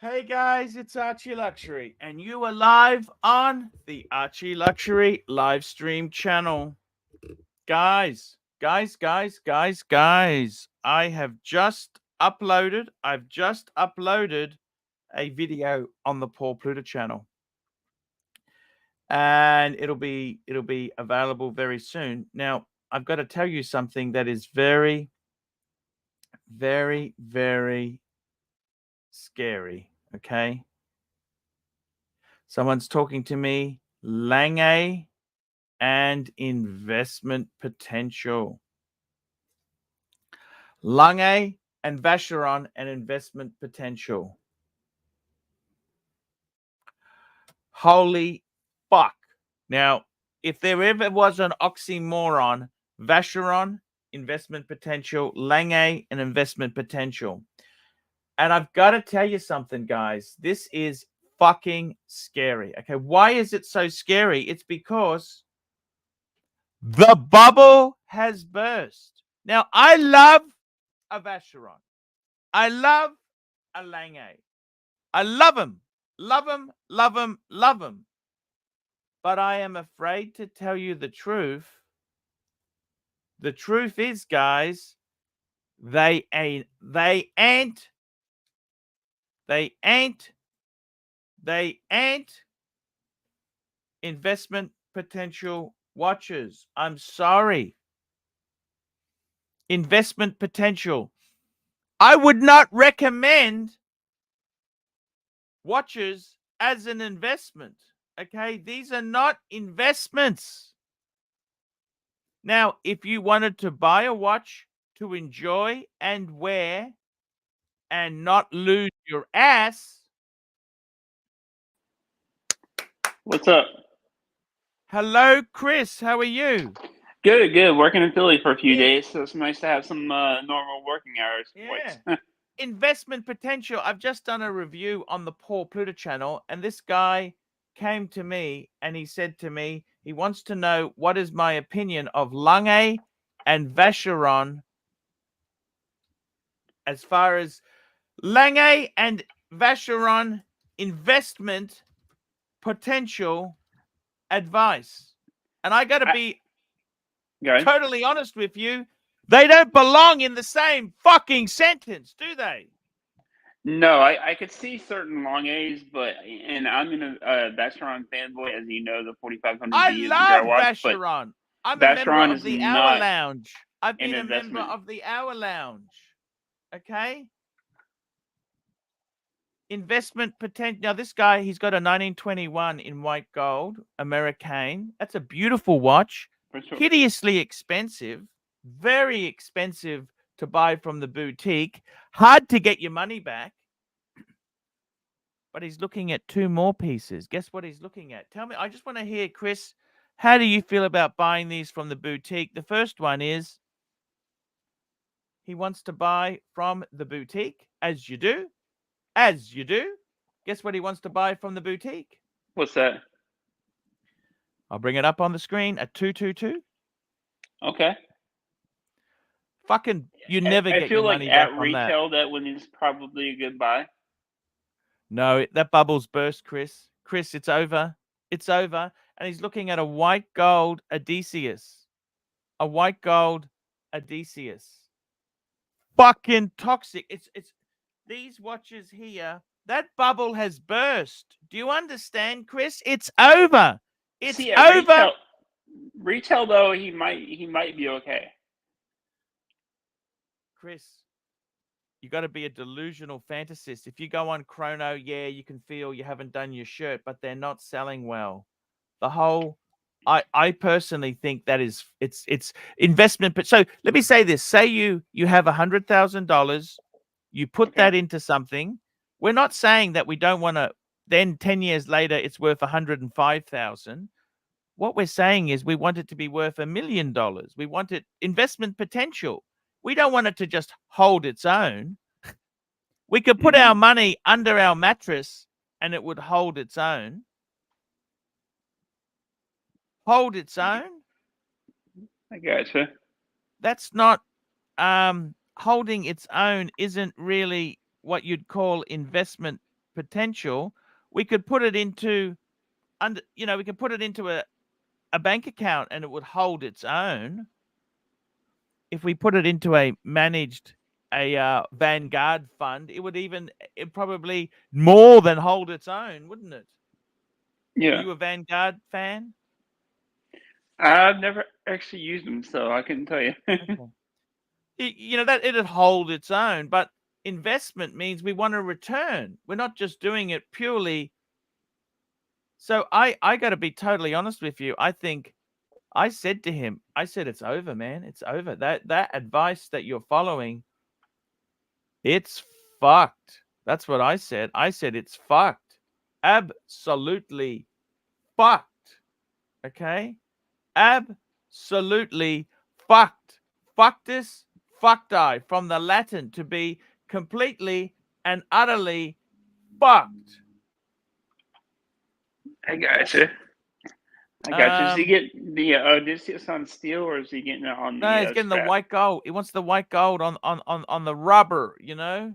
Hey guys, it's Archie Luxury, and you are live on the Archie Luxury live stream channel. Guys, I've just uploaded a video on the Paul Pluta channel. And it'll be available very soon. Now, I've got to tell you something that is very, very, very scary, okay? Someone's talking to me, Lange and investment potential. Lange and Vacheron and investment potential. Holy fuck. Now, if there ever was an oxymoron, Vacheron, investment potential, Lange, and investment potential. And I've got to tell you something, guys. This is fucking scary. Okay, why is it so scary? It's because the bubble has burst. Now, I love a Vacheron. I love a Lange. I love them. Love them, love them, love them. But I am afraid to tell you the truth. The truth is, guys, they ain't investment potential watches. I'm sorry. Investment potential. I would not recommend watches as an investment. Okay, these are not investments. Now, if you wanted to buy a watch to enjoy and wear and not lose your ass. What's up? Hello, Chris. How are you? Good. Working in Philly for a few days, so it's nice to have some normal working hours. Yeah. Investment potential. I've just done a review on the Paul Pluta channel, and this guy came to me and he said to me he wants to know what is my opinion of Lange and Vacheron as far as Lange and Vacheron investment potential advice. And I got to be totally honest with you. They don't belong in the same fucking sentence, do they? No, I could see certain Langes, and I'm in a Vacheron fanboy, as you know, the 4500B is a grail watch. Vacheron. I'm a member Vacheron of the Hour Lounge. I've been a member of the Hour Lounge. Okay? Investment potential. Now, this guy, he's got a 1921 in white gold, American. That's a beautiful watch. Sure. Hideously expensive. Very expensive to buy from the boutique. Hard to get your money back. But he's looking at two more pieces. Guess what he's looking at? Tell me. I just want to hear, Chris, how do you feel about buying these from the boutique? The first one is he wants to buy from the boutique, as you do. As you do. Guess what he wants to buy from the boutique? What's that? I'll bring it up on the screen. A 222. Okay. Fucking, you never get your money back on that. I feel like at retail, that one is probably a good buy. No, that bubble's burst, Chris. Chris, it's over. It's over. And he's looking at a white gold Odysseus. A white gold Odysseus. Fucking toxic. It's these watches here. That bubble has burst. Do you understand, Chris? It's over. It's over. Retail though, he might be okay. Chris, you got to be a delusional fantasist. If you go on Chrono, yeah, you can feel you haven't done your shirt, but they're not selling well. The whole, I personally think that is it's investment. But so let me say this: say you have $100,000, you put that into something. We're not saying that we don't want to. Then 10 years later, it's worth $105,000. What we're saying is we want it to be worth $1 million. We want it investment potential. We don't want it to just hold its own. We could put our money under our mattress and it would hold its own. Hold its own? I gotcha. That's not holding its own isn't really what you'd call investment potential, we could put it into we could put it into a bank account and it would hold its own. If we put it into a managed Vanguard fund, it probably more than hold its own, wouldn't it? Yeah. Are you a Vanguard fan? I've never actually used them, so I couldn't tell you. Okay. That it'd hold its own, but investment means we want a return. We're not just doing it purely. So I got to be totally honest with you. I think I said to him, it's over, man. It's over. That advice that you're following, it's fucked. That's what I said. I said it's fucked. Absolutely fucked. Okay? Absolutely fucked. Fuctus fucti, from the Latin, to be completely and utterly fucked. I gotcha. Is he getting the Odysseus on steel, or is he getting it on the? No, he's getting scrap? the white gold. He wants the white gold on the rubber. Okay.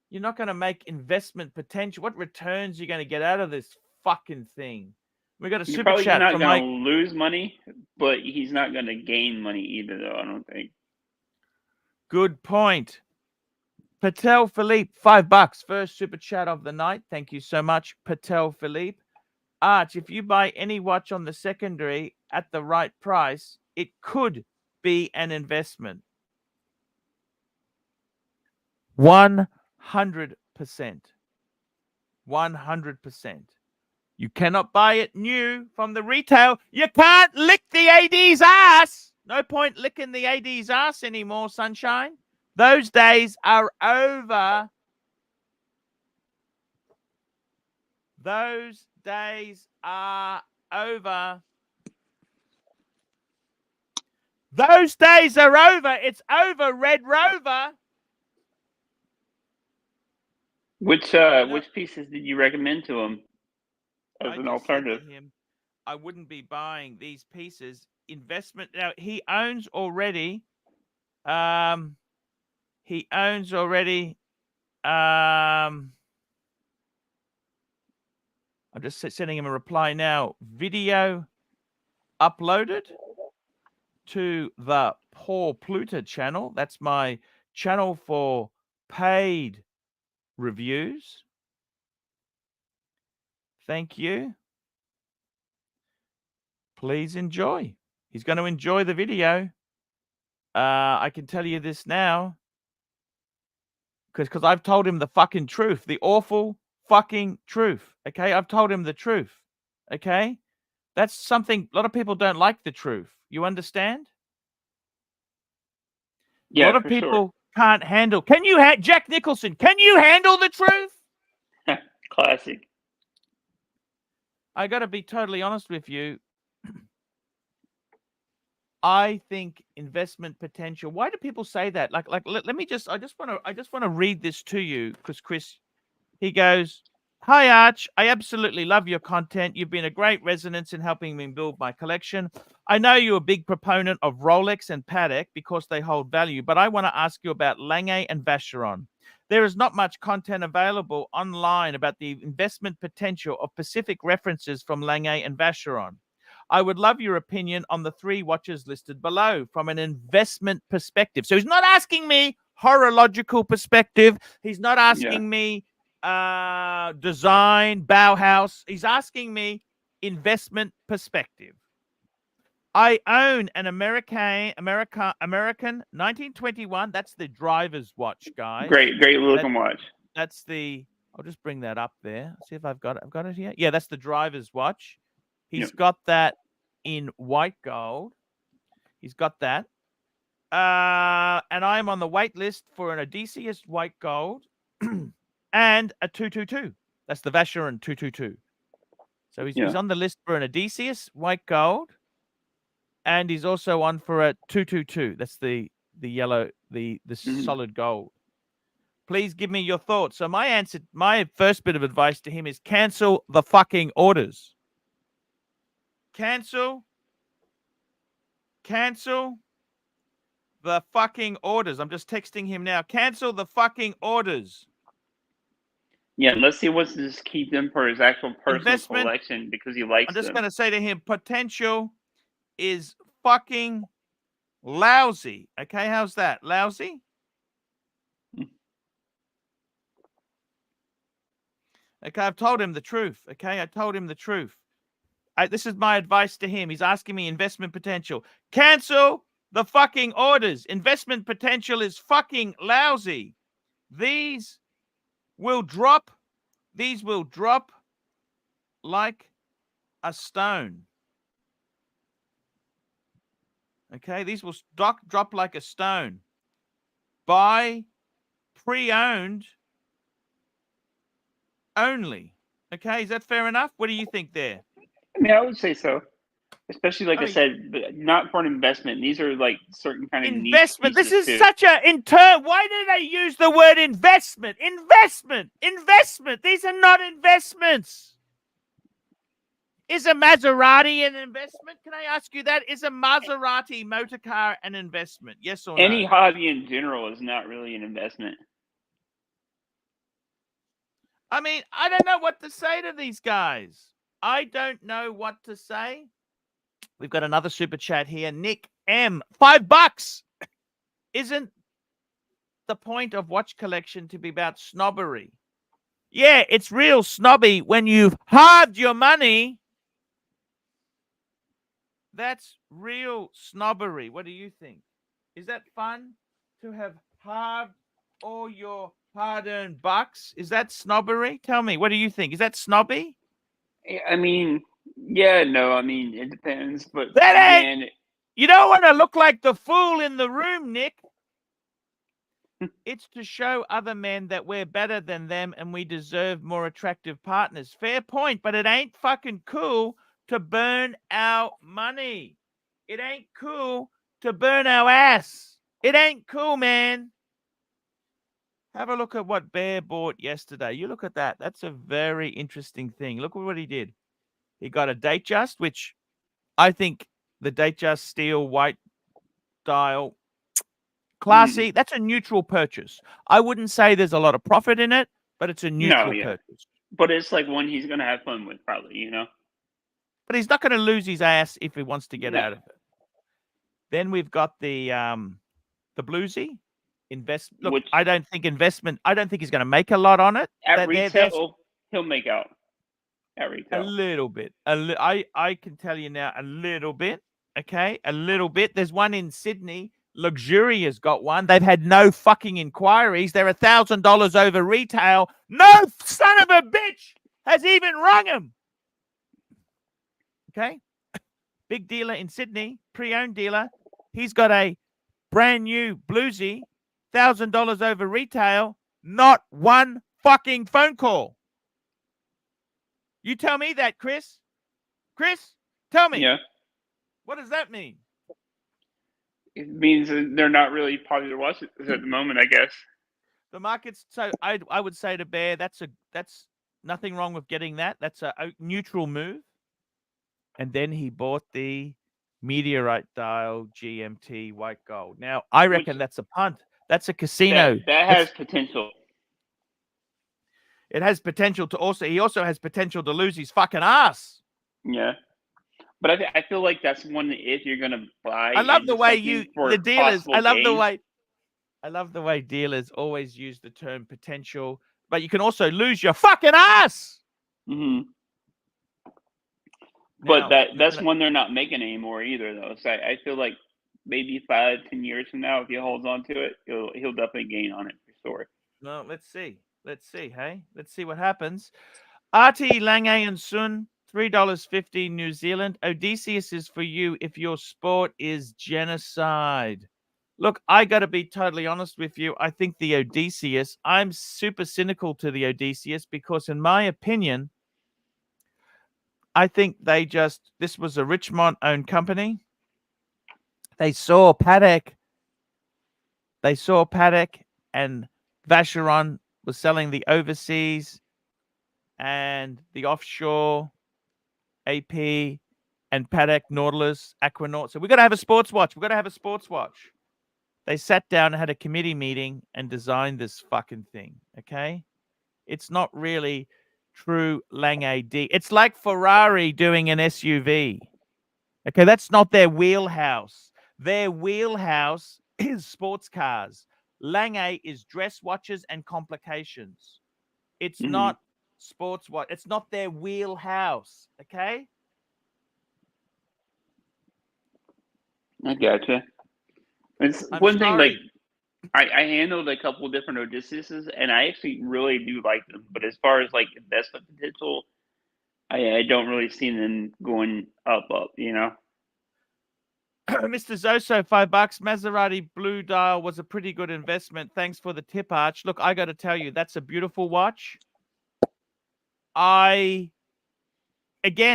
You're not going to make investment potential. What returns are you going to get out of this fucking thing? We got a You're super probably chat not from going Mike. to lose money, but he's not going to gain money either, though. I don't think. Good point. Patel Philippe, $5. First super chat of the night. Thank you so much, Patel Philippe. Arch, if you buy any watch on the secondary at the right price, it could be an investment. 100%. 100%. You cannot buy it new from the retail. You can't lick the AD's ass. No point licking the AD's ass anymore, sunshine. Those days are over. Those days are over. Those days are over. It's over, Red Rover. Which pieces did you recommend to him as an alternative? Said to him, I wouldn't be buying these pieces. Investment. Now he owns already. I'm just sending him a reply now. Video uploaded to the Paul Pluta channel. That's my channel for paid reviews. Thank you. Please enjoy. He's going to enjoy the video. I can tell you this now. Because I've told him the fucking truth. The awful fucking truth. Okay? I've told him the truth. Okay? That's something a lot of people don't like the truth. You understand? Yeah, a lot of people can't handle. Can you Jack Nicholson, can you handle the truth? Classic. I got to be totally honest with you. I think investment potential. Why do people say that? Let me just. I just want to read this to you because Chris, he goes, "Hi Arch, I absolutely love your content. You've been a great resonance in helping me build my collection. I know you're a big proponent of Rolex and Patek because they hold value, but I want to ask you about Lange and Vacheron. There is not much content available online about the investment potential of Pacific references from Lange and Vacheron. I would love your opinion on the three watches listed below from an investment perspective." So he's not asking me horological perspective. He's not asking me design, Bauhaus. He's asking me investment perspective. I own an American 1921. That's the driver's watch, guys. Great looking watch. That's the. I'll just bring that up there. See if I've got it here. Yeah, that's the driver's watch. He's got that in white gold. He's got that. And I'm on the wait list for an Odysseus white gold and a 222. That's the Vacheron 222. So he's on the list for an Odysseus white gold. And he's also on for a 222. That's the yellow, the solid gold. Please give me your thoughts. So my first bit of advice to him is cancel the fucking orders. Cancel the fucking orders. I'm just texting him now. Cancel the fucking orders. Yeah, unless he wants to just keep them for his actual personal Investment. collection because he likes I'm just them. going to say to him, potential is fucking lousy. Okay, how's that? Lousy? Okay, I've told him the truth. Okay, I told him the truth. This is my advice to him. He's asking me investment potential. Cancel the fucking orders. Investment potential is fucking lousy. These will drop. These will drop like a stone. Okay, these will drop like a stone. Buy pre-owned only. Okay, is that fair enough? What do you think there? I mean, I would say so. Especially, like I said, but not for an investment. These are like certain kind of investment. niche This is too. such a Why do they use the word investment? Investment. These are not investments. Is a Maserati an investment? Can I ask you that? Is a Maserati motor car an investment? Yes or no? Any hobby in general is not really an investment. I mean, I don't know what to say to these guys. I don't know what to say. We've got another super chat here. Nick M. $5. Isn't the point of watch collection to be about snobbery? Yeah, it's real snobby when you've halved your money. That's real snobbery. What do you think? Is that fun to have halved all your hard-earned bucks? Is that snobbery? Tell me, what do you think? Is that snobby? I mean, yeah, no, I mean, it depends, but that again, you don't want to look like the fool in the room, Nick. It's to show other men that we're better than them and we deserve more attractive partners. Fair point, but it ain't fucking cool to burn our money. It ain't cool to burn our ass. It ain't cool, man. Have a look at what Bear bought yesterday. You look at that. That's a very interesting thing. Look at what he did. He got a Datejust, which I think the Datejust steel white dial, classy. That's a neutral purchase. I wouldn't say there's a lot of profit in it, but it's a neutral purchase. But it's like one he's going to have fun with, probably, you know? But he's not going to lose his ass if he wants to get out of it. Then we've got the bluesy. Look, I don't think he's going to make a lot on it. At retail, he'll make out. At retail. A little bit. I can tell you now, a little bit. Okay, a little bit. There's one in Sydney. Luxury has got one. They've had no fucking inquiries. They're $1,000 over retail. No son of a bitch has even rung him. Okay, big dealer in Sydney, pre-owned dealer. He's got a brand new bluesy, $1,000 over retail. Not one fucking phone call. You tell me that, Chris. Chris, tell me. Yeah. What does that mean? It means they're not really popular watches at the moment, I guess. The market's so I would say to Bear, that's nothing wrong with getting that. That's a neutral move. And then he bought the meteorite dial GMT white gold. Now I reckon that's a punt. That's a casino. That has potential. It has potential to he also has potential to lose his fucking ass. Yeah. But I feel like that's one if you're gonna buy. I love the way the dealers. I love the way dealers always use the term potential, but you can also lose your fucking ass. Mm-hmm. But that's one they're not making anymore either, though. So I feel like maybe 5-10 years from now, if he holds on to it, he'll definitely gain on it for sure. Well, let's see. Hey, let's see what happens. Archie, Lange and Sun. $3.50 New Zealand. Odysseus is for you if your sport is genocide. Look, I got to be totally honest with you. I think the Odysseus, I'm super cynical to the Odysseus because in my opinion, I think this was a Richmond-owned company. They saw Patek and Vacheron was selling the overseas and the offshore AP and Patek, Nautilus, Aquanaut. So we've got to have a sports watch. They sat down and had a committee meeting and designed this fucking thing. Okay. It's not really true Lange D. It's like Ferrari doing an SUV. Okay, that's not their wheelhouse. Their wheelhouse is sports cars. Lange is dress watches and complications. It's Hmm. not sports watch. It's not their wheelhouse. Okay. I gotcha. It's I'm one thing. Like sorry. I handled a couple different Odysseuses, and I actually really do like them. But as far as like investment potential, I don't really see them going up. You know. Mr. Zoso, $5. Maserati Blue Dial was a pretty good investment. Thanks for the tip, Arch. Look, I got to tell you, that's a beautiful watch. Again,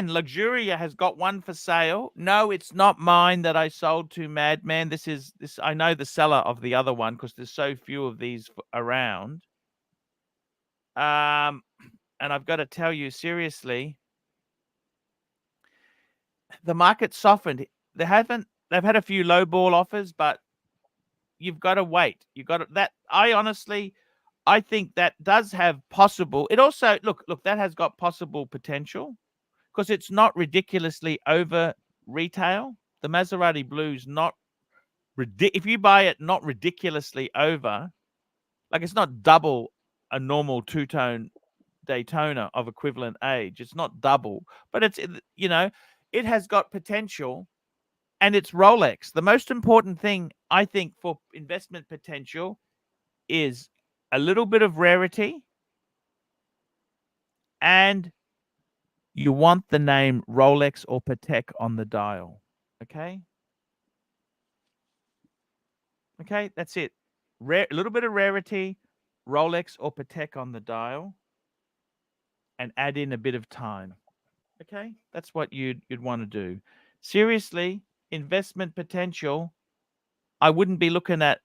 Luxuria has got one for sale. No, it's not mine that I sold to Madman. This. I know the seller of the other one because there's so few of these around. And I've got to tell you seriously, the market softened. They've had a few low ball offers, but you've got to wait. You got to, that. I think that does have possible. It also look that has got possible potential because it's not ridiculously over retail. The Maserati Blue's not if you buy it not ridiculously over, like it's not double a normal two-tone Daytona of equivalent age. It's not double, but it has got potential, and it's Rolex. The most important thing I think for investment potential is a little bit of rarity, and you want the name Rolex or Patek on the dial. Okay? Okay, that's it. A little bit of rarity, Rolex or Patek on the dial, and add in a bit of time. Okay? That's what you'd want to do. Seriously, investment potential, I wouldn't be looking at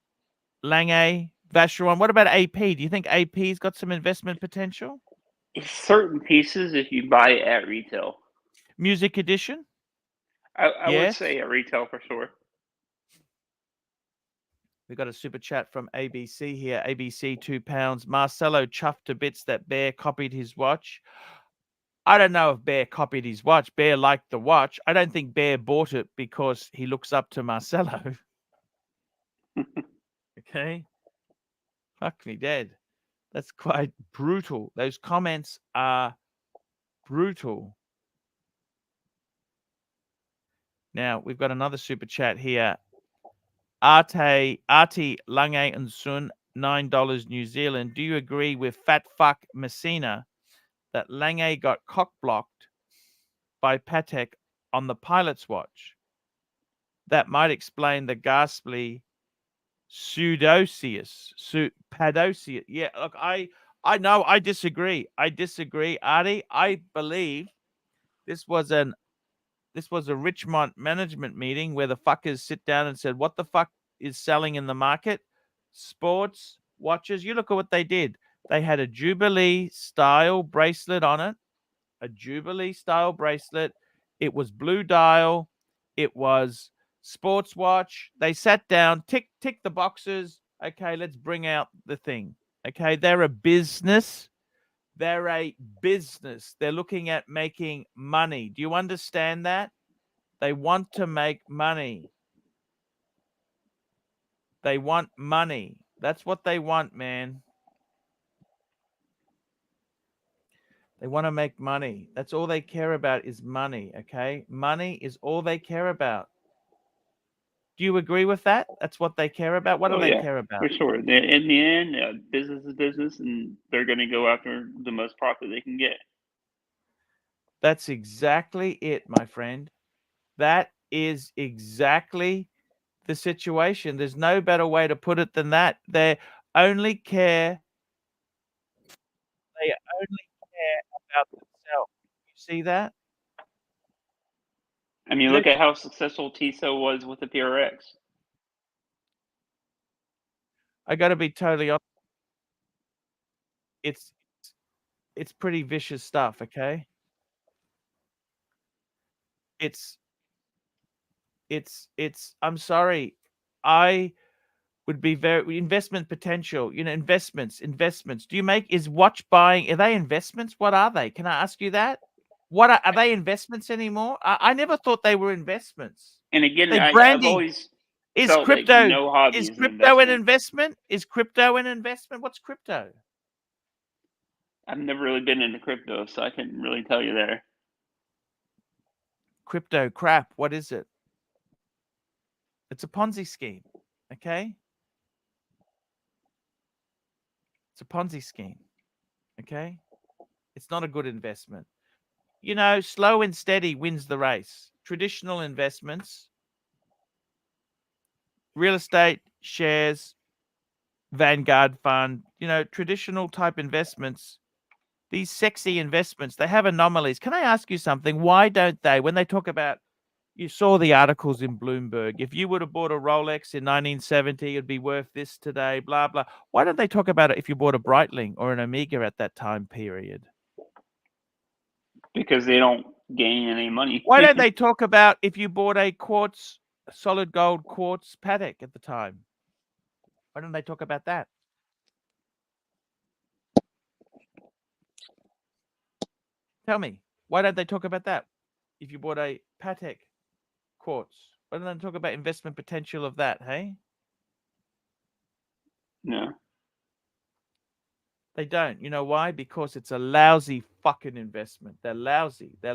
Lange, Vacheron. What about AP? Do you think AP's got some investment potential? Certain pieces, if you buy it at retail, Music edition? I would Yes. say at retail for sure. We got a super chat from ABC here. ABC, £2. Marcelo chuffed to bits that Bear copied his watch. I don't know if Bear copied his watch. Bear liked the watch. I don't think Bear bought it because he looks up to Marcelo. Okay. Fuck me dead. That's quite brutal. Those comments are brutal. Now, we've got another super chat here. Artie, Lange and Sun, $9 New Zealand. Do you agree with Fat Fuck Messina that Lange got cock-blocked by Patek on the pilot's watch? That might explain the ghastly Padosius. Yeah, look, I know I disagree. I disagree, Artie. I believe this was a Richmond management meeting where the fuckers sit down and said, what the fuck is selling in the market? Sports watches. You look at what they did. They had a Jubilee style bracelet on it. A Jubilee style bracelet. It was blue dial. It was sports watch. They sat down, tick the boxes. Okay, let's bring out the thing. Okay, they're a business. They're a business. They're looking at making money. Do you understand that? They want to make money. They want money. That's what they want, man. They want to make money. That's all they care about is money, okay? Money is all they care about. Do you agree with that? That's what they care about? What do Oh they yeah, care about? for sure. In the end, business is business, and they're going to go after the most profit they can get. That's exactly it, my friend. That is exactly the situation. There's no better way to put it than that. They only care about themselves. You see that? I mean, look Look, at how successful Tissot was with the PRX. I got to be totally honest. It's pretty vicious stuff, okay? It's I'm sorry. I would be very investment potential. Investments. Do you make is watch buying? Are they investments? What are they? Can I ask you that? What are they investments anymore? I never thought they were investments. And again, They I've branding. always Is felt like crypto no hobby is is an crypto an investment. investment? Is crypto an investment? What's crypto? I've never really been into crypto, so I couldn't really tell you there. Crypto crap. What is it? It's a Ponzi scheme. Okay? It's a Ponzi scheme. Okay? It's not a good investment. Slow and steady wins the race. Traditional investments, real estate, shares, Vanguard fund, traditional type investments, these sexy investments, they have anomalies. Can I ask you something? Why don't they, when they talk about, you saw the articles in Bloomberg, if you would have bought a Rolex in 1970, it'd be worth this today, blah, blah. Why don't they talk about it if you bought a Breitling or an Omega at that time period? Because they don't gain any money. Why don't they talk about if you bought a solid gold quartz Patek at the time? Why don't they talk about that? Tell me, why don't they talk about that? If you bought a Patek quartz, why don't they talk about investment potential of that, hey? No. They don't. You know why? Because it's a lousy fucking investment. They're lousy. They're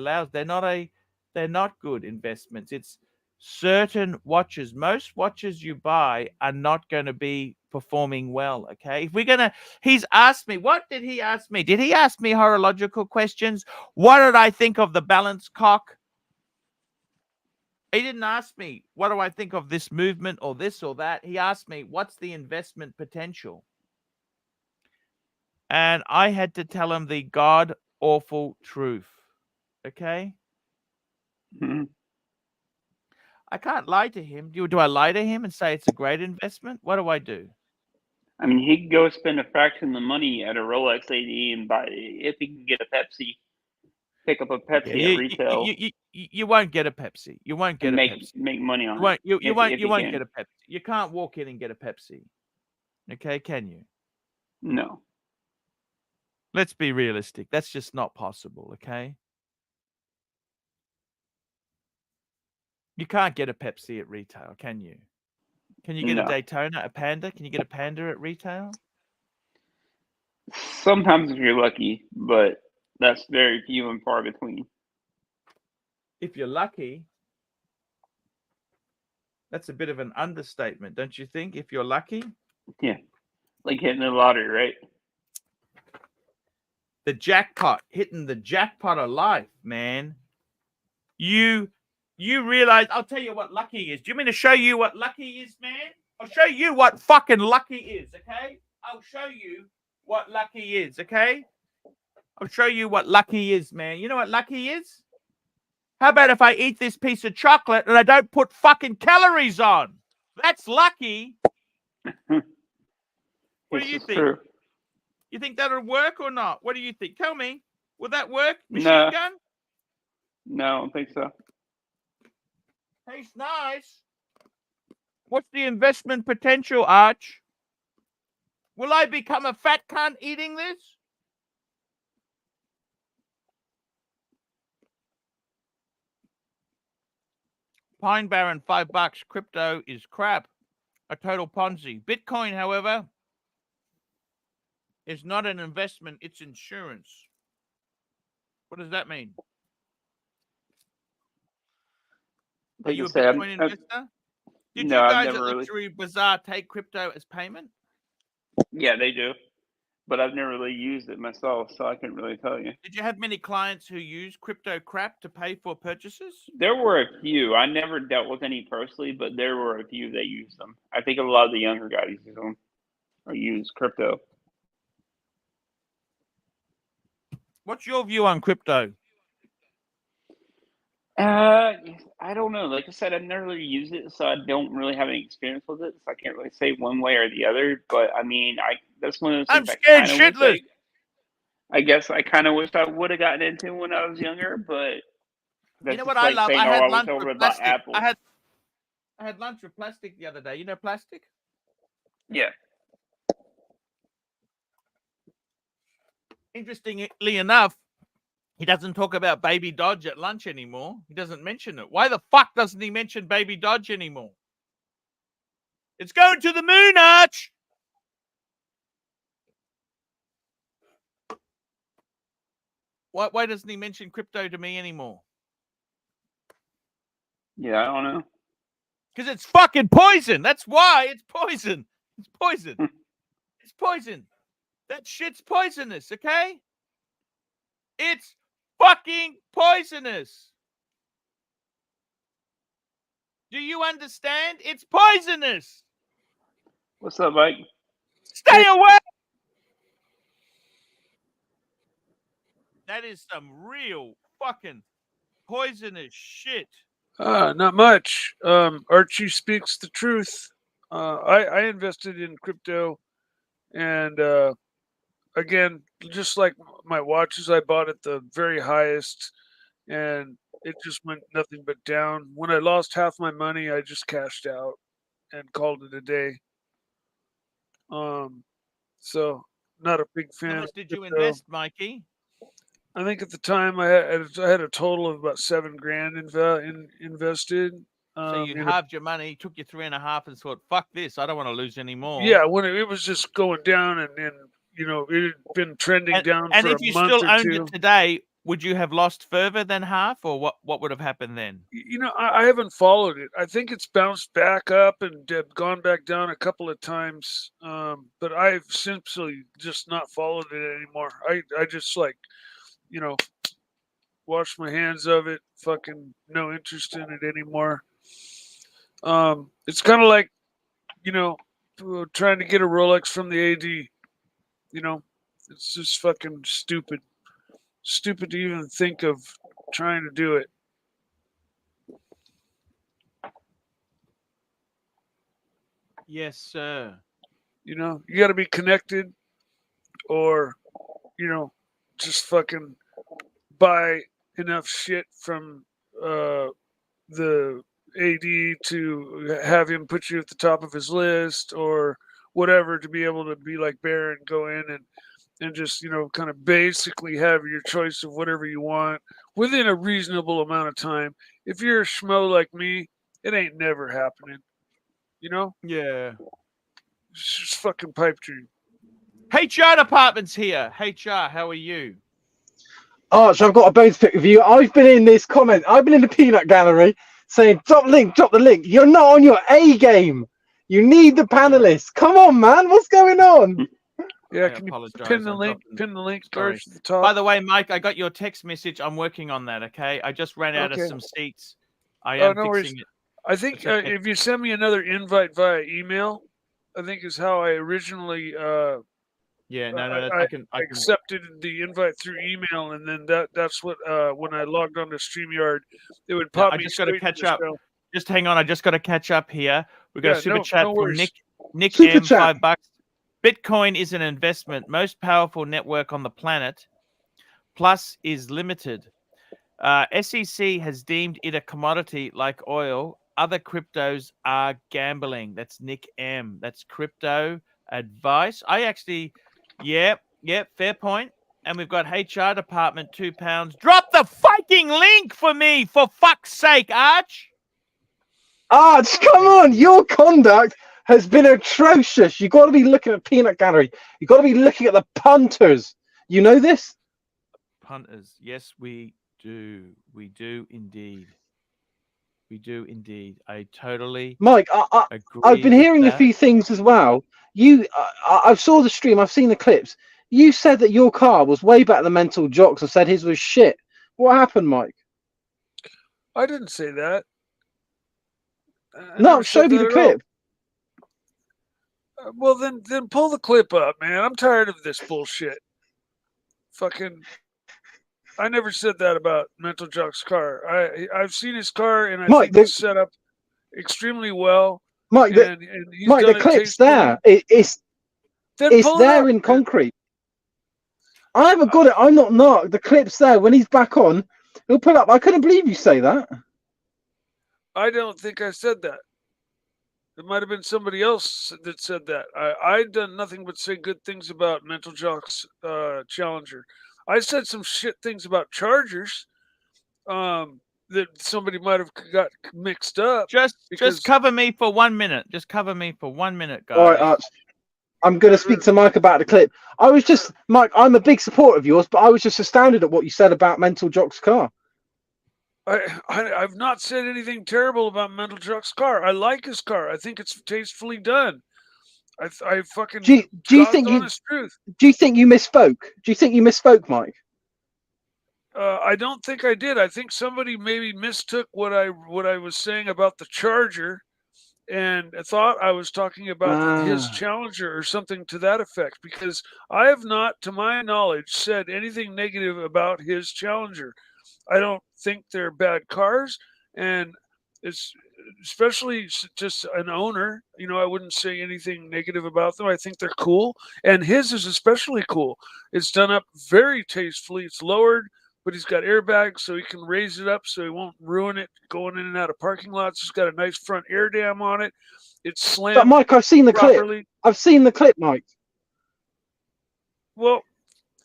not good investments. It's certain watches. Most watches you buy are not going to be performing well. Okay. If we're going to, he's asked me, what did he ask me? Did he ask me horological questions? What did I think of the balance cock? He didn't ask me, what do I think of this movement or this or that? He asked me, what's the investment potential? And I had to tell him the god awful truth. Okay? Mm-hmm. I can't lie to him. Do I lie to him and say it's a great investment? What do I do? I mean, he could go spend a fraction of the money at a Rolex AD and buy, if he can get a Pepsi, pick up a Pepsi at retail. You won't get a Pepsi. You won't get a Pepsi. Make money on it. You won't can. Get a Pepsi. You can't walk in and get a Pepsi. Okay, can you? No. Let's be realistic. That's just not possible, okay? You can't get a Pepsi at retail, can you? Can you get a Daytona, a Panda? Can you get a Panda at retail? Sometimes if you're lucky, but that's very few and far between. If you're lucky, that's a bit of an understatement, don't you think? If you're lucky? Yeah. Like hitting the lottery, right? The jackpot, hitting the jackpot of life, man. You realize, I'll tell you what lucky is. Do you mean to show you what lucky is, man? I'll show you what fucking lucky is, okay? I'll show you what lucky is, okay? I'll show you what lucky is, man. You know what lucky is? How about if I eat this piece of chocolate and I don't put fucking calories on? That's lucky. What do you think? True. You think that'll work or not? What do you think? Tell me. Will that work? No. Gun? No, I don't think so. Tastes nice. What's the investment potential, Arch? Will I become a fat cunt eating this? Pine Barren, $5. Crypto is crap. A total Ponzi. Bitcoin, however, is not an investment, it's insurance. What does that mean? Are you a Bitcoin investor? Did you guys at Luxury Bazaar take crypto as payment? Yeah, they do. But I've never really used it myself, so I can't really tell you. Did you have many clients who use crypto crap to pay for purchases? There were a few. I never dealt with any personally, but there were a few that used them. I think a lot of the younger guys use them or use crypto. What's your view on crypto? I don't know. Like I said, I've never really used it, so I don't really have any experience with it. So I can't really say one way or the other. But I mean, that's one of those things. I'm scared shitless. I guess I kind of wish I would have gotten into when I was younger, but that's you know what I love? Saying, I had I lunch wish I with about plastic. Apple. I had lunch with plastic the other day. You know plastic? Yeah. Interestingly enough, he doesn't talk about Baby Dodge at lunch anymore. He doesn't mention it. Why the fuck doesn't he mention Baby Dodge anymore? It's going to the moon, Arch! Why doesn't he mention crypto to me anymore? Yeah, I don't know. Because it's fucking poison. That's why it's poison. It's poison. It's poison. That shit's poisonous, okay? It's fucking poisonous. Do you understand? It's poisonous. What's up, Mike? Stay away. That is some real fucking poisonous shit. Not much. Archie speaks the truth. I invested in crypto, and again, just like my watches, I bought at the very highest, and it just went nothing but down. When I lost half my money, I just cashed out and called it a day. So not a big fan. How much did you invest, Mikey? I think at the time I had a total of about $7,000 invested. So you halved your money, took your 3.5, and thought, "Fuck this! I don't want to lose any more." Yeah, when it was just going down, and you know it had been trending down and for if a you month still or owned two. it today, would you have lost further than half, or what would have happened then? You know, I haven't followed it. I think it's bounced back up and gone back down a couple of times. But I've simply just not followed it anymore. I just like, you know, wash my hands of it. Fucking no interest in it anymore. It's kind of like, you know, trying to get a Rolex from the AD. You know, it's just fucking stupid. Stupid to even think of trying to do it. Yes, sir. You know, you got to be connected, or, you know, just fucking buy enough shit from the AD to have him put you at the top of his list or whatever, to be able to be like Bear and go in and just, you know, kind of basically have your choice of whatever you want within a reasonable amount of time. If you're a schmo like me, it ain't never happening. You know? Yeah. It's just fucking pipe dream. HR department's here. HR, how are you? Arch, I've got a bone to pick with you. I've been in this comment. I've been in the peanut gallery saying, drop the link. You're not on your A game. You need the panelists. Come on, man. What's going on? Yeah, can you pin the link? Pin the link, Arch, at the top. By the way, Mike, I got your text message. I'm working on that, okay? I just ran out of some seats. I am fixing it. I think if you send me another invite via email, I think is how I originally yeah, no, I accepted the invite through email, and then that's what when I logged on to StreamYard, it would pop me. I just got to catch up. Just hang on, I just got to catch up here. We got a super chat from Nick super M, chat. $5. Bitcoin is an investment, most powerful network on the planet. Plus is limited. SEC has deemed it a commodity like oil. Other cryptos are gambling. That's Nick M. That's crypto advice. I actually, yeah, fair point. And we've got HR department, £2. Drop the fucking link for me, for fuck's sake, Arch. Arch, come on. Your conduct has been atrocious. You've got to be looking at peanut gallery. You've got to be looking at the punters. You know this? Punters. Yes, we do. We do indeed. We do indeed. I totally Mike, agree. I've been hearing a few things as well. I saw the stream. I've seen the clips. You said that your car was way better than Mental Jocks, and said his was shit. What happened, Mike? I didn't say that. No, show me the clip. Well, then pull the clip up, man. I'm tired of this bullshit. Fucking, I never said that about Mental Jock's car. I've seen his car, and I think it's set up extremely well. Mike, the clip's there. It's there in concrete. I haven't got it. I'm not knocked. The clip's there. When he's back on, he'll pull up. I couldn't believe you say that. I don't think I said that. It might have been somebody else that said that. I'd done nothing but say good things about Mental Jock's Challenger. I said some shit things about Chargers that somebody might have got mixed up. Just cover me for 1 minute. Just cover me for 1 minute, guys. All right, Arch. I'm going to speak to Mike about the clip. Mike, I'm a big supporter of yours, but I was just astounded at what you said about Mental Jock's car. I've not said anything terrible about Mental Jock's car. I like his car. I think it's tastefully done. I fucking do you think honest truth. Do you think you misspoke? Do you think you misspoke, Mike? I don't think I did. I think somebody maybe mistook what I was saying about the Charger, and thought I was talking about his Challenger or something to that effect. Because I have not, to my knowledge, said anything negative about his Challenger. I don't think they're bad cars, and it's especially just an owner. I wouldn't say anything negative about them. I think they're cool, and his is especially cool. It's done up very tastefully. It's lowered, but he's got airbags, so he can raise it up so he won't ruin it going in and out of parking lots. It's got a nice front air dam on it. It's slammed. But Mike, I've seen the properly. clip. I've seen the clip, Mike. Well,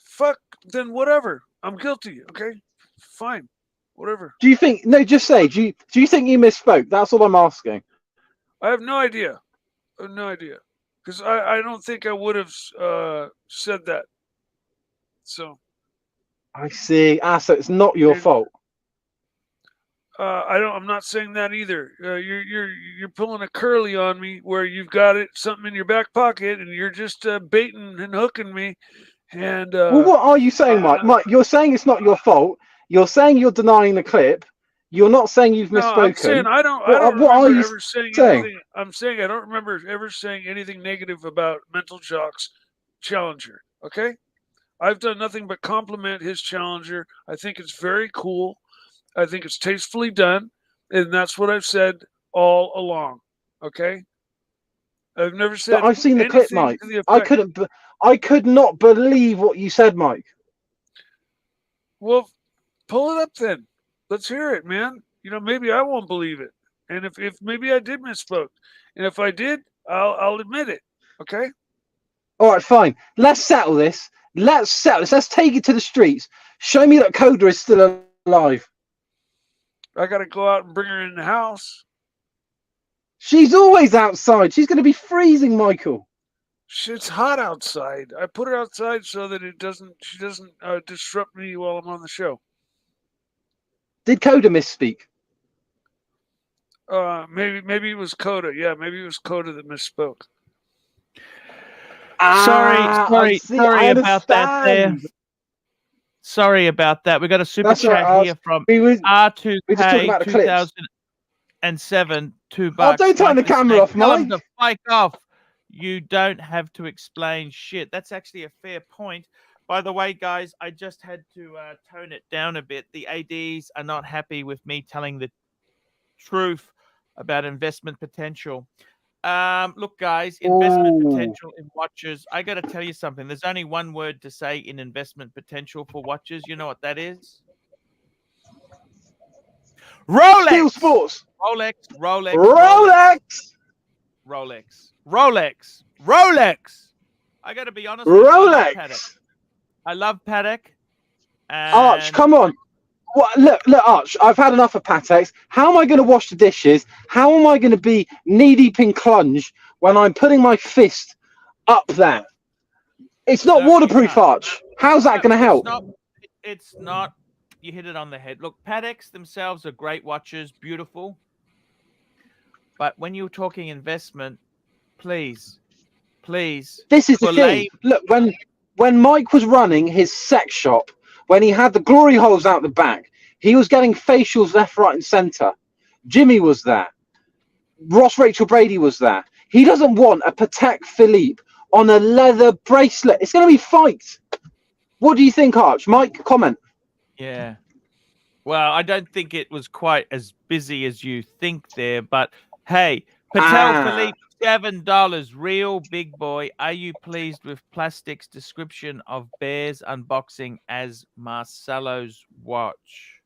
fuck. Then whatever. I'm guilty. Okay. Fine, whatever. Do you think? No, just say. Do you think you misspoke? That's all I'm asking. I have no idea. I have no idea, because I don't think I would have said that. So. I see. So it's not your fault. I'm not saying that either. You're pulling a curly on me where you've got something in your back pocket and you're just baiting and hooking me. And well, what are you saying, Mike? Mike, you're saying it's not your fault. You're saying you're denying the clip. You're not saying you've misspoken. I'm saying I don't remember ever saying anything. I'm saying I don't remember ever saying anything negative about Mental Jock's Challenger. Okay, I've done nothing but compliment his Challenger. I think it's very cool. I think it's tastefully done, and that's what I've said all along. Okay, I've never said. But I've seen the clip, Mike. I could not believe what you said, Mike. Well, pull it up then. Let's hear it, man. Maybe I won't believe it. And if maybe I did misspoke. And if I did, I'll admit it. Okay? All right, fine. Let's settle this. Let's take it to the streets. Show me that Coda is still alive. I got to go out and bring her in the house. She's always outside. She's going to be freezing, Michael. It's hot outside. I put her outside so that she doesn't disrupt me while I'm on the show. Did Coda misspeak? Maybe it was Coda. Yeah, maybe it was Coda that misspoke. Sorry about that there. Sorry about that. We got a super chat here from R2K 2007, $2. Oh, don't turn the camera off, Mike. Fuck off. You don't have to explain shit. That's actually a fair point. By the way, guys, I just had to tone it down a bit. The ADs are not happy with me telling the truth about investment potential. Look, guys, investment potential in watches. I got to tell you something. There's only one word to say in investment potential for watches. You know what that is? Rolex. Steel Sports. Rolex. I got to be honest. Rolex. I love Patek. And... Arch, come on. Look, Arch, I've had enough of Pateks. How am I going to wash the dishes? How am I going to be knee-deep in clunge when I'm putting my fist up there? It's not waterproof, Arch. How's that going to help? It's not. You hit it on the head. Look, Pateks themselves are great watches, beautiful. But when you're talking investment, please. This is the thing. Look, when Mike was running his sex shop, when he had the glory holes out the back, he was getting facials left, right, and center. Jimmy was there. Ross Rachel Brady was there. He doesn't want a Patek Philippe on a leather bracelet. It's going to be fight. What do you think, Arch? Mike, comment. Yeah. Well, I don't think it was quite as busy as you think there, but hey, Patek Philippe, $7, real big boy. Are you pleased with Plastic's description of Bear's unboxing as Marcelo's watch?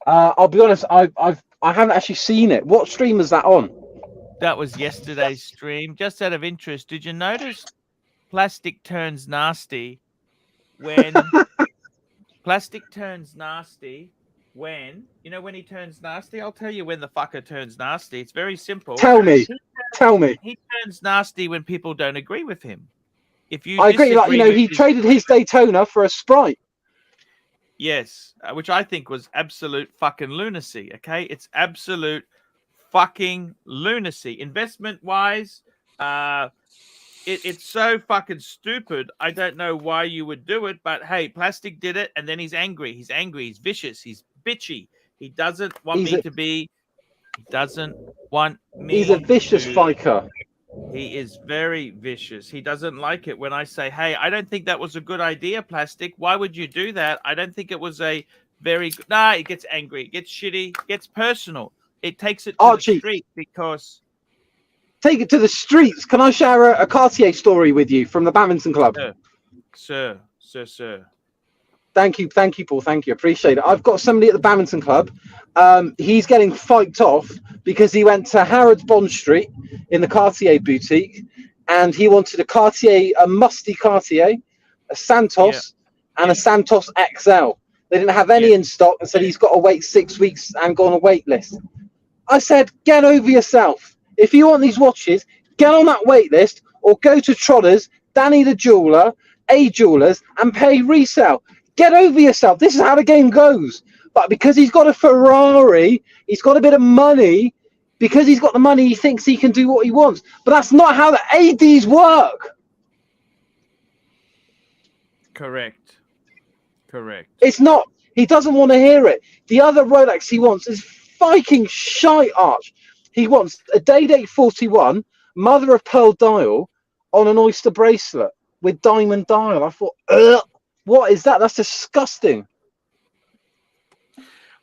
I'll be honest, I haven't actually seen it. What stream is that on? That was yesterday's stream. Just out of interest, did you notice plastic turns nasty when plastic turns nasty when when he turns nasty? I'll tell you when the fucker turns nasty. It's very simple. Tell me. He turns nasty when people don't agree with him. If you I agree. Like, he traded his Daytona for a Sprite. Yes, which I think was absolute fucking lunacy. Okay, it's absolute fucking lunacy. Investment wise, it's so fucking stupid. I don't know why you would do it, but hey, Plastic did it, and then he's angry. He's angry. He's vicious. He's bitchy. He doesn't want me to be. He doesn't want me. He's a vicious fiker. He is very vicious. He doesn't like it when I say, hey, I don't think that was a good idea, Plastic. Why would you do that? I don't think it was a very good... Nah, it gets angry. It gets shitty. It gets personal. It takes it to Archie, the street because... Take it to the streets. Can I share a Cartier story with you from the Badminton Club? Sir. Thank you, Paul. Thank you. Appreciate it. I've got somebody at the Badminton Club. He's getting fiked off because he went to Harrods Bond Street in the Cartier boutique and he wanted a musty Cartier, a Santos, and a Santos XL. They didn't have any in stock and said he's got to wait 6 weeks and go on a wait list. I said, get over yourself. If you want these watches, get on that wait list or go to Trotters, Danny the Jeweler, A Jewelers, and pay resale. Get over yourself. This is how the game goes. But because he's got a Ferrari, he's got a bit of money. Because he's got the money, he thinks he can do what he wants. But that's not how the ADs work. Correct. It's not. He doesn't want to hear it. The other Rolex he wants is fucking shite, Arch. He wants a Day-Date 41, mother of pearl dial on an oyster bracelet with diamond dial. I thought, ugh. What is that? That's disgusting.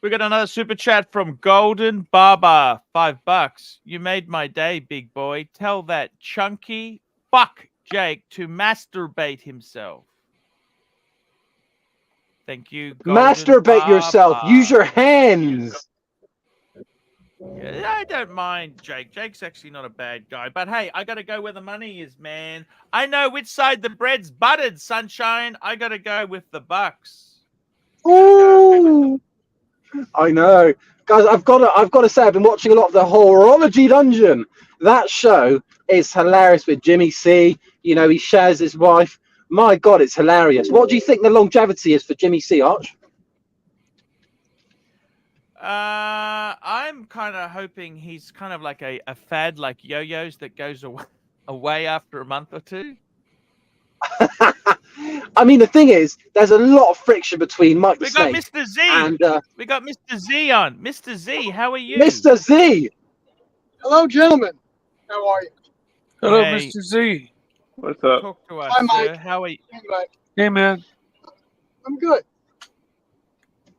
We got another super chat from Golden Baba, $5. You made my day, big boy. Tell that chunky fuck Jake to masturbate himself. Thank you. Masturbate yourself. Use your hands. Yeah, I don't mind Jake. Jake's actually not a bad guy. But hey, I got to go where the money is, man. I know which side the bread's buttered, sunshine. I got to go with the Bucks. Ooh. I know. Guys, I've got to say, I've been watching a lot of the Horology Dungeon. That show is hilarious with Jimmy C. He shares his wife. My God, it's hilarious. What do you think the longevity is for Jimmy C, Arch? I'm kind of hoping he's kind of like a fad like yo-yos that goes away after a month or two. I mean, the thing is, there's a lot of friction between Mike the Snake. We got Mr. Z. And, we got Mr. Z on. Mr. Z, how are you? Mr. Z. Hello, gentlemen. How are you? Hello, Hey. Mr. Z. What's up? Talk to us, Hi, sir. Mike. How are you? Anyway, Hey, man. I'm good.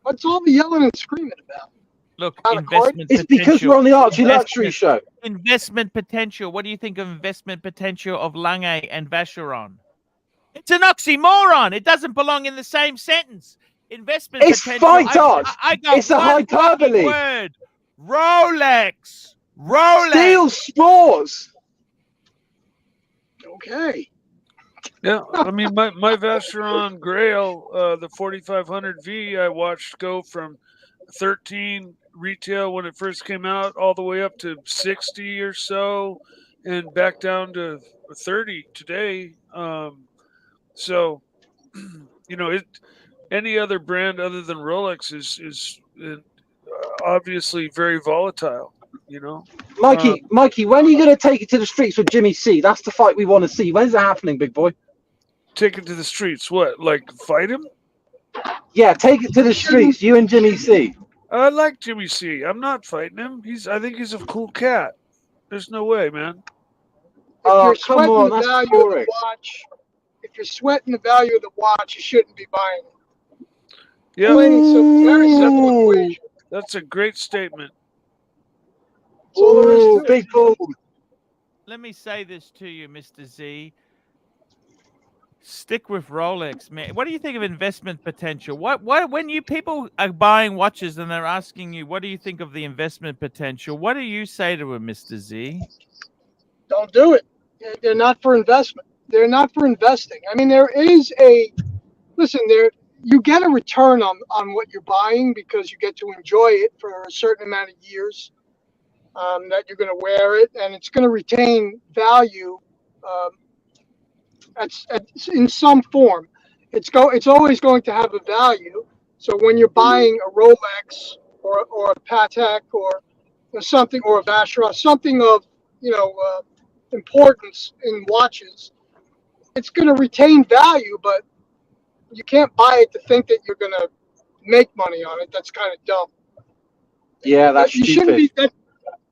What's all the yelling and screaming about? Look, Out of investment It's potential. because we're on the Archie Luxury show. Investment potential. What do you think of investment potential of Lange and Vacheron? It's an oxymoron. It doesn't belong in the same sentence. Investment It's potential. fine, Arch. I got It's a one hyperbole. word. Rolex. Steel Sports. Okay. Yeah, I mean, my Vacheron Grail, the 4500V, I watched go from 13 retail when it first came out all the way up to 60 or so and back down to 30 today. So, any other brand other than Rolex is obviously very volatile, Mikey, when are you going to take it to the streets with Jimmy C? That's the fight we want to see. When's it happening, big boy? Take it to the streets. What, like fight him? Yeah, take it to the streets, you and Jimmy C. I like Jimmy C. I'm not fighting him. I think he's a cool cat. There's no way, man. Oh, If you're come sweating on, the that's value boring. of the watch, if you're sweating the value of the watch, you shouldn't be buying it. Yeah, It's a very simple equation. that's a great statement. That's all there is Ooh, to it. big boom. Let me say this to you, Mr. Z. Stick with Rolex, man. What do you think of investment potential? What when you people are buying watches and they're asking you, what do you think of the investment potential? What do you say to them, Mr. Z? Don't do it. They're not for investment. They're not for investing. I mean, you get a return on what you're buying because you get to enjoy it for a certain amount of years that you're going to wear it, and it's going to retain value in some form. It's always going to have a value. So when you're buying a Rolex or a Patek or something, or a Vacheron, something of importance in watches, it's going to retain value, but you can't buy it to think that you're going to make money on it. That's kind of dumb. Yeah, that's you stupid. shouldn't be.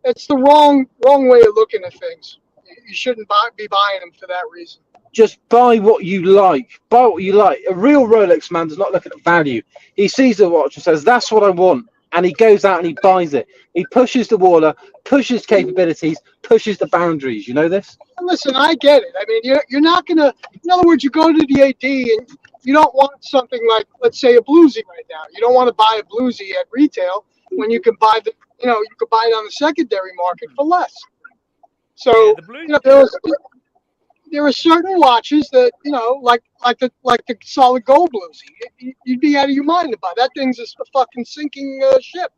It's the wrong way of looking at things. You shouldn't be buying them for that reason. Just buy what you like. Buy what you like. A real Rolex man does not look at value. He sees the watch and says, "That's what I want," and he goes out and he buys it. He pushes the water, pushes capabilities, pushes the boundaries. You know this? Listen, I get it. I mean, you're not gonna. In other words, you go to the AD and you don't want something like, let's say, a bluesy right now. You don't want to buy a bluesy at retail when you can buy you could buy it on the secondary market for less. So there are certain watches that like the solid gold bluesy. You'd be out of your mind to buy that. Thing's just a fucking sinking ship.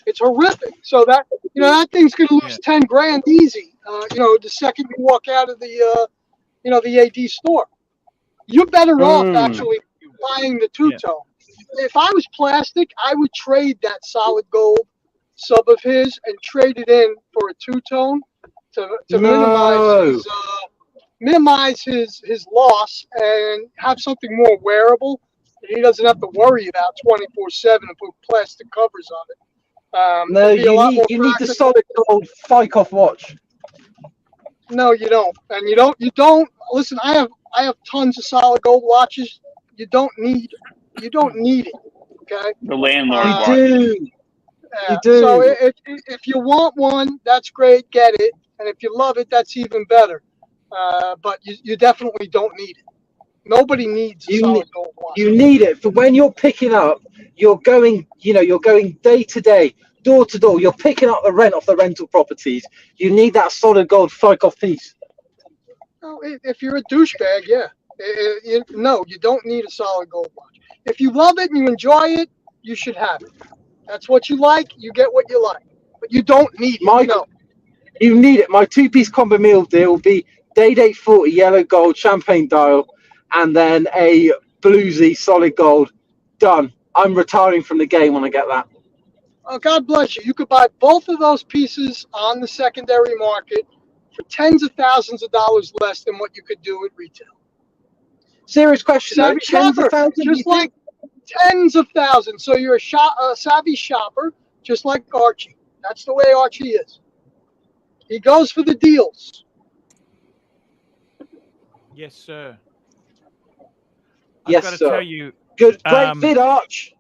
It's horrific. So that that thing's gonna lose 10 grand easy. The second you walk out of the the AD store, you're better off actually buying the two-tone. If I was plastic, I would trade that solid gold sub of his and trade it in for a two-tone to minimize his loss and have something more wearable. He doesn't have to worry about 24/7 and put plastic covers on it. No, you need the solid gold Fykoff watch. No, you don't, and you don't. Listen, I have tons of solid gold watches. You don't need it. Okay. The landlord watch. You do. So if you want one, that's great. Get it, and if you love it, that's even better. But you definitely don't need it. Nobody needs a solid gold watch. You need it for when you're picking up. You're going day to day, door to door. You're picking up the rent off the rental properties. You need that solid gold Fykoff piece. No, if you're a douchebag, yeah. No, you don't need a solid gold watch. If you love it and you enjoy it, you should have it. That's what you like. You get what you like, but you don't need it. You need it. My two-piece combo meal deal will be Day 40 yellow gold champagne dial, and then a bluesy solid gold. Done. I'm retiring from the game when I get that. Oh, God bless you. You could buy both of those pieces on the secondary market for tens of thousands of dollars less than what you could do at retail. Serious question. Savvy shopper, just like tens of thousands. So you're a savvy shopper, just like Archie. That's the way Archie is. He goes for the deals. Yes, sir. Yes, I've got to sir. tell you, Good, great vid, Arch.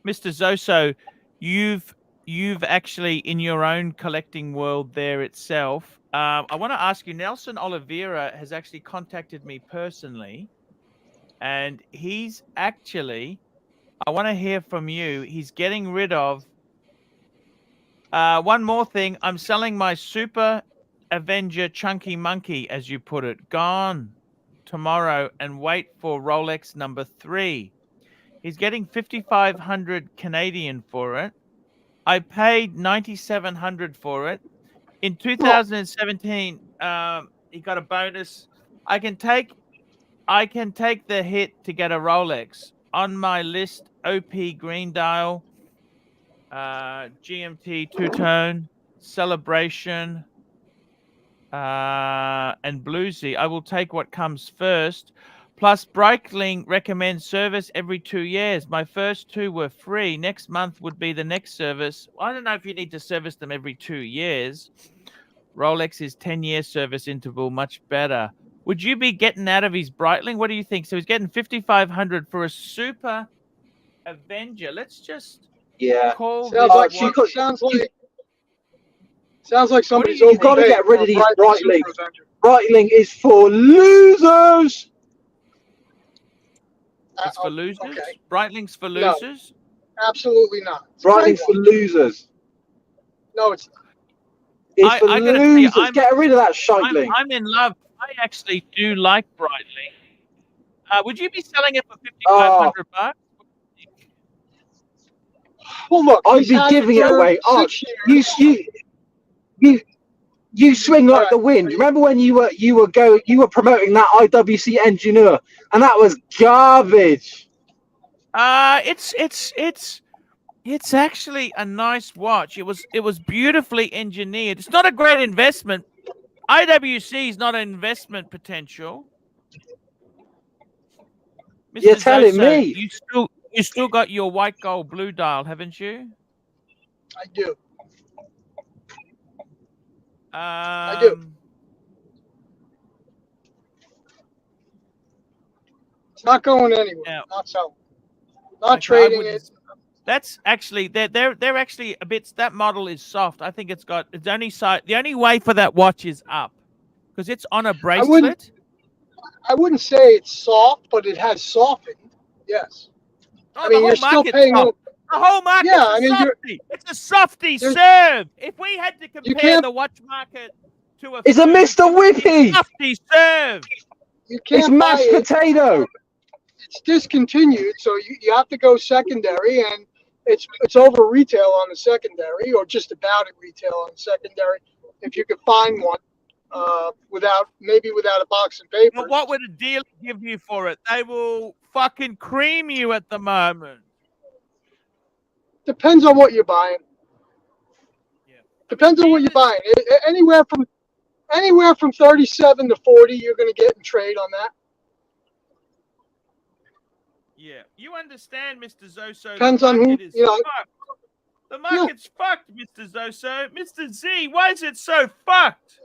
Mr. Zoso, you've actually, in your own collecting world there itself, I want to ask you, Nelson Oliveira has actually contacted me personally, and he's actually, I want to hear from you, he's getting rid of, one more thing, I'm selling my Super Avenger Chunky Monkey, as you put it, gone tomorrow, and wait for Rolex number 3. He's getting 5,500 Canadian for it. I paid 9,700 for it. In 2017, he got a bonus. I can take the hit to get a Rolex. On my list, OP green dial, GMT two-tone, Celebration, and Bluesy. I will take what comes first. Plus, Breitling recommends service every 2 years. My first 2 were free. Next month would be the next service. I don't know if you need to service them every 2 years. Rolex's 10-year service interval, much better. Would you be getting out of his Breitling? What do you think? So he's getting 5,500 for a Super Avenger. Let's just call this. Sounds like somebody's You've got to get rid of these Breitling. Breitling is for losers. It's for losers. Okay. Breitling's for No. losers. Absolutely not. It's a Breitling's great for watch. losers. No, it's not. It's for I gotta tell you, losers. Get rid of that shitling. I'm in love. I actually do like Breitling. Would you be selling it for $5,500? Well, look, I'd he's be had giving it for away. 6 years. You swing like Alright. the wind. Remember when you were promoting that IWC Engineer, and that was garbage. It's actually a nice watch. It was beautifully engineered. It's not a great investment. IWC is not an investment potential. Mr. You're telling Zoso, me. you still got your white gold blue dial, haven't you? I do. I do. It's not going anywhere. Yeah. Not selling. Not trading it. That's actually they're actually a bit. That model is soft. I think it's only side. The only way for that watch is up because it's on a bracelet. I wouldn't say it's soft, but it has softened. Yes. Oh, I mean, you're still paying. The whole market. Yeah, I mean, it's a softy serve. If we had to compare can't- the watch market to a, It's a Mr. Whippy. softy serve. You can't It's buy mashed it. potato. It's discontinued, so you have to go secondary, and it's over retail on the secondary, or just about at retail on the secondary, if you could find one, without a box of papers. But what would a dealer give you for it? They will fucking cream you at the moment. Depends on what you're buying. Yeah. Depends on what you're buying. Anywhere from 37 to 40, you're going to get in trade on that. Yeah, you understand, Mr. Zoso. Depends on who, you know. Fucked. The market's fucked, Mr. Zoso. Mr. Z, why is it so fucked?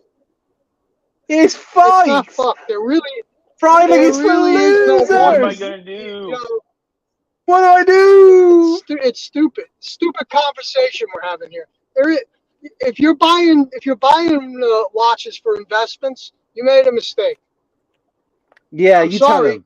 It's It's fine. not fucked. There really Breitling is for really is no losers. What am I gonna do? You know, What do I do? it's stupid. Stupid conversation we're having here. If you're buying watches for investments, you made a mistake. Yeah, I'm you tell sorry. him.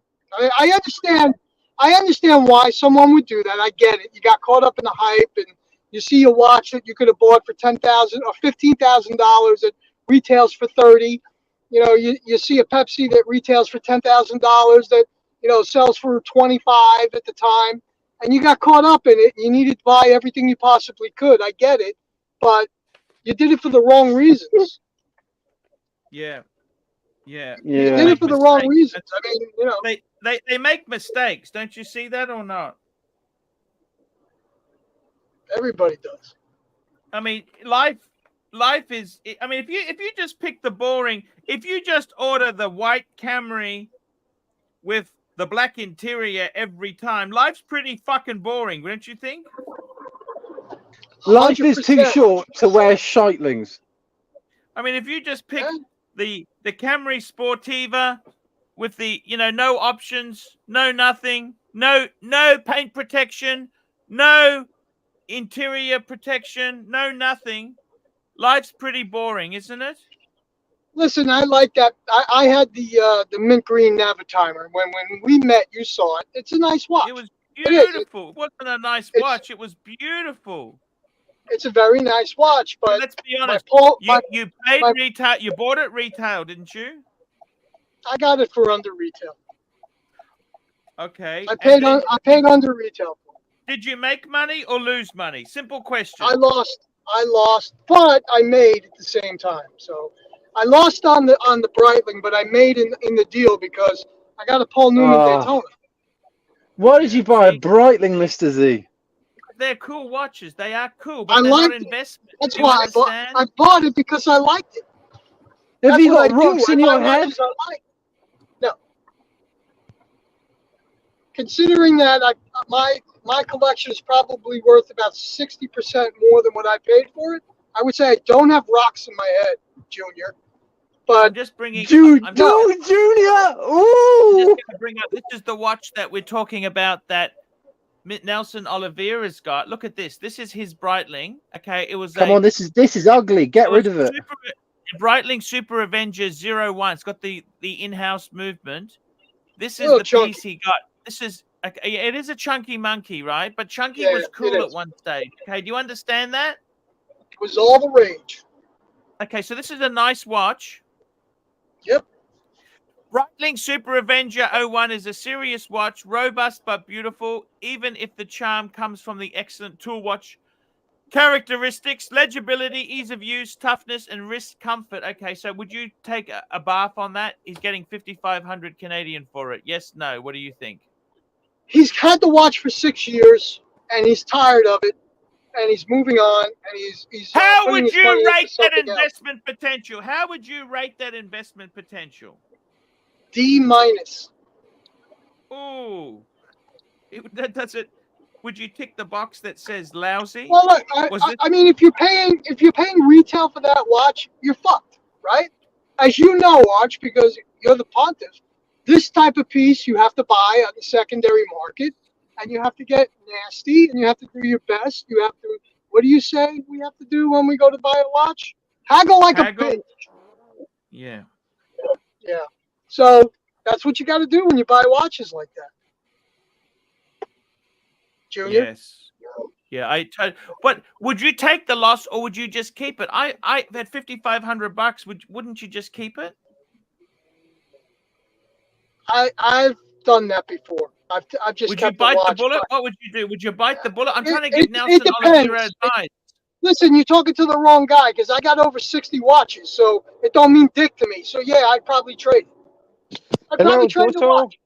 I understand why someone would do that. I get it. You got caught up in the hype, and you see a watch that you could have bought for $10,000 or $15,000 that retails for $30,000. You know, you see a Pepsi that retails for $10,000 that, you know, sells for $25,000 at the time, and you got caught up in it. You needed to buy everything you possibly could. I get it, but you did it for the wrong reasons. Yeah. Yeah. You did it for the wrong reasons. I mean, you know, They make mistakes. Don't you see that or not? everybody does. I mean, life is. I mean, if you just pick the boring, if you just order the white Camry with the black interior every time, life's pretty fucking boring, don't you think? Life is too 100%. short to wear shitlings. I mean, if you just pick Yeah. the Camry Sportiva with the, you know, no options, no nothing, no paint protection, no interior protection, no nothing, life's pretty boring, isn't it? Listen, I like that. I had the mint green Navitimer. When we met, you saw it. It's a nice watch. It was It is. beautiful. It wasn't a nice It's- watch. It was beautiful. It's a very nice watch, but Let's be honest. You paid retail. You bought it retail, didn't you? I got it for under retail. Okay. I And then paid under retail. did you make money or lose money? Simple question. I lost, but I made at the same time. So I lost on the Breitling, but I made in the deal because I got a Paul Newman Daytona. Why did you buy a Breitling, Mr. Z? They're cool watches. They are cool, but I they're liked not it. investment. That's Do you why understand? I bought it because I liked it. Have That's you what got I do. rocks I in buy your head? watches I like. No. Considering that my collection is probably worth about 60% more than what I paid for it, I would say I don't have rocks in my head, Junior. I'm But just bringing. Dude, I'm no, just Junior! going Ooh! to bring up. This is the watch that we're talking about that Nelson Oliveira's got. Look at this. This is his Breitling. Okay, it was Come on, this is ugly. Get rid of it. Breitling Super Avenger 01. It's got the in-house movement. This is Little the chunky. piece he got. This is Okay, it is a chunky monkey, right? But chunky Yeah, was it cool at is. one stage. Okay, do you understand that? It was all the rage. Okay, so this is a nice watch. Yep. Breitling Super Avenger 01 is a serious watch, robust but beautiful, even if the charm comes from the excellent tool watch characteristics, legibility, ease of use, toughness, and wrist comfort. Okay, so would you take a bath on that? He's getting 5,500 Canadian for it. Yes, no. What do you think? He's had the watch for 6 years, and he's tired of it, and he's moving on, and he's How putting would his money you into rate that something else. investment potential? How would you rate that investment potential? D-. Ooh, that does it. Would you tick the box that says lousy? Well, look, Was it? I mean, if you're paying retail for that watch, you're fucked, right? As you know, Arch, because you're the pontiff. This type of piece you have to buy on the secondary market, and you have to get nasty, and you have to do your best. You have to. What do you say we have to do when we go to buy a watch? Haggle like Haggle? a bitch. Yeah. Yeah. So that's what you got to do when you buy watches like that. Junior? Yes. Yeah. But would you take the loss or would you just keep it? I at $5,500. Wouldn't you just keep it? I've done that before. I've just Would you kept bite the watch. bullet? What would you do? Would you bite the bullet? I'm trying to It give Nelson depends. Oliveira advice. Listen, you're talking to the wrong guy because I got over 60 watches, so it don't mean dick to me. So yeah, I'd probably trade it. I'd Hello, probably trade the Toto. watch.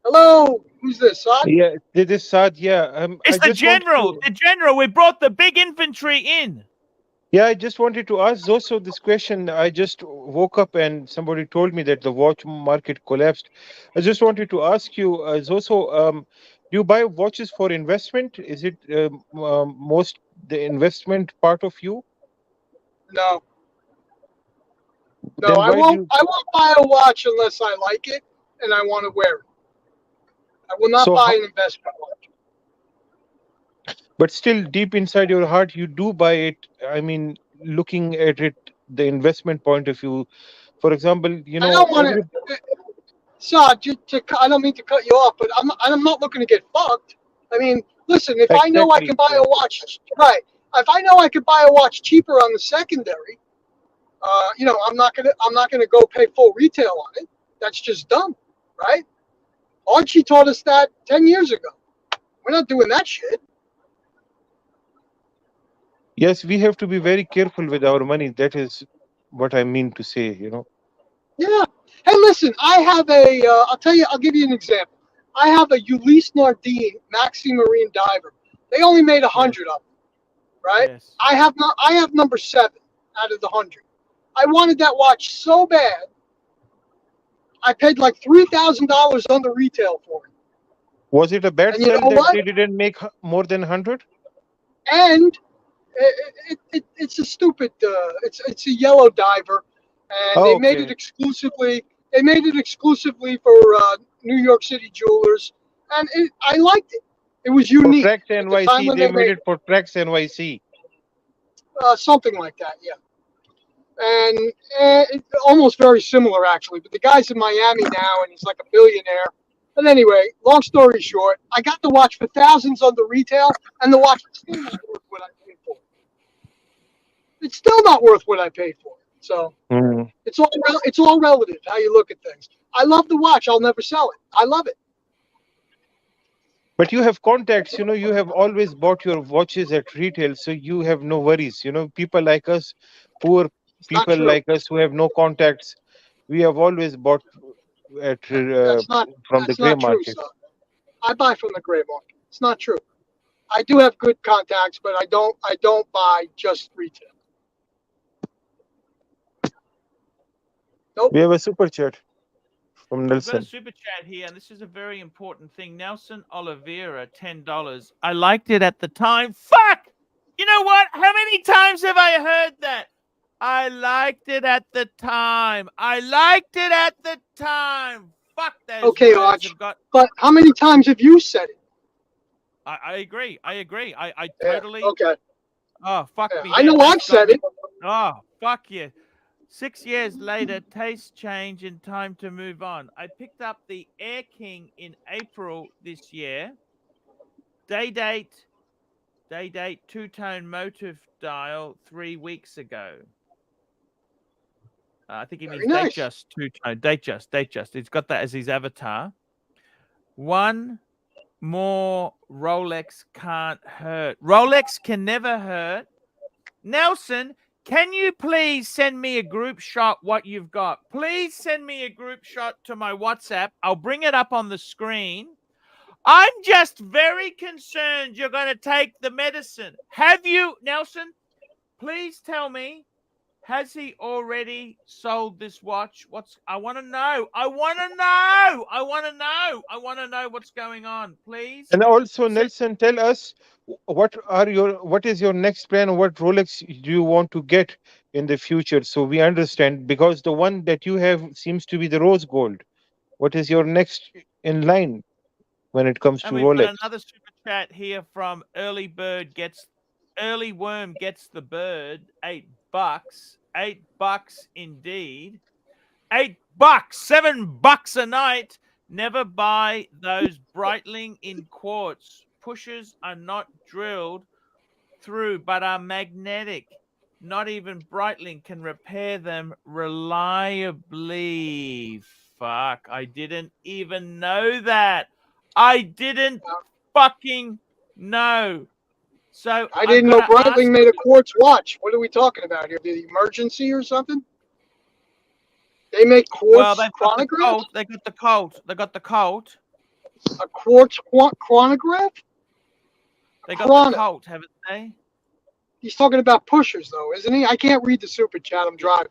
Hello, who's this? Son? Yeah, this is Saad. Yeah, It's I the just wanted general. to- The general. We brought the big infantry in. Yeah, I just wanted to ask Zoso this question. I just woke up and somebody told me that the watch market collapsed. I just wanted to ask you, Zoso, do you buy watches for investment? Is it most the investment part of you? No, Then I why do won't. you? I won't buy a watch unless I like it and I want to wear it. I will not So buy how- an investment watch. But still, deep inside your heart, you do buy it. I mean, looking at it, the investment point of view. For example, you I know, don't want to. So, I don't mean to cut you off, but I'm not looking to get fucked. I mean, listen, if I know I Exactly. can buy a watch, right? If I know I can buy a watch cheaper on the secondary, I'm not gonna go pay full retail on it. That's just dumb, right? Archie taught us that 10 years ago. We're not doing that shit. Yes, we have to be very careful with our money. That is what I mean to say, you know. Yeah. Hey, listen, I have a. I'll give you an example. I have a Ulysse Nardin Maxi Marine diver. They only made 100 of them, right? Yes. I have number 7 out of the 100. I wanted that watch so bad. I paid like $3,000 on the retail for it. Was it a bad And you sell know that what? they didn't make more than 100? And it's a stupid. It's a yellow diver, and they made it Okay. exclusively. They made it exclusively for New York City jewelers, and I liked it. It was For unique. Trax At the time NYC, when they they made made it for Trax NYC. something like that, yeah. And it's almost very similar actually. But the guy's in Miami now, and he's like a billionaire. But anyway, long story short, I got the watch for thousands on the retail, and the watch is still not worth what I paid for it. It's still not worth what I paid for it. So Hmm. it's all relative how you look at things. I love the watch. I'll never sell it. I love it. But you have contacts, you know, you have always bought your watches at retail, so you have no worries. You know, people like us, poor It's not people true. like us who have no contacts, we have always bought at That's not from the gray true, market. son. I buy from the gray market. It's not true. I do have good contacts, but I don't buy just retail. Nope. We have a super chat from We've got a Nelson. super chat here, and this is a very important thing. Nelson Oliveira, $10. I liked it at the time. Fuck! You know what? How many times have I heard that? I liked it at the time. I liked it at the time. Fuck, those Okay, words Arch. have got. But how many times have you said it? I agree. I agree. I Yeah, totally. okay. Oh, fuck Yeah, me. I know That's I've got said me- it. Oh, fuck you. 6 years later, taste change and time to move on. I picked up the Air King in April this year. Day date, two-tone motive dial 3 weeks ago. I think he means Very nice. Datejust two-tone. Datejust. He's got that as his avatar. One more Rolex can't hurt. Rolex can never hurt. Nelson, can you please send me a group shot what you've got? Please send me a group shot to my WhatsApp. I'll bring it up on the screen. I'm just very concerned you're going to take the medicine. Have you, Nelson? Please tell me, has he already sold this watch? I want to know. I want to know what's going on, please. And also, Nelson, tell us what is your next plan? What Rolex do you want to get in the future? So we understand, because the one that you have seems to be the rose gold. What is your next in line when it comes to and we've Rolex? got another super chat here from Early Worm gets the bird. $8. $8 indeed. $8. $7 a night. Never buy those Breitling in quartz. Pushers are not drilled through, but are magnetic. Not even Breitling can repair them reliably. Fuck, I didn't even know that. I didn't fucking know. So I didn't know Breitling made a quartz watch. What are we talking about here? The emergency or something? They make quartz chronographs? They got the Colt. They got the Colt. A quartz chronograph? They got the Colt, haven't they? He's talking about pushers, though, isn't he? I can't read the super chat. I'm driving.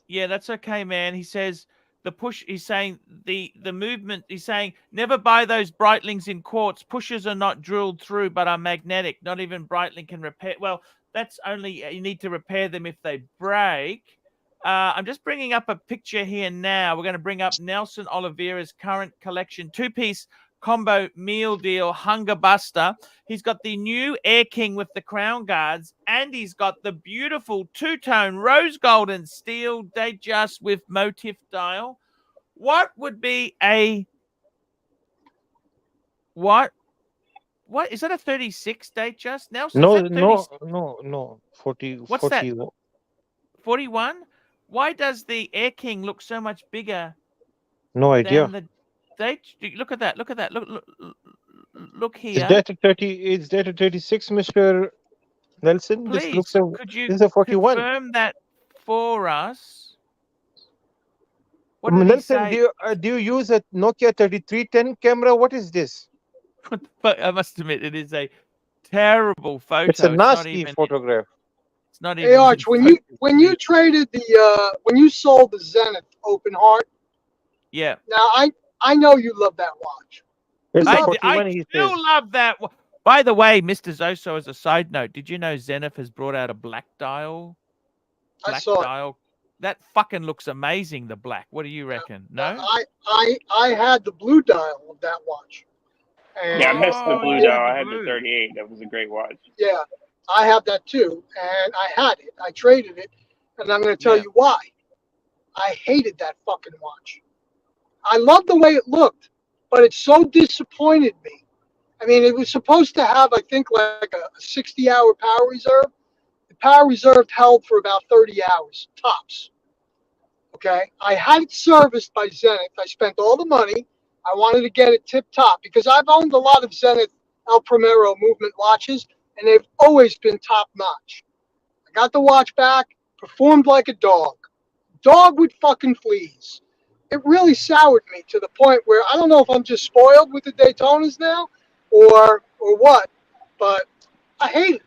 Yeah, that's okay, man. He says the push. He's saying the movement. He's saying never buy those Breitlings in quartz. Pushers are not drilled through, but are magnetic. Not even Breitling can repair. Well, that's only you need to repair them if they break. I'm just bringing up a picture here now. We're going to bring up Nelson Oliveira's current collection 2-piece combo meal deal Hunger Buster. He's got the new Air King with the crown guards, and he's got the beautiful two-tone rose gold and steel Datejust with motif dial. What would be a what is that, a 36 Datejust? Nelson, No. 40. What's 40. that? 41? Why does the Air King look so much bigger? No idea. Than the look at that. Look here. Is that a 30? Is that a 36, Mr. Nelson? Please, this looks could you this is a 41. confirm that for us? What did he Nelson, say? do you use a Nokia 3310 camera? What is this? I must admit, it is a terrible photo. It's a nasty photograph. It's not even. Hey, Arch, when you traded when you sold the Zenith Open Heart. Yeah. Now I know you love that watch. I still love that. By the way, Mr. Zoso, as a side note, did you know Zenith has brought out a black dial? I saw it. That fucking looks amazing, the black. What do you reckon? No? I had the blue dial of that watch. And yeah, I missed the blue dial. I had the 38. That was a great watch. Yeah, I have that too. And I had it. I traded it. And I'm going to tell you why. I hated that fucking watch. I loved the way it looked, but it so disappointed me. I mean, it was supposed to have, I think, like a 60-hour power reserve. The power reserve held for about 30 hours, tops. Okay? I had it serviced by Zenith. I spent all the money. I wanted to get it tip-top because I've owned a lot of Zenith El Primero movement watches, and they've always been top-notch. I got the watch back, performed like a dog. Dog with fucking fleas. It really soured me to the point where I don't know if I'm just spoiled with the Daytonas now or what, but I hate it.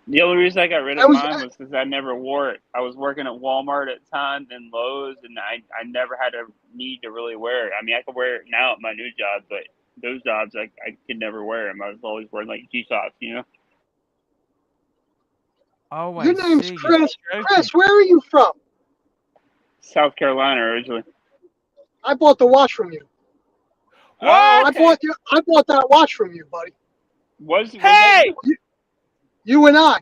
The only reason I got rid of mine was because I never wore it. I was working at Walmart at times and Lowe's, and I never had a need to really wear it. I mean, I could wear it now at my new job, but those jobs, I could never wear them. I was always wearing, like, G-socks, you know? Oh, your name's Chris. Chris, where are you from? South Carolina, originally. I bought the watch from you. What? I bought that watch from you, buddy. Hey! You and I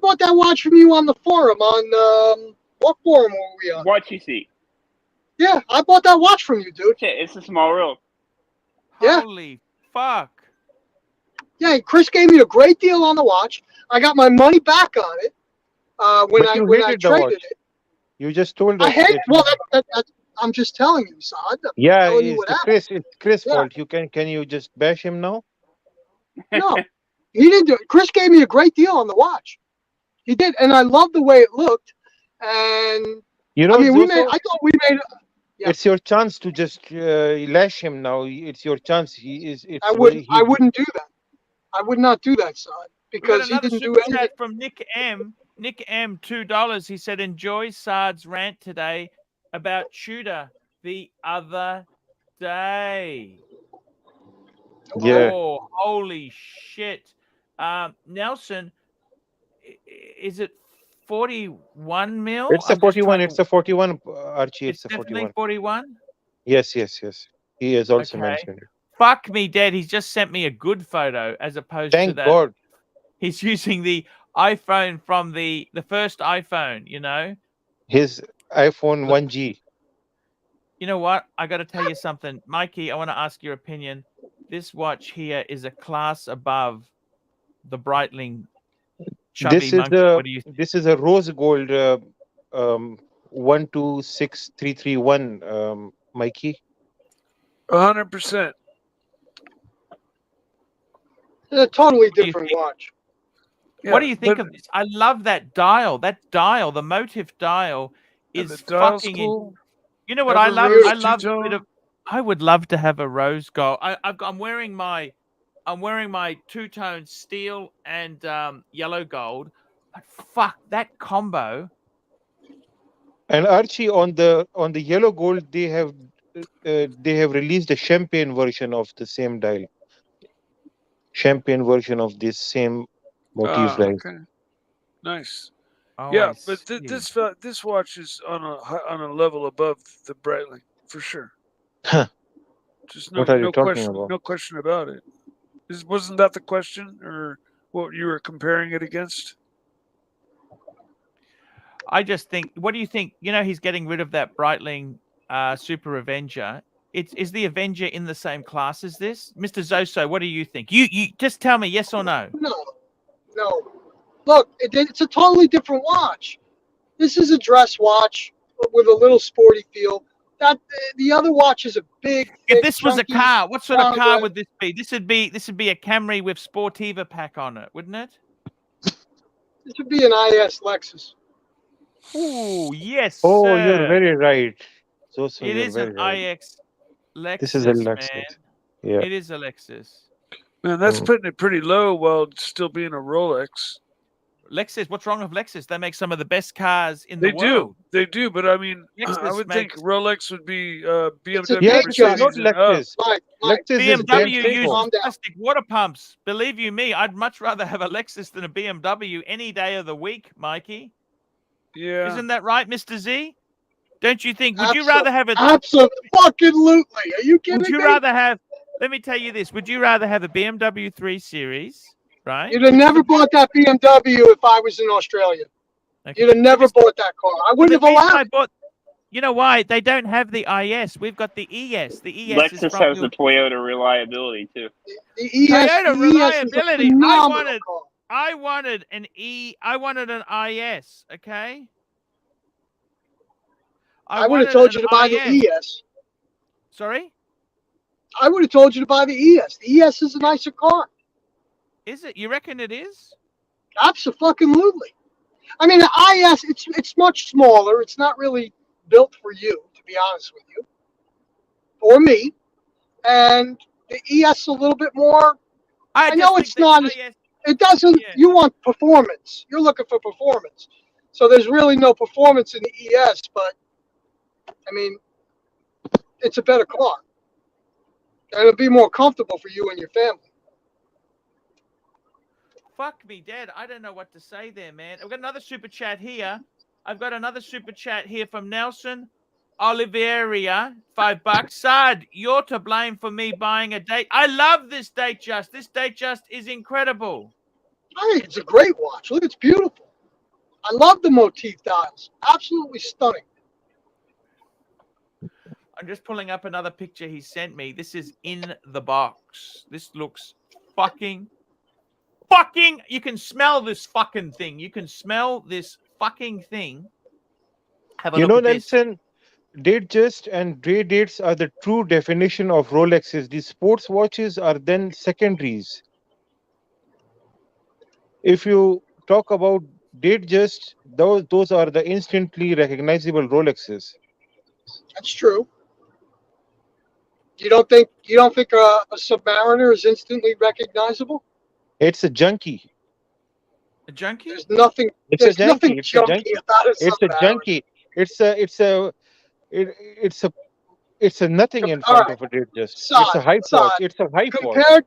bought that watch from you on the forum on What forum were we on? Watch you see. Yeah, I bought that watch from you, dude. Shit, it's a small world. Yeah. Holy fuck. Yeah, Chris gave me a great deal on the watch. I got my money back on it when But I you when I hated the watch. traded it. You just told I us hate. that. Well, I'm just telling you, Saad. I'm Yeah, telling you it's what the happened. It's Chris' Yeah. fault. Can you just bash him now? No, he didn't do it. Chris gave me a great deal on the watch. He did, and I loved the way it looked. And You know, I mean, Zoso, I thought we made. Yeah. it's your chance to just lash him now. It's your chance. He is. It's I wouldn't do that. I would not do that, Saad, We got because he another didn't do super anything. chat from Nick M. Nick M, $2. He said, enjoy Saad's rant today about Tudor the other day. Yeah. Oh, holy shit. Nelson, is it 41 mil? It's a I'm just 41. trying It's to- a 41, Archie. It's It's a definitely 41. 41. Yes. He has also Okay. mentioned it. Fuck me dead. He's just sent me a good photo as opposed to Thank that. God. He's using the iPhone from the first iPhone, you know? His iPhone 1G. You know what? I got to tell you something. Mikey, I want to ask your opinion. This watch here is a class above the Breitling chubby This is monkey. a What do you think? this is a rose gold 126331, Mikey. 100%. It's a totally do you different think? watch. What do you think but- of this? I love that dial. That dial, the motif dial, and is the dial's fucking. cool. You know what Have I a love? rose I love a two-tone. bit of. I would love to have a rose gold. I'm wearing my two-tone steel and yellow gold. But fuck that combo. And Archie, on the yellow gold, they have released a champagne version of the same dial. Champagne version of this same motif dial. Okay. Nice. Oh, Yeah, I but see. this watch is on a level above the Breitling for sure. Huh. Just What are you talking question, about? no question about it. Wasn't that the question, or what you were comparing it against? I just think. What do you think? You know, he's getting rid of that Breitling Super Avenger. Is the Avenger in the same class as this, Mr. Zoso? What do you think? You just tell me yes or no. No. Look, it's a totally different watch. This is a dress watch with a little sporty feel. That the other watch is a big. If thick, this was a chunky car, what sort of car monogram. would this be? This would be a Camry with Sportiva pack on it, wouldn't it? This would be an IS Lexus. Ooh, yes, Oh, sir. you're very right. So It you're is very an right. IX Lexus, This is a man. Lexus. Yeah. It is a Lexus. Man, that's Mm. putting it pretty low while still being a Rolex. Lexus, what's wrong with Lexus? They make some of the best cars in the They world. do. But I mean, I Lexus would think makes- Rolex would be It's a BMW, Yeah, big this job. is not Mercedes, and up. Lexus. Mike, Lexus is BMW damn uses Calm down. plastic water pumps. Believe you me, I'd much rather have a Lexus than a BMW any day of the week, Mikey. Yeah. Isn't that right, Mr. Z? Don't you think? Would you rather have a Absolutely. Are you kidding Would you me? rather have? Let me tell you this. Would you rather have a BMW 3 Series, right? You'd have never bought that BMW if I was in Australia. Okay. You'd have never bought that car. I wouldn't The have reason allowed I it. bought. You know why? They don't have the IS. We've got the ES. The ES is Lexus from has the Toyota reliability too. The ES, Toyota the ES is a reliability. phenomenal car. I wanted an IS. Okay. I would have told you to buy the ES. Sorry. I would have told you to buy the ES. The ES is a nicer car. Is it? You reckon it is? Absolutely. I mean, the IS, it's much smaller. It's not really built for you, to be honest with you, or me. And the ES is a little bit more. I just know think it's the not. IS It doesn't. Yeah. You want performance. You're looking for performance. So there's really no performance in the ES, but I mean, it's a better car, and it'll be more comfortable for you and your family. Fuck me dead. I don't know what to say there, man. I've got another super chat here. I've got another super chat here from Nelson Oliveira, $5. Saad, you're to blame for me buying a date. I love this Datejust. This Datejust is incredible. I think it's a great watch. Look, it's beautiful. I love the motif dials. Absolutely stunning. I'm just pulling up another picture he sent me. This is in the box. This looks fucking. You can smell this fucking thing. You can smell this fucking thing. Have a You look know, at this. Nelson, Datejust and Grey dates are the true definition of Rolexes. These sports watches are then secondaries. If you talk about Datejust, those are the instantly recognizable Rolexes. That's true. You don't think a Submariner is instantly recognizable? It's a junkie. A junkie? There's nothing. It's There's a junkie. nothing It's a junky junkie. about a It's a Submariner. junkie. It's a nothing in All front right. of a Datejust. It's Sod, a hype Sod. watch. It's a hype watch.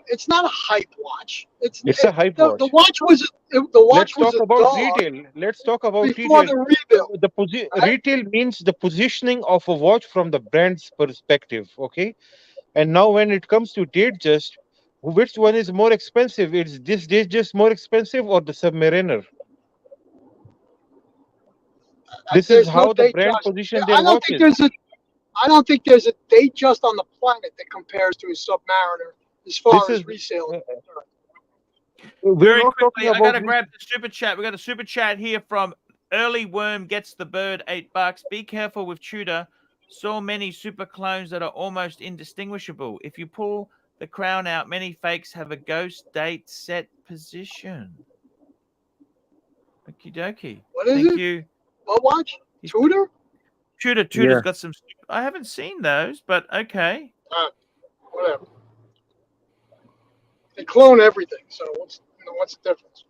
It's not a hype watch. It's a hype watch. The watch was Let's talk a about dog retail. Let's talk about before retail. the rebuild. Right? Retail means the positioning of a watch from the brand's perspective. Okay, and now when it comes to Datejust, which one is more expensive? Is this Datejust more expensive or the Submariner? This is how the brand position their watches. I don't think there's a Datejust on the planet that compares to a Submariner as far as resale. Very quickly, I gotta grab the super chat. We got a super chat here from Early Worm Gets the Bird, $8. Be careful with Tudor. So many super clones that are almost indistinguishable. If you pull the crown out, many fakes have a ghost date set position. Okie dokie. What is Thank it? you. What watch? Tudor? Tudor's got some. I haven't seen those, but okay. Whatever. They clone everything, so what's the difference?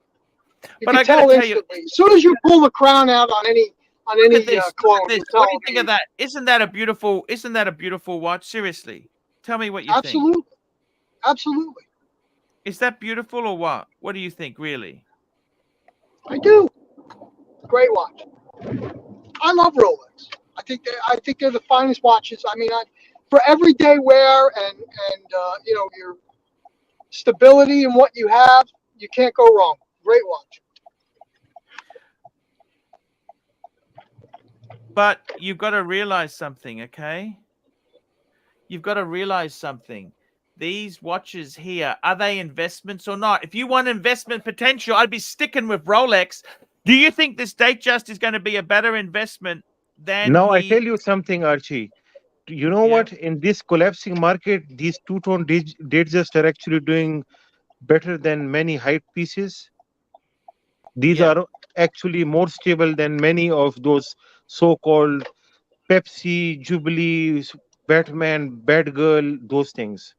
You can tell instantly. As soon as you pull the crown out on any clone, what do you think of that? Isn't that a beautiful watch? Seriously, tell me what you think. Absolutely. Is that beautiful or what? What do you think, really? I do. Great watch. I love Rolex. I think they're the finest watches. I mean, for everyday wear and your stability and what you have, you can't go wrong. Great watch. But you've got to realize something, okay? You've got to realize something. These watches here, are they investments or not? If you want investment potential, I'd be sticking with Rolex. Do you think this Datejust is going to be a better investment than? Now, I tell you something, Archie. You know what? In this collapsing market, these two-tone Datejust are actually doing better than many hype pieces. These are actually more stable than many of those so-called Pepsi, Jubilee, Batman, Bad Girl, those things.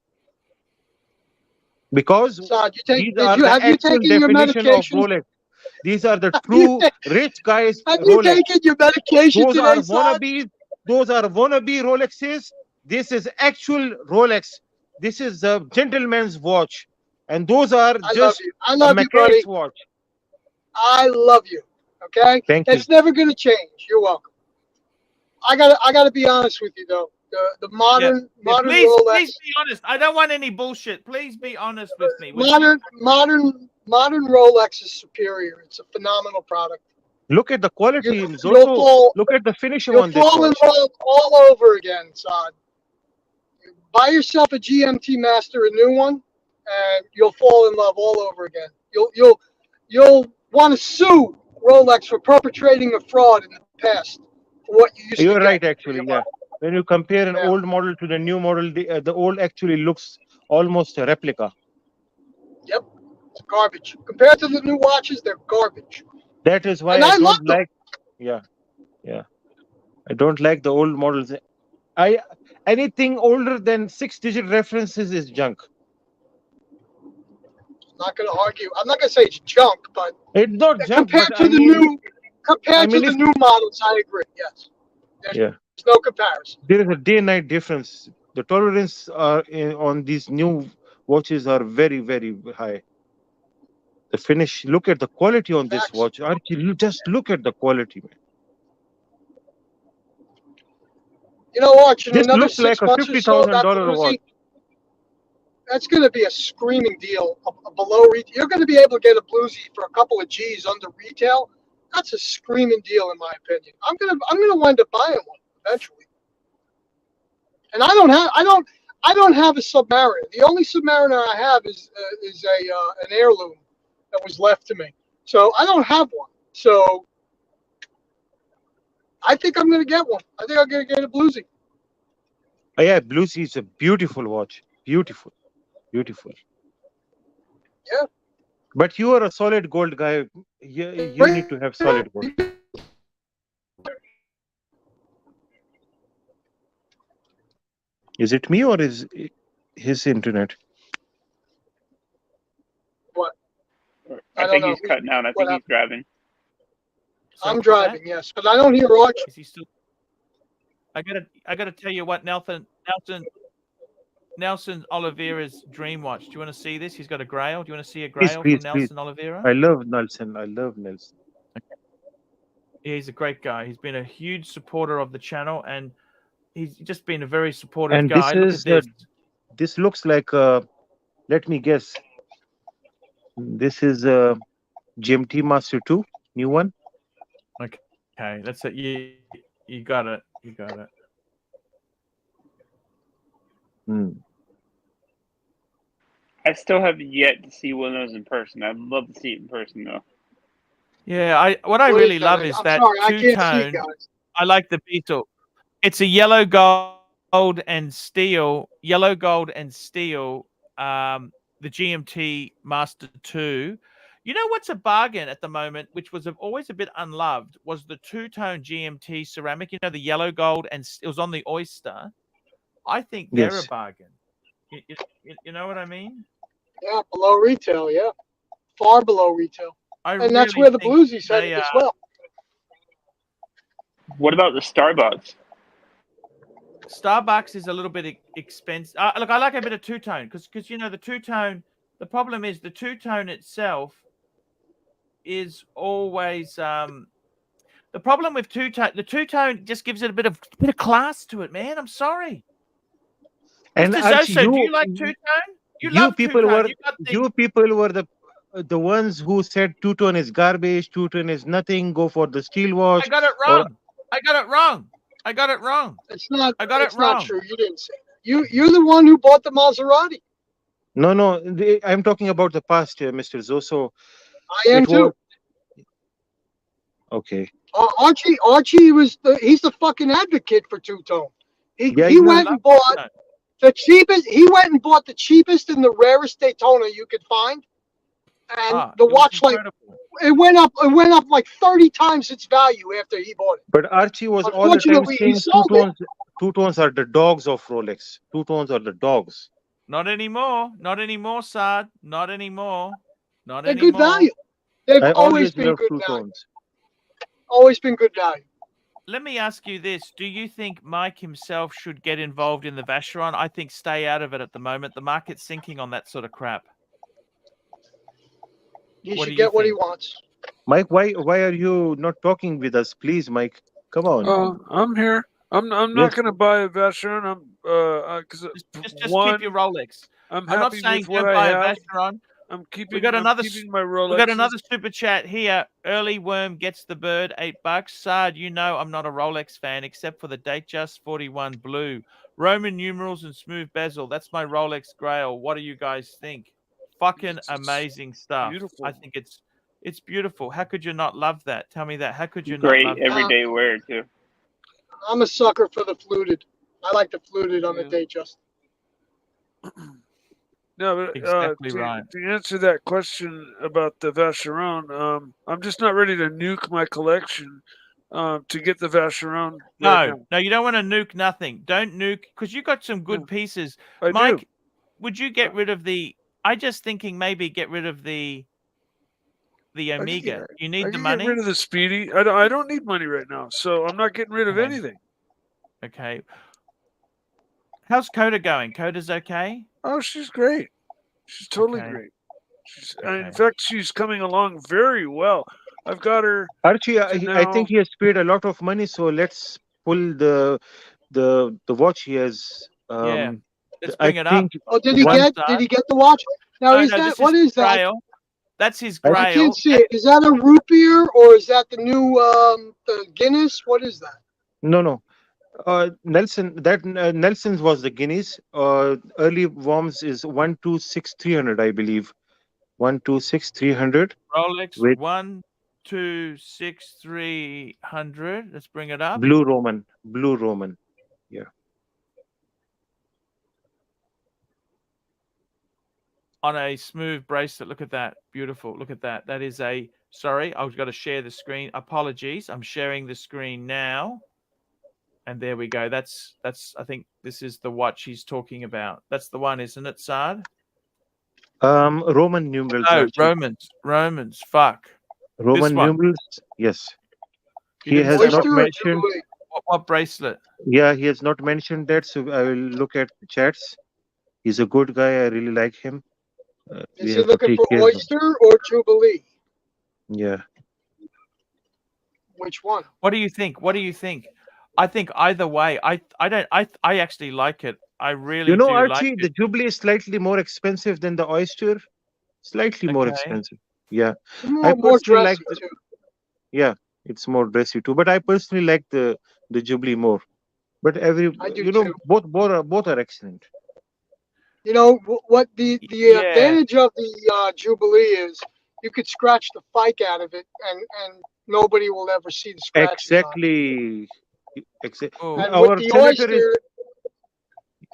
Because these are the actual definition of Rolex. These are the true rich guys. Have you taken your medication those today, are wannabes. Those are wannabe Rolexes. This is actual Rolex. This is a gentleman's watch, and those are just a mechanic's watch. I love you. Okay, it's never going to change. You're welcome. I gotta be honest with you though. The modern Rolex. Please be honest. I don't want any bullshit. Please be honest with me. Modern Rolex is superior. It's a phenomenal product. Look at the quality. Look at the finish on this watch. You'll fall in love all over again, Saad. Buy yourself a GMT Master, a new one, and you'll fall in love all over again. You'll want to sue Rolex for perpetrating a fraud in the past. For what you used You're to right, actually. Yeah. When you compare an old model to the new model, the old actually looks almost a replica. Yep, it's garbage. Compared to the new watches, they're garbage. That is why I don't like. Yeah. I don't like the old models. Anything older than 6-digit references is junk. I'm not going to argue. I'm not going to say it's junk, but it's not junk. Compared to the new models, I agree. Yes. There's no comparison. There is a day-night difference. The tolerance on these new watches are very, very high. The finish. Look at the quality on this watch, Archie. You just look at the quality, man. You know what? This looks like a $50,000 watch. That's going to be a screaming deal below retail. You're going to be able to get a bluesy for a couple of G's under retail. That's a screaming deal, in my opinion. I'm gonna wind up buying one eventually. And I don't have a Submariner. The only Submariner I have is an heirloom that was left to me. So I don't have one. So I think I'm gonna get one. I think I'm gonna get a bluesy. Oh, yeah, Bluesy is a beautiful watch. Beautiful. Beautiful. Yeah. But you are a solid gold guy. You need to have solid gold. Is it me or is his internet? What? I think he's cutting out. I think he's driving. I'm driving, yes, but I don't hear Archie. Is he still? I gotta tell you what, Nelson Oliveira's dream watch. Do you want to see this? He's got a grail. Do you want to see a grail Please, from Nelson Oliveira? I love Nelson. I love Nelson. Okay. Yeah, he's a great guy. He's been a huge supporter of the channel, and he's just been a very supportive And guy. this is this looks like let me guess. This is GMT Master 2, new one. Okay, that's it. You got it. You got it. I still have yet to see one of those in person. I'd love to see it in person, though. Yeah, what I really love is that two-tone. I like the Beetle. It's a yellow gold and steel. Yellow gold and steel. The GMT Master 2. You know what's a bargain at the moment, which was always a bit unloved, was the two-tone GMT ceramic. You know, the yellow gold, and it was on the Oyster. I think they're a bargain. You know what I mean? Yeah, below retail, yeah. Far below retail. And that's where the bluesy's headed as well. What about the Starbucks? Starbucks is a little bit expensive. Look, I like a bit of two-tone because you know the two-tone. The problem is the two-tone itself is always the problem with two-tone. The two-tone just gives it a bit of class to it, man. I'm sorry. And Mr. Archie, Zoso, do you like two-tone? You people were the ones who said two-tone is garbage, two-tone is nothing. Go for the steel watch. I got it wrong. I got it wrong. It's not. I got it wrong. Not true. You didn't say that. You're the one who bought the Maserati. No. I'm talking about the past, Mr. Zoso. I am too. Okay. Archie he's the fucking advocate for two-tone. He went and bought the cheapest. He went and bought the cheapest and the rarest Daytona you could find, and the watch it went up like 30 times its value after he bought it. But Archie was all the time saying two-tones are the dogs of Rolex. Two-tones are the dogs. Not anymore. Not anymore, Saad. Not anymore. Not They're anymore. good value. They've always been good value. Always been good value. Let me ask you this. Do you think Mike himself should get involved in the Vacheron? I think stay out of it at the moment. The market's sinking on that sort of crap. He should get what he wants. Mike, why are you not talking with us? Please, Mike, come on. I'm here. I'm not going to buy a Vacheron. Just keep your Rolex. I'm not saying don't buy a Vacheron. I'm keeping. We got another. My Rolex. We got another super chat here. Early Worm gets the bird. $8. Saad, you know I'm not a Rolex fan except for the Datejust 41 Blue. Roman numerals and smooth bezel. That's my Rolex Grail. What do you guys think? Fucking amazing stuff. Beautiful. I think it's beautiful. How could you not love that? Tell me that. How could you Great not love that? everyday wear too. I'm a sucker for the fluted. I like the fluted on the Datejust. No, but Exactly right. to answer that question about the Vacheron, I'm just not ready to nuke my collection to get the Vacheron. No, you don't want to nuke nothing. Don't nuke because you got some good pieces. Mike, would you get rid of the? I just thinking maybe get rid of the Omega. You need the money. Get rid of the Speedy. I don't need money right now, so I'm not getting rid of anything. Okay. How's Coda going? Coda's okay? Oh, she's great. She's totally great. In fact, she's coming along very well. I've got her. Archie, I think he has paid a lot of money, so let's pull the watch he has Let's I bring it up. think Oh, did he one- get? Did he get the watch? Now No, is no, that this what is that? Grail. That's his I Grail. I can't see it. Is that a root beer or is that the new the Guinness? What is that? no. Nelson's was the Guinness. Early Worms is 126,300, I believe. 126,300 Rolex with 126,300. Let's bring it up. Blue Roman. Blue Roman. On a smooth bracelet. Look at that. Beautiful. Look at that. That is a, sorry, I've got to share the screen. Apologies. I'm sharing the screen now. And there we go. That's I think this is the watch he's talking about. That's the one, isn't it, Saad? Roman numerals. No, Archie. Romans. Fuck. Roman one. numerals. Yes. He He didn't has say not Oyster or mentioned. Jubilee? what bracelet. Yeah, he has not mentioned that. So I will look at the chats. He's a good guy. I really like him. We Is he have to looking take for care of him. Oyster or Jubilee? Yeah. Which one? What do you think? What do you think? I think either way. I actually like it. I really You know, do Archie, like the it. Jubilee is slightly more expensive than the Oyster. Slightly more Okay. expensive. Yeah. More personally dressy like too. Yeah, it's more dressy too. But I personally like the Jubilee more. But I do too. both are excellent. You know what the Yeah. advantage of the Jubilee is? You could scratch the fike out of it, and nobody will ever see the scratches on it. Exactly. Oh, And Our with the senator Oyster, is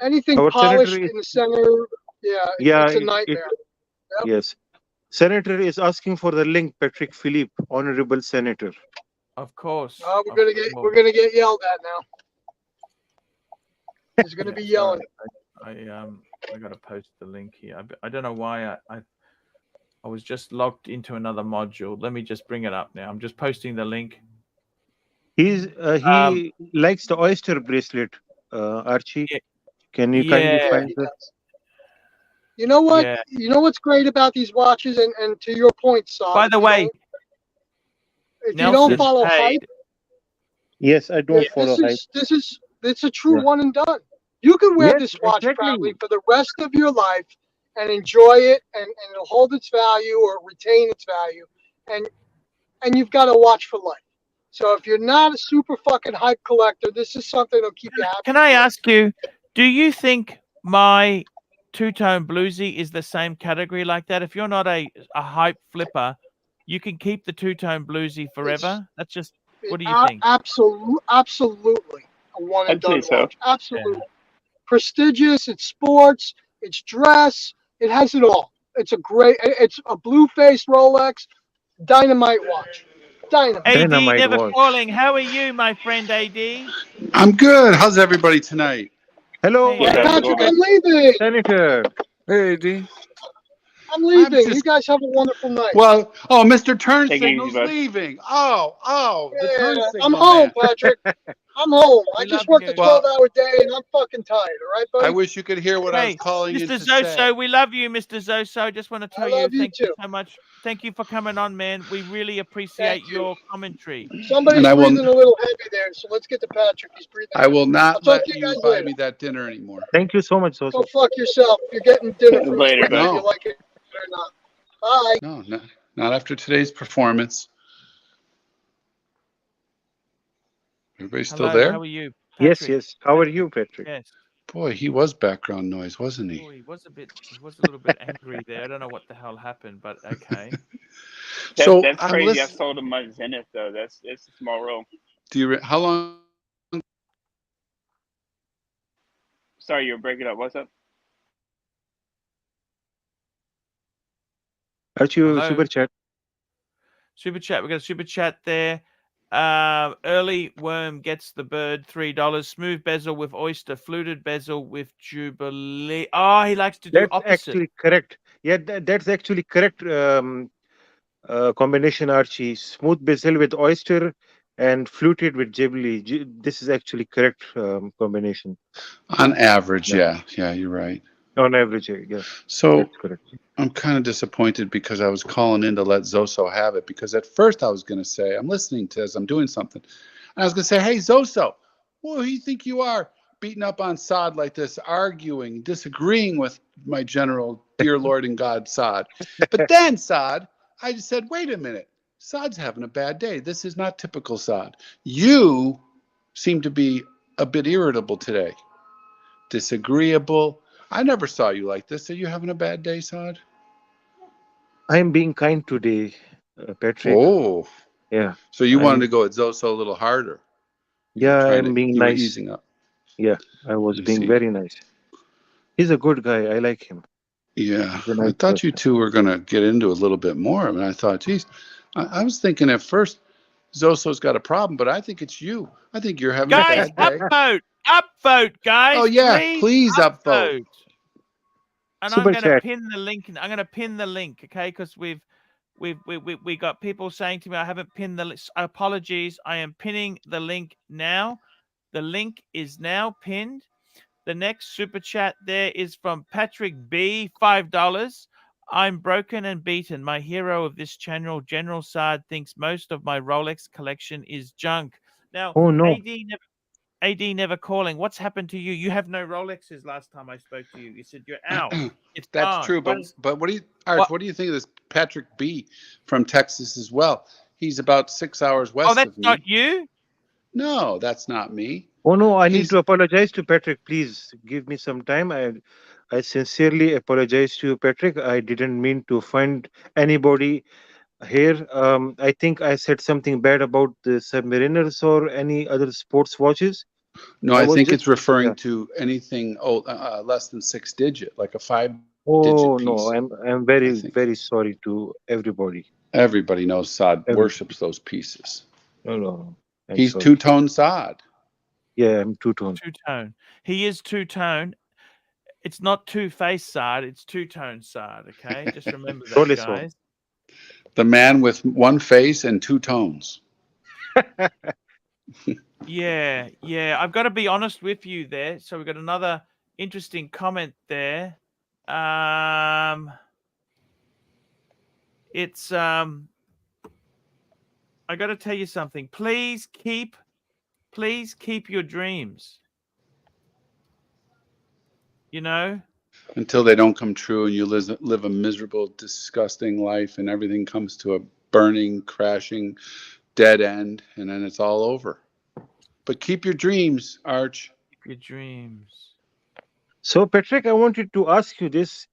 anything our polished senator is in the center, yeah, it's a it, nightmare. Yep. yes. Senator is asking for the link, Patrick Philippe, honorable senator. of course. We're of gonna get course. we're gonna get yelled at now. He's gonna Yeah, be yelling. sorry. I got to post the link here. I don't know why I was just logged into another module. Let me just bring it up now. I'm just posting the link. He likes the Oyster bracelet, Archie. Yeah, Can you kindly yeah, find He the does. You know what? yeah. You know what's great about these watches, and to your point, Saad. By the way, if you don't Nelson's follow hype, paid. Yes, I don't follow hype. It's a true Yeah. one and done. You can wear Yes, this watch exactly. proudly for the rest of your life and enjoy it, and it'll hold its value or retain its value, and you've got a watch for life. So if you're not a super fucking hype collector, this is something that'll keep you happy. Can I ask you, do you think my two-tone bluesy is the same category like that? If you're not a hype flipper, you can keep the two-tone bluesy forever. That's just, what do you think? Absolutely a one and I'd say done so. watch. Absolutely. Prestigious, it's sports, it's dress, it has it all. It's a blue-faced Rolex, dynamite watch. Dynamite. AD Dynamite never watch. calling. How are you, my friend AD? I'm good. How's everybody tonight? Hello, Hey, Yeah, Patrick, well, I'm leaving. Senator. Hey, D. I'm leaving. just- You guys have a wonderful night. Well, Mr. Turn Take it easy, Signal's bud. leaving. The Turn Yeah, Signal I'm home, man. Patrick. I'm home. I We just love worked you. a 12-hour day, and I'm fucking tired. All right, buddy? I wish you could hear what I was Hey, calling in Mr. to Zoso, say. we love you, Mr. Zoso. Just want to tell you, love you thank you too. so much. Thank you for coming on, man. We really appreciate Thank you. your commentary. Somebody's And I will- breathing a little heavy there, so let's get to Patrick. He's breathing. I will I'll not talk let to you you guys buy later. me that dinner anymore. Thank you so much, Go Soso. fuck yourself. You're getting dinner from Later, Twitch, whether bud. you like it or not. Bye. No, not after today's performance. Everybody still Hello, there? how are you? Yes, Patrick? yes. How are you, Patrick? Yes. Boy, he was background noise, wasn't he? Oh, he was a little bit angry there. I don't know what the hell happened, but okay. That's I'm crazy. I listening. sold him my Zenith though. That's a small roll. How long? Sorry, you were breaking up. What's up? Archie, Hello? super chat. Super chat. We got a super chat there. Early worm gets the bird, $3. Smooth bezel with oyster, fluted bezel with jubilee. Oh, he likes to do That's opposite. actually correct. Yeah, that's actually correct combination, Archie. Smooth bezel with oyster and fluted with jubilee. This is actually correct combination. On average, Yeah. yeah, you're right. On average, yeah. So That's correct. I'm kind of disappointed because I was calling in to let Zoso have it, because at first I was going to say, I'm listening to this, I'm doing something. And I was going to say, hey, Zoso, who do you think you are beating up on Sod like this, arguing, disagreeing with my general, dear Lord and God, Sod. But then, Sod, I just said, wait a minute. Sod's having a bad day. This is not typical Sod. You seem to be a bit irritable today. Disagreeable. I never saw you like this. Are you having a bad day, Sod? I'm being kind today, Patrick. Oh. Yeah. So you wanted to go at Zoso a little harder. Yeah, I'm being you were nice. easing up. Yeah, I was I being see. very nice. He's a good guy. I like him. Yeah, He's a nice I thought you person. two were going to get into it a little bit more. I mean, I thought, geez, I was thinking at first Zoso's got a problem, but I think it's you. I think you're having a Guys, bad day. upvote, guys. Oh yeah, please upvote. And Super I'm going to chat. pin the link. I'm going to pin the link, okay? Because we got people saying to me I haven't pinned the list. Apologies. I am pinning the link now. The link is now pinned. The next super chat there is from Patrick B, $5. I'm broken and beaten. My hero of this channel, General Sard, thinks most of my Rolex collection is junk. Now, Oh no. AD never calling. What's happened to you? You have no Rolexes last time I spoke to you. You said you're out. It's That's gone. true, but what do you, Arch, what do you think of this Patrick B from Texas as well? He's about 6 hours west Oh, that's of me. not you? No, that's not me. Oh no, I need He's- to apologize to Patrick. Please give me some time. I sincerely apologize to you, Patrick. I didn't mean to offend anybody here. I think I said something bad about the Submariners or any other sports watches. No, I was think just, it's referring yeah. to anything less than 6 digit, like a 5 Oh digit no, piece. I'm very sorry to everybody. Everybody knows Sod Every- worships those pieces. No. I'm He's sorry. two-tone Sod. Yeah, I'm two-tone. Two-tone. He is two-tone. It's not two-face Sard. It's two-tone Sard, okay? Just remember that, Rolex one. guys. The man with one face and two tones. Yeah. I've got to be honest with you there. So we've got another interesting comment there. It's I got to tell you something. Please keep your dreams. You know? Until they don't come true and you live a miserable, disgusting life and everything comes to a burning, crashing, dead end, and then it's all over. But keep your dreams, Arch. Keep your dreams. So, Patrick, I wanted to ask you this.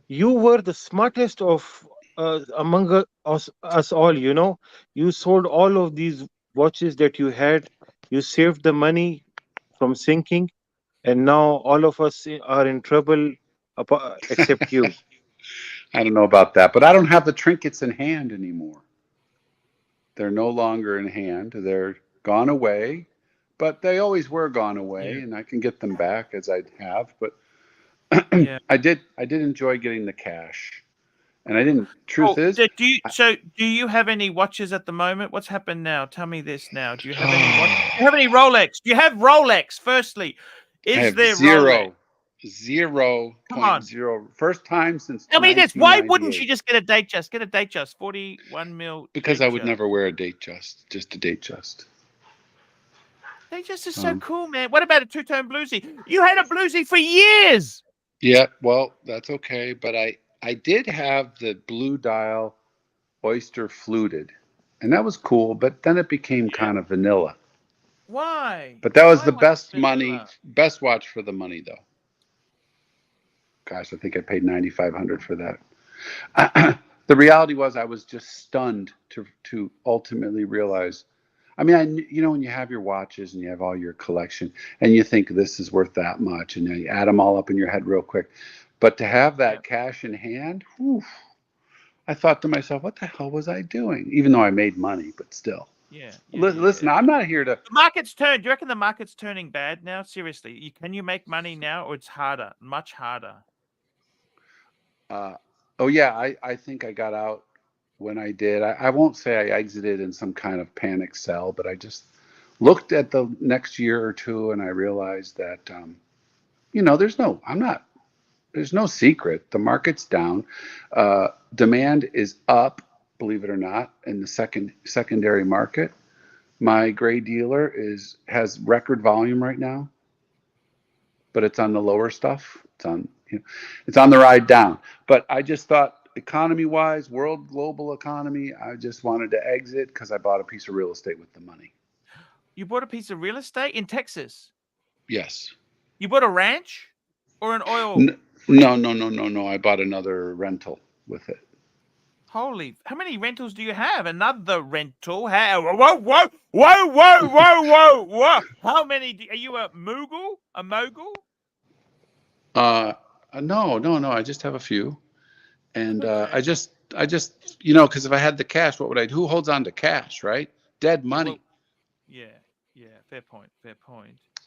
You were the smartest of among us all, you know. You sold all of these watches that you had. You saved the money from sinking. And now all of us are in trouble except you. I don't know about that, but I don't have the trinkets in hand anymore. They're no longer in hand. They're gone away, but they always were gone away, and I can get them back as I have. But Yeah. I did enjoy getting the cash, and I didn't. Truth is, do you have any watches at the moment? What's happened now? Tell me this now. Do you have any watches? Do you have any Rolex? Do you have Rolex? Firstly, I is have there zero. Rolex? Come on. 0.0. First time since Tell me this. Why wouldn't 1998. you just get a Datejust? Get a Datejust. 41 mil. Because I would Datejust. never wear a Datejust, just a Datejust. Datejust is so cool, man. What about a two-tone bluesy? You had a bluesy for years. Yeah, well, that's okay. But I did have the blue dial oyster fluted, and that was cool. But then it became kind of vanilla. Why? But that was the Why best vanilla? best watch for the money, though. Gosh, I think I paid $9,500 for that. The reality was I was just stunned to ultimately realize. I mean, when you have your watches and you have all your collection and you think this is worth that much, and then you add them all up in your head real quick. But to have that cash in hand, whew, I thought to myself, what the hell was I doing? Even though I made money, but still. Listen, I'm not here to. The market's turned. Do you reckon the market's turning bad now? Seriously, can you make money now, or it's harder, much harder? Oh yeah, I think I got out when I did. I won't say I exited in some kind of panic sell, but I just looked at the next year or two and I realized that, there's no secret. The market's down. Demand is up, believe it or not, in the secondary market. My gray dealer has record volume right now. but it's on the lower stuff. It's on, it's on the ride down. But I just thought, economy-wise, global economy, I just wanted to exit because I bought a piece of real estate with the money. You bought a piece of real estate in Texas? Yes. You bought a ranch or an oil? No. I bought another rental with it. Holy, how many rentals do you have? Another rental? Whoa. How many? Are you a mogul? A mogul? No. I just have a few. And Okay. I just, because if I had the cash, what would I do? Who holds on to cash, right? Dead money. Yeah, fair point.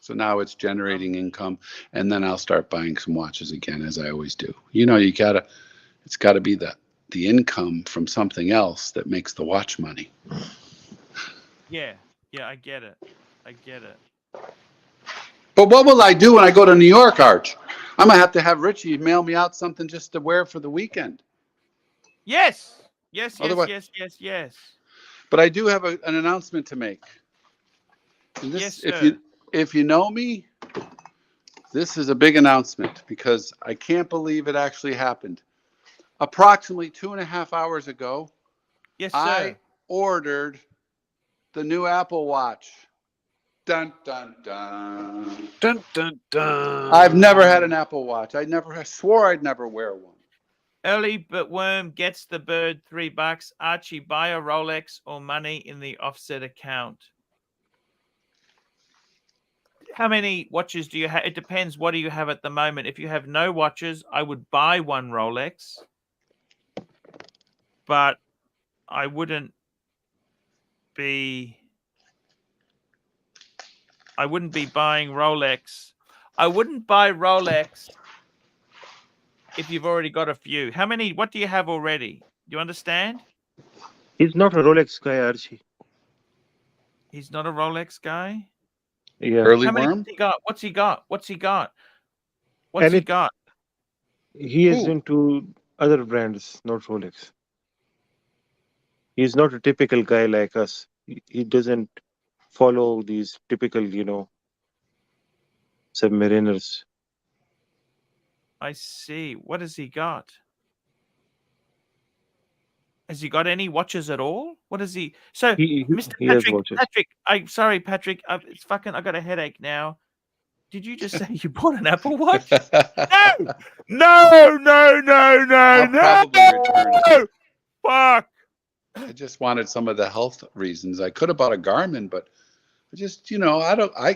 So now it's generating income, and then I'll start buying some watches again, as I always do. It's gotta be the income from something else that makes the watch money. Yeah, I get it. But what will I do when I go to New York, Arch? I'm gonna have to have Richie mail me out something just to wear for the weekend. Yes. Otherwise- Yes. But I do have an announcement to make. And Yes, if sir. if you know me, this is a big announcement because I can't believe it actually happened. Approximately 2.5 hours ago, Yes, sir. I ordered the new Apple Watch. Dun dun dun. Dun dun dun. I've never had an Apple Watch. I swore I'd never wear one. Early but worm gets the bird $3. Archie, buy a Rolex or money in the offset account. How many watches do you have? It depends. What do you have at the moment? If you have no watches, I would buy one Rolex, but I wouldn't be buying Rolex. I wouldn't buy Rolex if you've already got a few. What do you have already? Do you understand? He's not a Rolex guy, Archie. He's not a Rolex guy. Yeah. Early How many worm? has he got? What's he got? He is Who? into other brands, not Rolex. He's not a typical guy like us. He doesn't follow these typical, submariners. I see. What has he got? Has he got any watches at all? What is he? So, Mr. He has Patrick, watches. I'm sorry, Patrick. I got a headache now. Did you just say you bought an Apple Watch? No. I'll probably return it. Fuck. I just wanted some of the health reasons. I could have bought a Garmin, but I just,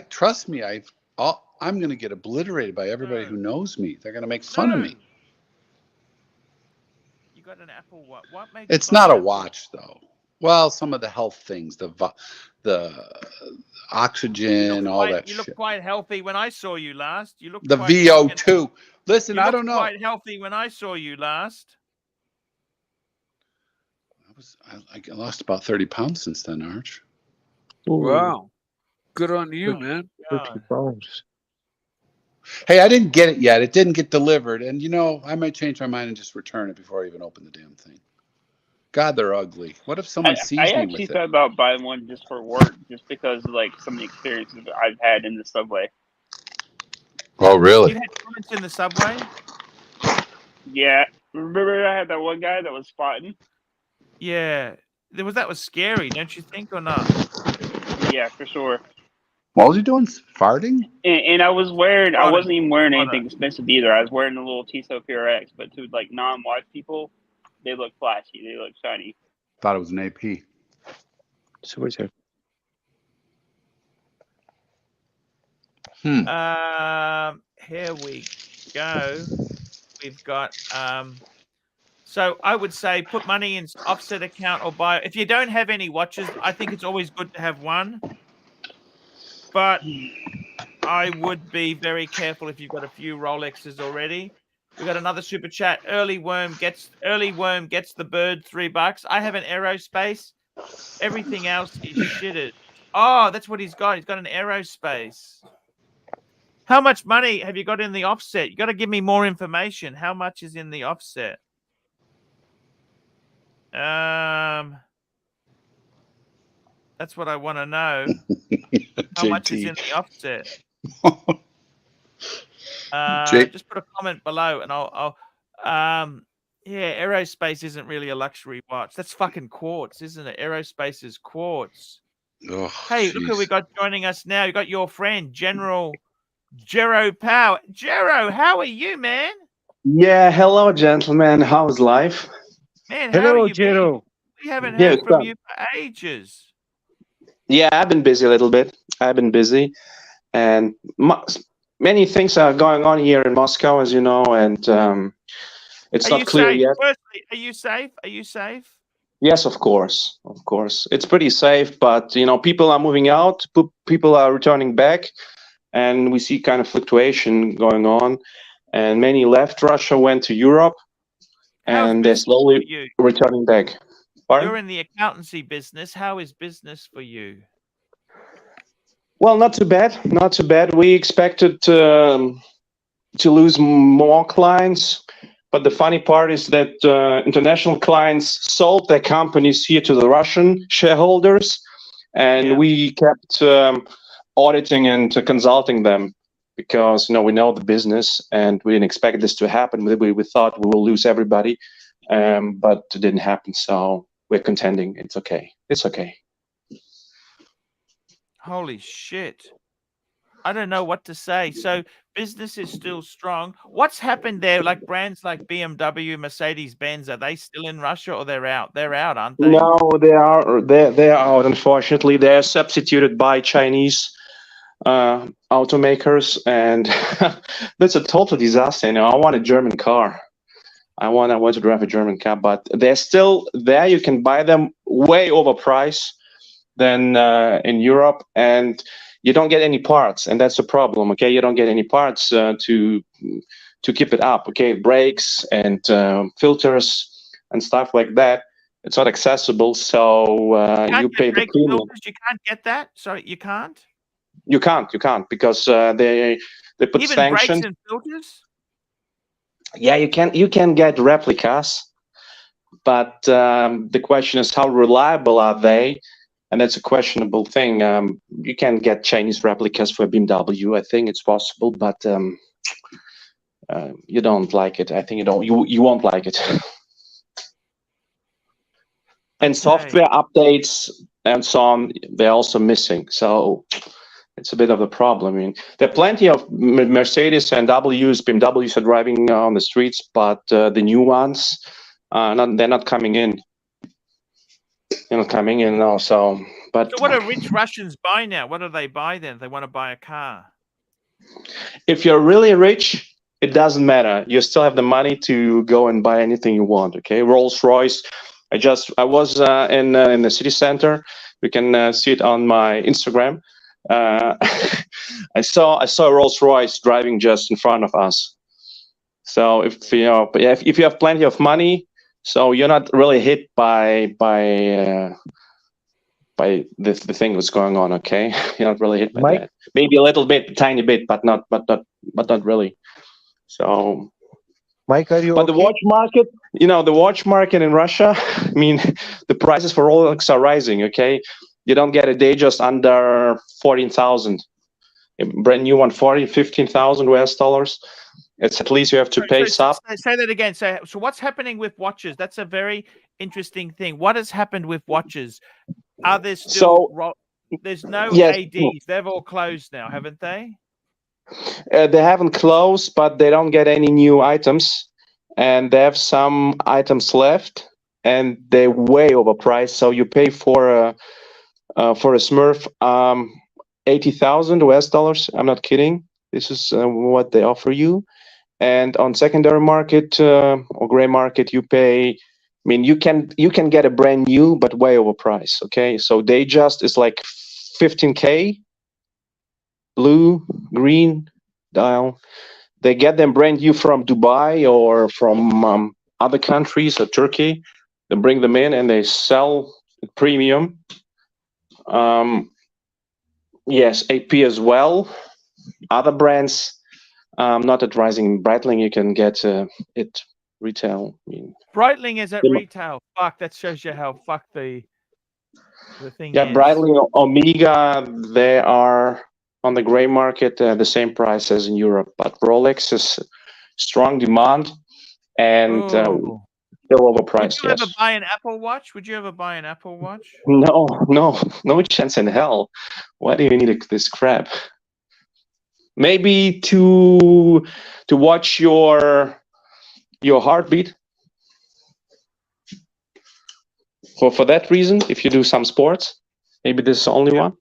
trust me. I'm going to get obliterated by everybody who knows me. They're going to make fun of me. You got an Apple Watch. What makes It's not a watch, though. Well, some of the health things, the oxygen, all that You shit. look quite healthy when I saw you last. You look The quite VO2. Listen, I don't know. Quite healthy when I saw you last. I lost about 30 pounds since then, Arch. Wow. Good on you, man. 30 pounds. Hey, I didn't get it yet. It didn't get delivered. And, I might change my mind and just return it before I even open the damn thing. God, they're ugly. What if someone sees I me actually with thought it? about buying one just for work, just because of some of the experiences that I've had in the subway. Oh, really? You had comments in the subway? Yeah. Remember I had that one guy that was spotting? Yeah. That was scary, don't you think, or not? Yeah, for sure. What was he doing? Farting? And I wasn't even wearing Spotting. anything expensive either. I was wearing a little Tissot PRX, but to non-watch people, they look flashy. They look shiny. Thought it was an AP. So what's that? Here we go. We've got so I would say put money in offset account or buy. If you don't have any watches, I think it's always good to have one. But I would be very careful if you've got a few Rolexes already. We got another super chat. Early worm gets the bird $3. I have an aerospace. Everything else is shitted. Oh, that's what he's got. He's got an aerospace. How much money have you got in the offset? You got to give me more information. How much is in the offset? That's what I want to know. How much is in the offset? Jake? Just put a comment below, and I'll yeah, aerospace isn't really a luxury watch. That's fucking quartz, isn't it? Aerospace is quartz. Oh, Hey, look who we jeez. got joining us now. You got your friend, General Jero Power. Jero, how are you, man? Yeah, hello, gentlemen. How's life? Man, how are Hello, you been? Jero. We haven't Yeah, heard it's from done. you for ages. Yeah, I've been busy a little bit. I've been busy, and many things are going on here in Moscow, as you know, and it's Are not you clear safe? yet. Firstly, are you safe? Are you safe? Yes, of course, of course. It's pretty safe, but you know, people are moving out, people are returning back, and we see kind of fluctuation going on. And many left Russia, went to Europe, How's and they're business for slowly you? returning back. Pardon? You're in the accountancy business. How is business for you? Well, not too bad. Not too bad. We expected to lose more clients, but the funny part is that international clients sold their companies here to the Russian shareholders, and Yeah. we kept auditing and consulting them because we know the business, and we didn't expect this to happen. We thought we will lose everybody, but it didn't happen. So we're contending. It's okay. It's okay. Holy shit. I don't know what to say. So business is still strong. What's happened there? Like brands like BMW, Mercedes-Benz, are they still in Russia or they're out? They're out, aren't they? No, they're out. Unfortunately, they're substituted by Chinese automakers, and that's a total disaster. I want a German car. I want to drive a German car, but they're still there. You can buy them way overpriced than in Europe, and you don't get any parts, and that's a problem. Okay, you don't get any parts to keep it up. Okay, brakes and filters and stuff like that. It's not accessible, so you pay the premium. You can't get that. Sorry, you can't. You can't because they put Even sanctions. brakes and filters. Yeah, you can get replicas, but the question is how reliable are they? And that's a questionable thing. You can get Chinese replicas for BMW. I think it's possible, but you don't like it. I think you won't like it. And Okay. software updates and so on, they're also missing. So it's a bit of a problem. I mean, there are plenty of Mercedes and BMWs are driving on the streets, but the new ones, they're not coming in. They're not coming in now. So what do rich Russians buy now? What do they buy then if they want to buy a car? If you're really rich, it doesn't matter. You still have the money to go and buy anything you want. Okay, Rolls Royce. I was in the city center. You can see it on my Instagram. I saw a Rolls Royce driving just in front of us. So if you have plenty of money, so you're not really hit by the thing that's going on. Okay, you're not really hit by that. Maybe a little bit, tiny bit, but not really. So. Mike, are you But the watch market, the watch market in Russia, I mean, the prices for Rolex are rising, okay? You don't get a Datejust under 14,000. A brand new one, 15,000 US dollars. It's at least you have to pay sub. Say that again. So what's happening with watches? That's a very interesting thing. What has happened with watches? Are there still... there's no ADs. They've all closed now, haven't they? They haven't closed, but they don't get any new items, and they have some items left, and they're way overpriced. So you pay for a Smurf 80,000 US dollars. I'm not kidding. This is what they offer you, and on secondary market or gray market, you pay. I mean, you can get a brand new, but way overpriced. Okay, so Datejust is like 15K. Blue, green dial. They get them brand new from Dubai or from other countries or Turkey. They bring them in and they sell at premium. Yes, AP as well. Other brands, not at Rising. Breitling, you can get it retail. I mean, Breitling is at retail. Fuck, that shows you how fucked the thing is. Yeah, Breitling, Omega, they are on the gray market, the same price as in Europe. But Rolex is strong demand and Oh. still Would overpriced. you Yes. ever buy an Apple Watch? Would you ever buy an Apple Watch? No chance in hell. Why do you need this crap? Maybe to watch your heartbeat. For that reason, if you do some sports, maybe this is the only one.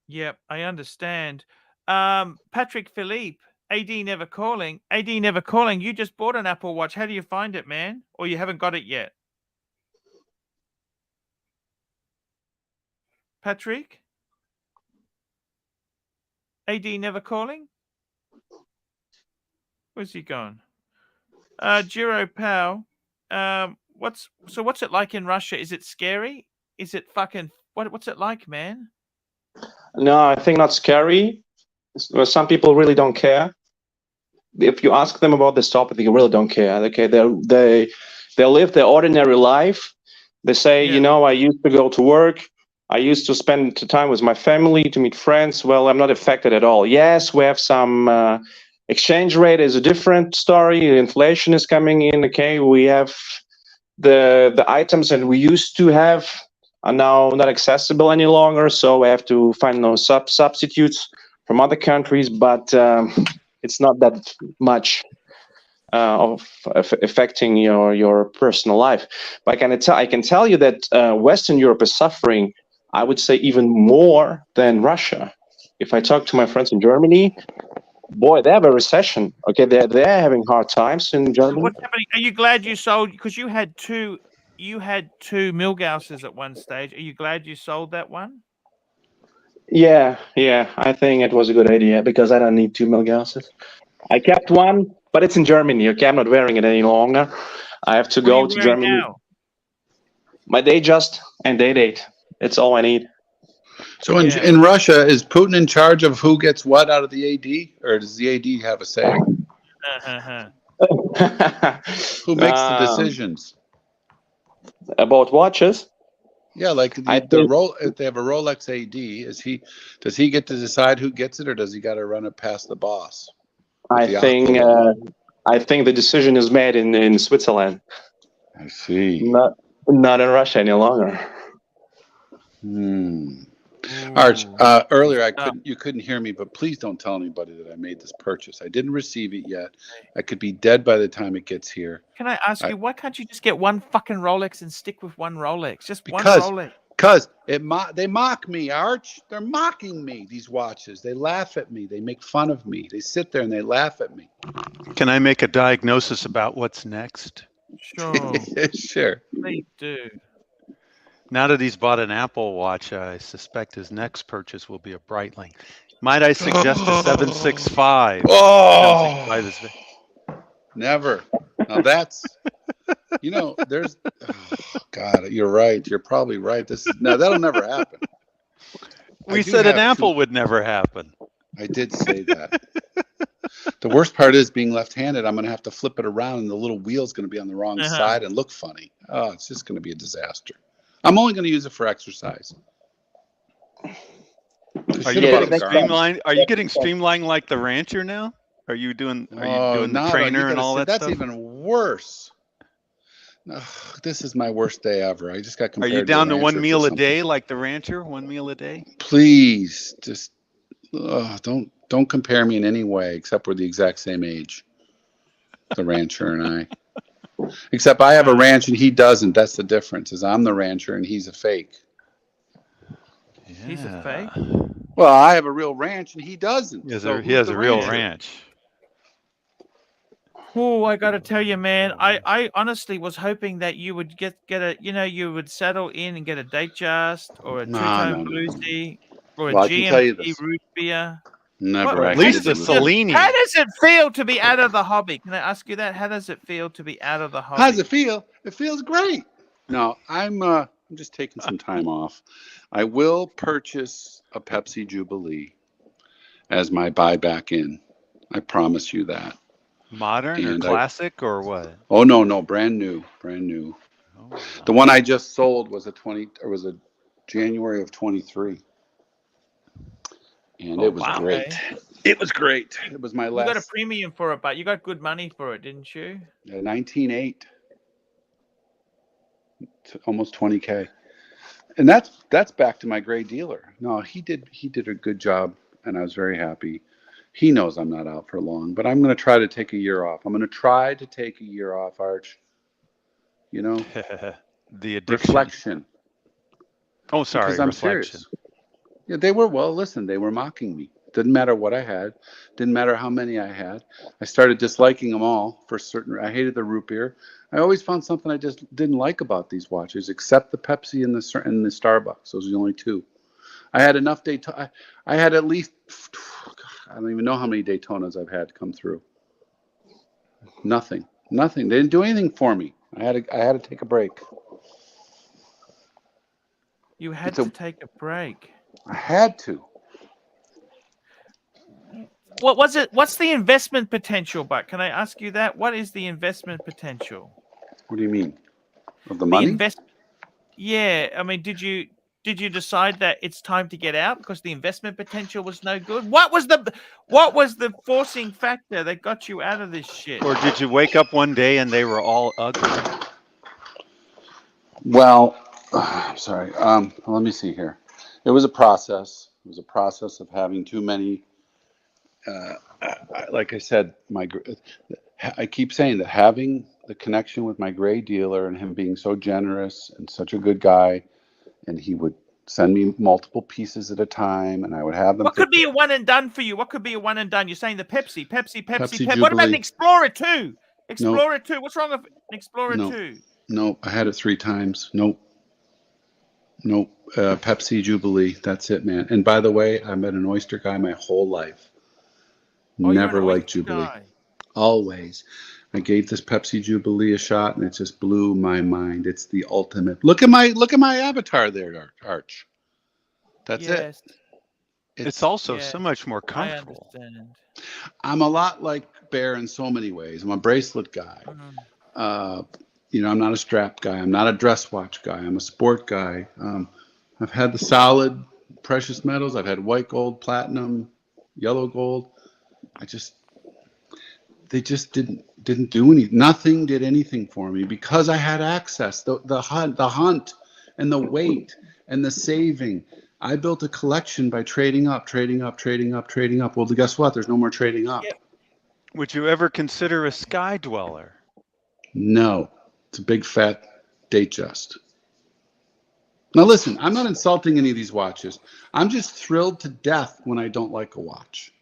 Yep, I understand. Patrick Philippe, AD never calling. AD never calling. You just bought an Apple Watch. How do you find it, man? Or you haven't got it yet? Patrick? AD never calling? Where's he gone? Jiro Pal. What's it like in Russia? Is it scary? Is it fucking what's it like, man? No, I think not scary. Some people really don't care. If you ask them about this topic, they really don't care. Okay, they live their ordinary life. They say, Yeah. you know, I used to go to work. I used to spend time with my family, to meet friends. Well, I'm not affected at all. Yes, we have some exchange rate is a different story. Inflation is coming in. Okay, we have the items that we used to have are now not accessible any longer. So we have to find those substitutes from other countries. But it's not that much of affecting your personal life. But I can tell you that Western Europe is suffering, I would say, even more than Russia. If I talk to my friends in Germany, boy, they have a recession. Okay, they're having hard times in Germany. What's happening? Are you glad you sold? Because you had two Milgauses at one stage. Are you glad you sold that one? Yeah, I think it was a good idea because I don't need 2 Milgauses. I kept one, but it's in Germany. Okay, I'm not wearing it any longer. I have to What are go you to wearing Germany. now? My Datejust and Day-Date. It's all I need. So Yeah. in Russia, is Putin in charge of who gets what out of the AD, or does the AD have a say? Who makes the decisions? About watches? Yeah, like if they have a Rolex AD, does he get to decide who gets it, or does he got to run it past the boss? I think the decision is made in Switzerland. I see. Not in Russia any longer. Arch, earlier you couldn't hear me, but please don't tell anybody that I made this purchase. I didn't receive it yet. I could be dead by the time it gets here. Can I ask you, why can't you just get one fucking Rolex and stick with one Rolex? Just one Rolex. Because they mock me, Arch. They're mocking me, these watches. They laugh at me. They make fun of me. They sit there and they laugh at me. Can I make a diagnosis about what's next? Sure. Sure. Please do. Now that he's bought an Apple Watch, I suspect his next purchase will be a Breitling. Might I suggest a 765? Oh, never. Now that's, there's, God, you're right. You're probably right. That'll never happen. We said an Apple would never happen. I did say that. The worst part is being left-handed. I'm going to have to flip it around and the little wheel's going to be on the wrong side and look funny. Oh, it's just going to be a disaster. I'm only going to use it for exercise. Are you getting streamlined like the Rancher now? Are you doing the trainer and all that stuff? That's even worse. This is my worst day ever. I just got compared. Are you down to 1 meal a something. day like the Rancher? 1 meal a day? Please, just don't compare me in any way, except we're the exact same age. The Rancher and I. Except I have a ranch and he doesn't. That's the difference. Is I'm the rancher and he's a fake. Yeah. He's a fake? Well, I have a real ranch and he doesn't. He has a real ranch. Oh, I got to tell you, man, I honestly was hoping that you would get a, you would settle in and get a Datejust or a two-tone bluesy or a GMT root beer. Never. At least the Cellini. How does it feel to be out of the hobby? Can I ask you that? How does it feel to be out of the hobby? How does it feel? It feels great. No, I'm just taking some time off. I will purchase a Pepsi Jubilee as my buyback in. I promise you that. Modern or classic or what? Oh no, brand new. Oh, the one I just sold was a January of 23. and Oh, it was wow, great. eh? It was great. It was my You got a last premium for it, but you got good money for it, didn't you? 19.8, almost 20K. And that's back to my gray dealer. No, he did a good job, and I was very happy. He knows I'm not out for long, but I'm going to try to take a year off. I'm going to try to take a year off, Arch. You know, The addiction. reflection. Oh, sorry, Because I'm reflection. serious. Yeah, they were, well, listen, they were mocking me. Didn't matter what I had. Didn't matter how many I had. I started disliking them all for certain. I hated the root beer. I always found something I just didn't like about these watches, except the Pepsi and the Starbucks. Those are the only two. I had enough Daytona. I had at least, I don't even know how many Daytonas I've had come through. Nothing. They didn't do anything for me. I had to take a break. You had to take a break. I had to. What was it? What's the investment potential, Buck? Can I ask you that? What is the investment potential? What do you mean? Of the money? Yeah, I mean, did you decide that it's time to get out because the investment potential was no good? What was the forcing factor that got you out of this shit? Or did you wake up one day and they were all ugly? Well, I'm sorry. Let me see here. It was a process. It was a process of having too many. Like I said, I keep saying that having the connection with my gray dealer and him being so generous and such a good guy, and he would send me multiple pieces at a time, and I would have them. What could be a one and done for you? What could be a one and done? You're saying the Pepsi. Jubilee. What about an Explorer 2? Explorer Nope. 2. What's wrong with an Explorer 2? No, I had it 3 times. Nope. Pepsi Jubilee. That's it, man. And by the way, I've been an oyster guy my whole life. Never liked Jubilee. Always. I gave this Pepsi Jubilee a shot, and it just blew my mind. It's the ultimate. Look at my avatar there, Arch. That's it. It's also so much more comfortable. I understand. I'm a lot like Bear in so many ways. I'm a bracelet guy. I'm not a strap guy. I'm not a dress watch guy. I'm a sport guy. I've had the solid precious metals. I've had white gold, platinum, yellow gold. They just didn't do anything. Nothing did anything for me because I had access. The hunt, and the wait, and the saving. I built a collection by trading up. Well, guess what? There's no more trading up. Would you ever consider a sky dweller? No, it's a big fat Datejust. Now listen, I'm not insulting any of these watches. I'm just thrilled to death when I don't like a watch.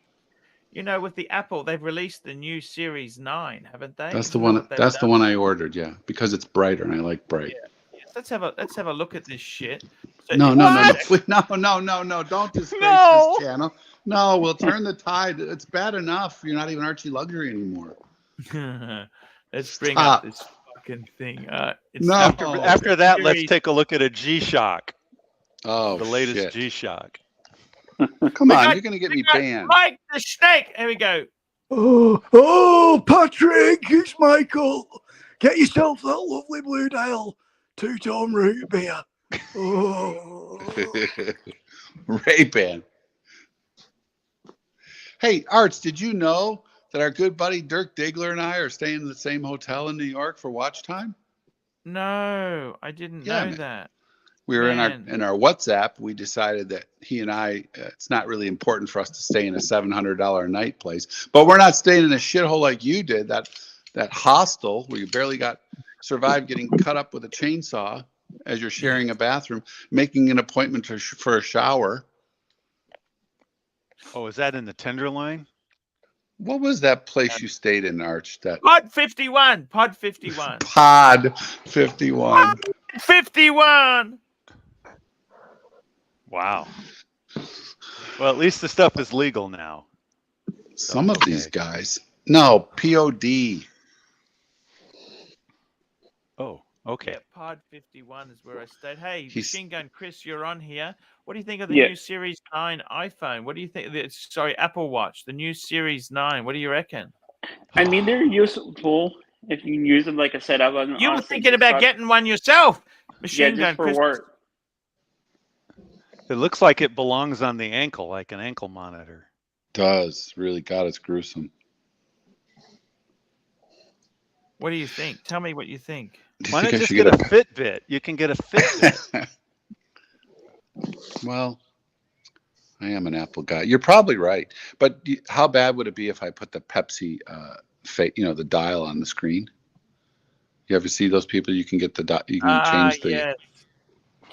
You know, with the Apple, they've released the new Series 9, haven't they? That's the one. That's the one I ordered. Yeah, because it's brighter, and I like bright. Yeah. Yes, let's have a look at this shit. So No. Don't disgrace this channel. No, we'll turn the tide. It's bad enough. You're not even Archie Luxury anymore. Let's bring up this fucking thing. After that, let's take a look at a G-Shock. Oh, the latest shit. G-Shock. Come on, you're gonna get me banned. Mike the Snake. Here we go. Oh, Patrick, it's Michael. Get yourself that lovely Blue Dial 2-tone root beer. Oh. Ray-Ban. Hey, Arts, did you know that our good buddy Dirk Diggler and I are staying in the same hotel in New York for watch time? No, I didn't know that. We were in our WhatsApp. We decided that he and I, it's not really important for us to stay in a $700 a night place, but we're not staying in a shithole like you did. That hostel where you barely survived getting cut up with a chainsaw as you're sharing a bathroom, making an appointment for a shower. Oh, is that in the Tenderloin? What was that place you stayed in, Arch? Pod 51. Pod 51. Pod 51. Pod 51. Wow. Well, at least the stuff is legal now. Some of these guys. No, POD. Oh, okay. Yeah, Pod 51 is where I stayed. Hey, Machine Gun Chris, you're on here. What do you think of the new Series 9 iPhone? What do you think? Sorry, Apple Watch, the new Series 9. What do you reckon? I mean, they're useful if you can use them like a setup. You were thinking about getting one yourself, Machine Gun for Chris. work. It looks like it belongs on the ankle, like an ankle monitor. Does really, God, it's gruesome. What do you think? Tell me what you think. Do you Why think not I just should get a Fitbit? You can get a Fitbit. Well, I am an Apple guy. You're probably right. But how bad would it be if I put the Pepsi, the dial on the screen? You ever see those people? You can get you can change the. Yes.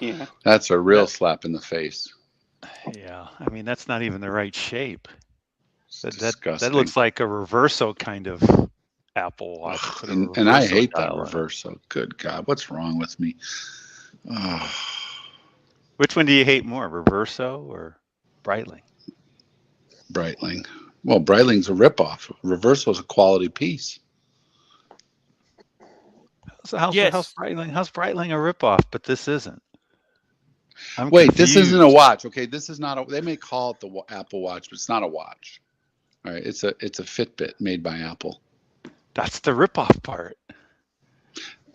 Yeah. That's a real slap in the face. Yeah, I mean that's not even the right shape. It's That disgusting. looks like a reverso kind of Apple Watch. Ugh, Put a and I reverso hate that dial on it. reverso. Good God, what's wrong with me? Oh, Which one do you hate more, Reverso or Breitling? Breitling. Well, Breitling's a ripoff. Reverso's a quality piece. So how's Yes. Breitling a ripoff, but this isn't? I'm Wait, this isn't a confused. watch. Okay, this is not a. They may call it the Apple Watch, but it's not a watch. All right, it's a Fitbit made by Apple. That's the ripoff part.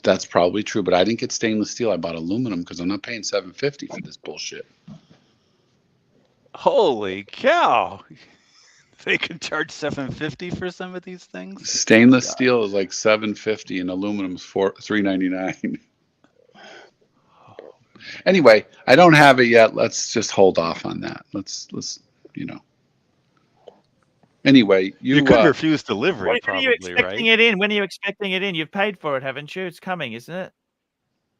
That's probably true, but I didn't get stainless steel. I bought aluminum because I'm not paying $750 for this bullshit. Holy cow! They can charge $750 for some of these things. Stainless steel is like $750 and aluminum's $399. Anyway, I don't have it yet. Let's just hold off on that. Let's Anyway, You could refuse delivery, When are probably, you expecting right? it in? When are you expecting it in? You've paid for it, haven't you? It's coming, isn't it?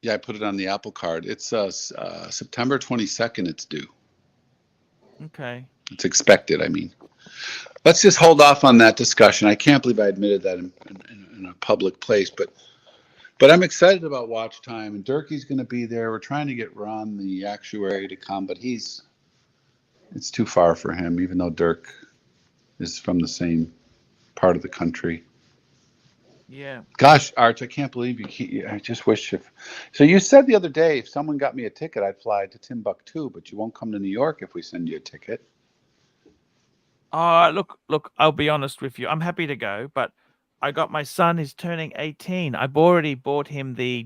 Yeah, I put it on the Apple Card. It's September 22nd. It's due. Okay. It's expected. I mean, let's just hold off on that discussion. I can't believe I admitted that in a public place, but I'm excited about Watch Time, and Durkee's going to be there. We're trying to get Ron, the actuary, to come, but it's too far for him, even though Dirk is from the same part of the country. Yeah. Gosh, Arch, I can't believe I just wish so you said the other day, if someone got me a ticket, I'd fly to Timbuktu, but you won't come to New York if we send you a ticket. Look, I'll be honest with you. I'm happy to go, but I got my son is turning 18. I've already bought him the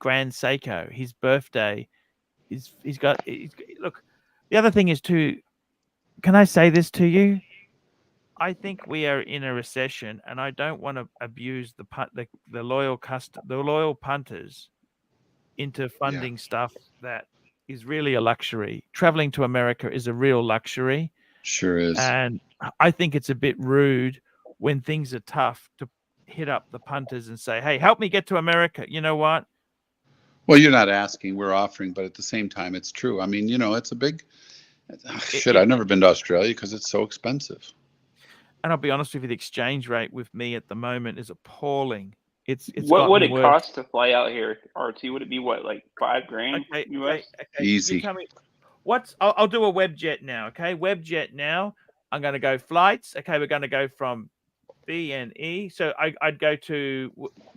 Grand Seiko, his birthday. Look, the other thing is too, can I say this to you? I think we are in a recession, and I don't want to abuse the loyal punters into funding stuff that is really a luxury. Traveling to America is a real luxury. Sure is. And I think it's a bit rude when things are tough to hit up the punters and say, hey, help me get to America. You know what? Well, you're not asking, we're offering, but at the same time, it's true. I mean, it's a big shit. I've never been to Australia because it's so expensive. And I'll be honest with you, the exchange rate with me at the moment is appalling. It's what would it worse. cost to fly out here, RT? Would it be what, like $5,000 US? Okay. Easy. You tell me I'll do a Webjet now. Okay, Webjet now. I'm going to go flights. Okay, we're going to go from B and E. So I'd go to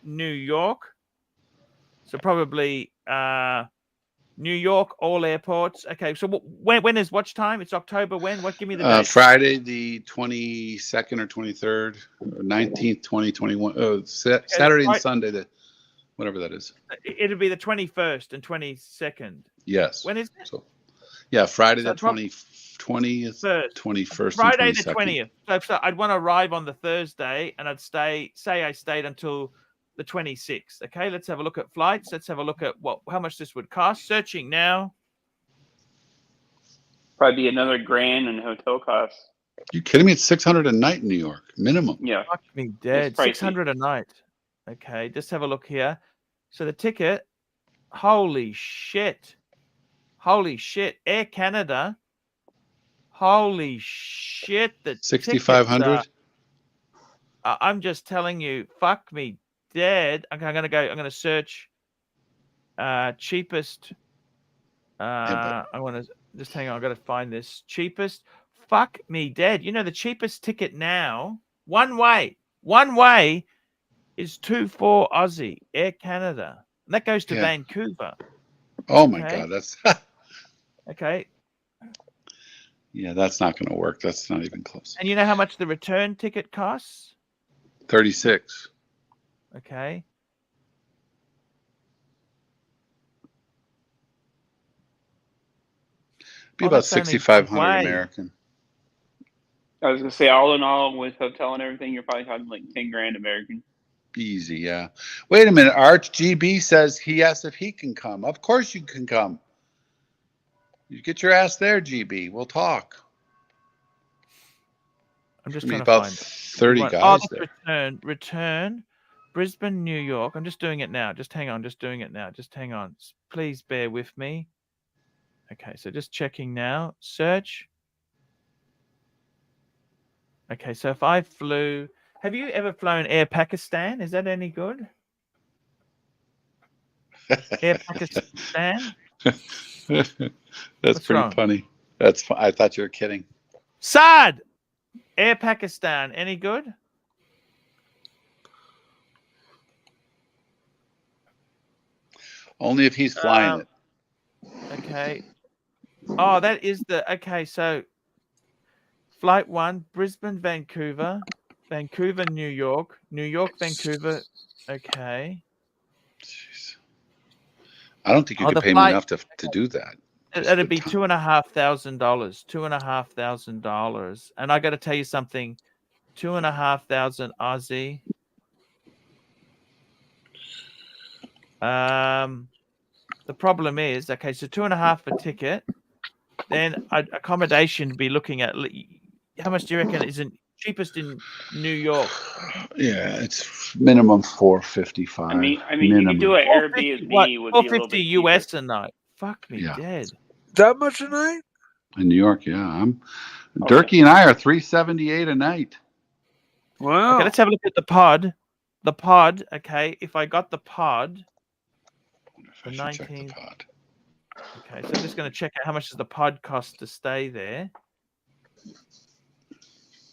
New York. So probably New York, all airports. Okay, so when is watch time? It's October when? What? Give me the date. Friday the 22nd or 23rd, or 19th, 2021. Oh, Saturday and Sunday, whatever that is. It'll be the 21st and 22nd. Yes. When is it? So, yeah, Friday So the 20th, 21st, Friday and the 22nd. 20th. So I'd want to arrive on the Thursday, and I'd say I stayed until the 26th. Okay, let's have a look at flights. Let's have a look at how much this would cost. Searching now. Probably be another $1,000 in hotel costs. You kidding me? It's $600 a night in New York, minimum. Yeah. Fuck me dead. It's pricey. 600 a night. Okay, just have a look here. So the ticket, holy shit. Air Canada. Holy shit. The 6,500. I'm just telling you, fuck me dead. I'm going to search cheapest. I want to just hang on. I got to find this cheapest. Fuck me dead. You know, the cheapest ticket now, one way is 2,400 Aussie, Air Canada. And that goes to Vancouver. Oh my God. That's okay. Yeah, that's not going to work. That's not even close. And you know how much the return ticket costs? 36. Okay. Be Oh, about that's only 6,500 way. American. I was gonna say, all in all, with hotel and everything, you're probably talking like 10 grand American. Easy, yeah. Wait a minute. Arch GB says he asked if he can come. Of course you can come. You get your ass there, GB. We'll talk. I'm just There's trying gonna to be about find 30 Oh, guys that's there. return. Brisbane, New York. I'm just doing it now. Just hang on. Just doing it now. Just hang on. Please bear with me. Okay, so just checking now. Search. Okay, so if I flew, have you ever flown Air Pakistan? Is that any good? Air Pakistan? That's What's pretty wrong? funny. I thought you were kidding. Saad! Air Pakistan, any good? Only if he's flying it. Okay. Oh, that is the okay. So, flight 1, Brisbane, Vancouver, Vancouver, New York, New York, Vancouver. Okay. Jeez. I don't think you could the pay me flight. enough to do that. Just It'd the be time. $2,500. $2,500, and I got to tell you something. 2,500 Aussie. The problem is, okay, so 2.5 for ticket. Then accommodation to be looking at. How much do you reckon is cheapest in New York? Yeah, it's minimum 455. I mean, minimum. you could do an 450, what? Airbnb would be a little 450 bit US cheaper. a night. Fuck me Yeah. dead. That much a night? In New York, yeah. Oh, Durkee and I are 378 a night. Wow. Okay, let's have a look at the pod. The pod, okay. If I got the pod, I the should check the 19. pod. Okay, so I'm just going to check out how much does the pod cost to stay there.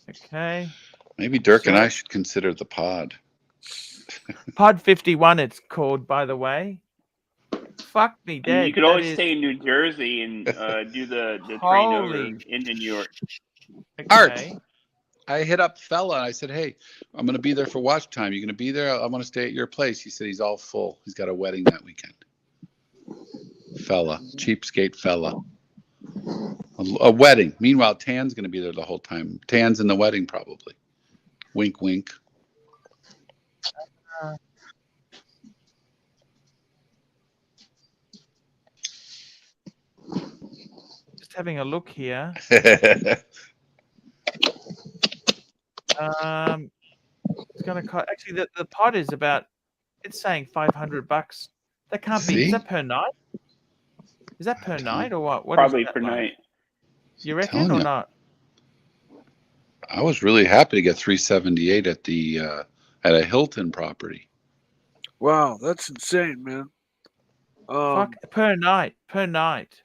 Okay. Maybe Dirk and I Search. should consider the pod. Pod 51, it's called, by the way. Fuck me I mean, dead. you could That always is stay in New Jersey and do the train over holy. into New York. Art. Okay. I hit up Fella and I said, hey, I'm going to be there for watch time. You going to be there? I want to stay at your place. He said he's all full. He's got a wedding that weekend. Fella. Cheapskate Fella. A wedding. Meanwhile, Tan's going to be there the whole time. Tan's in the wedding probably. Wink, wink. Just having a look here. It's going to cost. Actually, the pod is about. It's saying $500. That can't be. See? Is that per night? Is that per night or what? What Probably is that per like? night. You reckon telling or you. not? I was really happy to get 378 at the at a Hilton property. Wow, that's insane, man. Fuck, per night. Per night.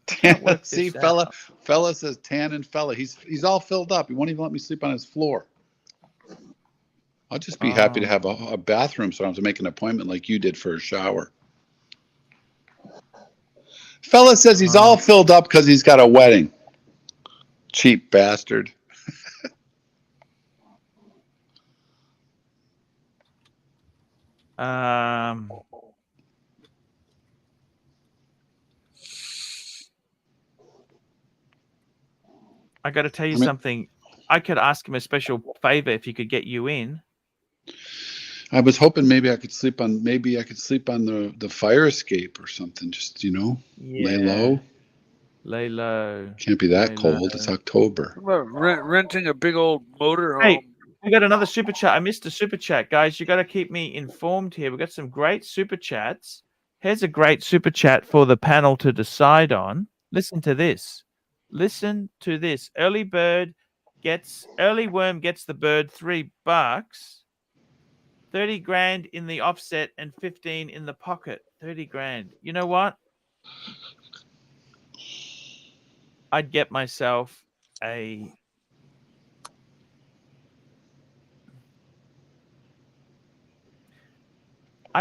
Can't work See, this Fella out. says Tan and Fella. He's all filled up. He won't even let me sleep on his floor. I'll just be happy to have a bathroom so I don't have to make an appointment like you did for a shower. Fella says he's all filled up because he's got a wedding. Cheap bastard. I got to tell you something. I could ask him a special favor if he could get you in. I was hoping maybe I could sleep on the fire escape or something. Just lay low. Lay low. Can't be that cold. It's October. What about renting a big old motorhome? Hey, we got another super chat. I missed a super chat, guys. You got to keep me informed here. We got some great super chats. Here's a great super chat for the panel to decide on. Listen to this. Listen to this. Early worm gets the bird $3. 30 grand in the offset and 15 in the pocket. 30 grand. You know what? I'd get myself I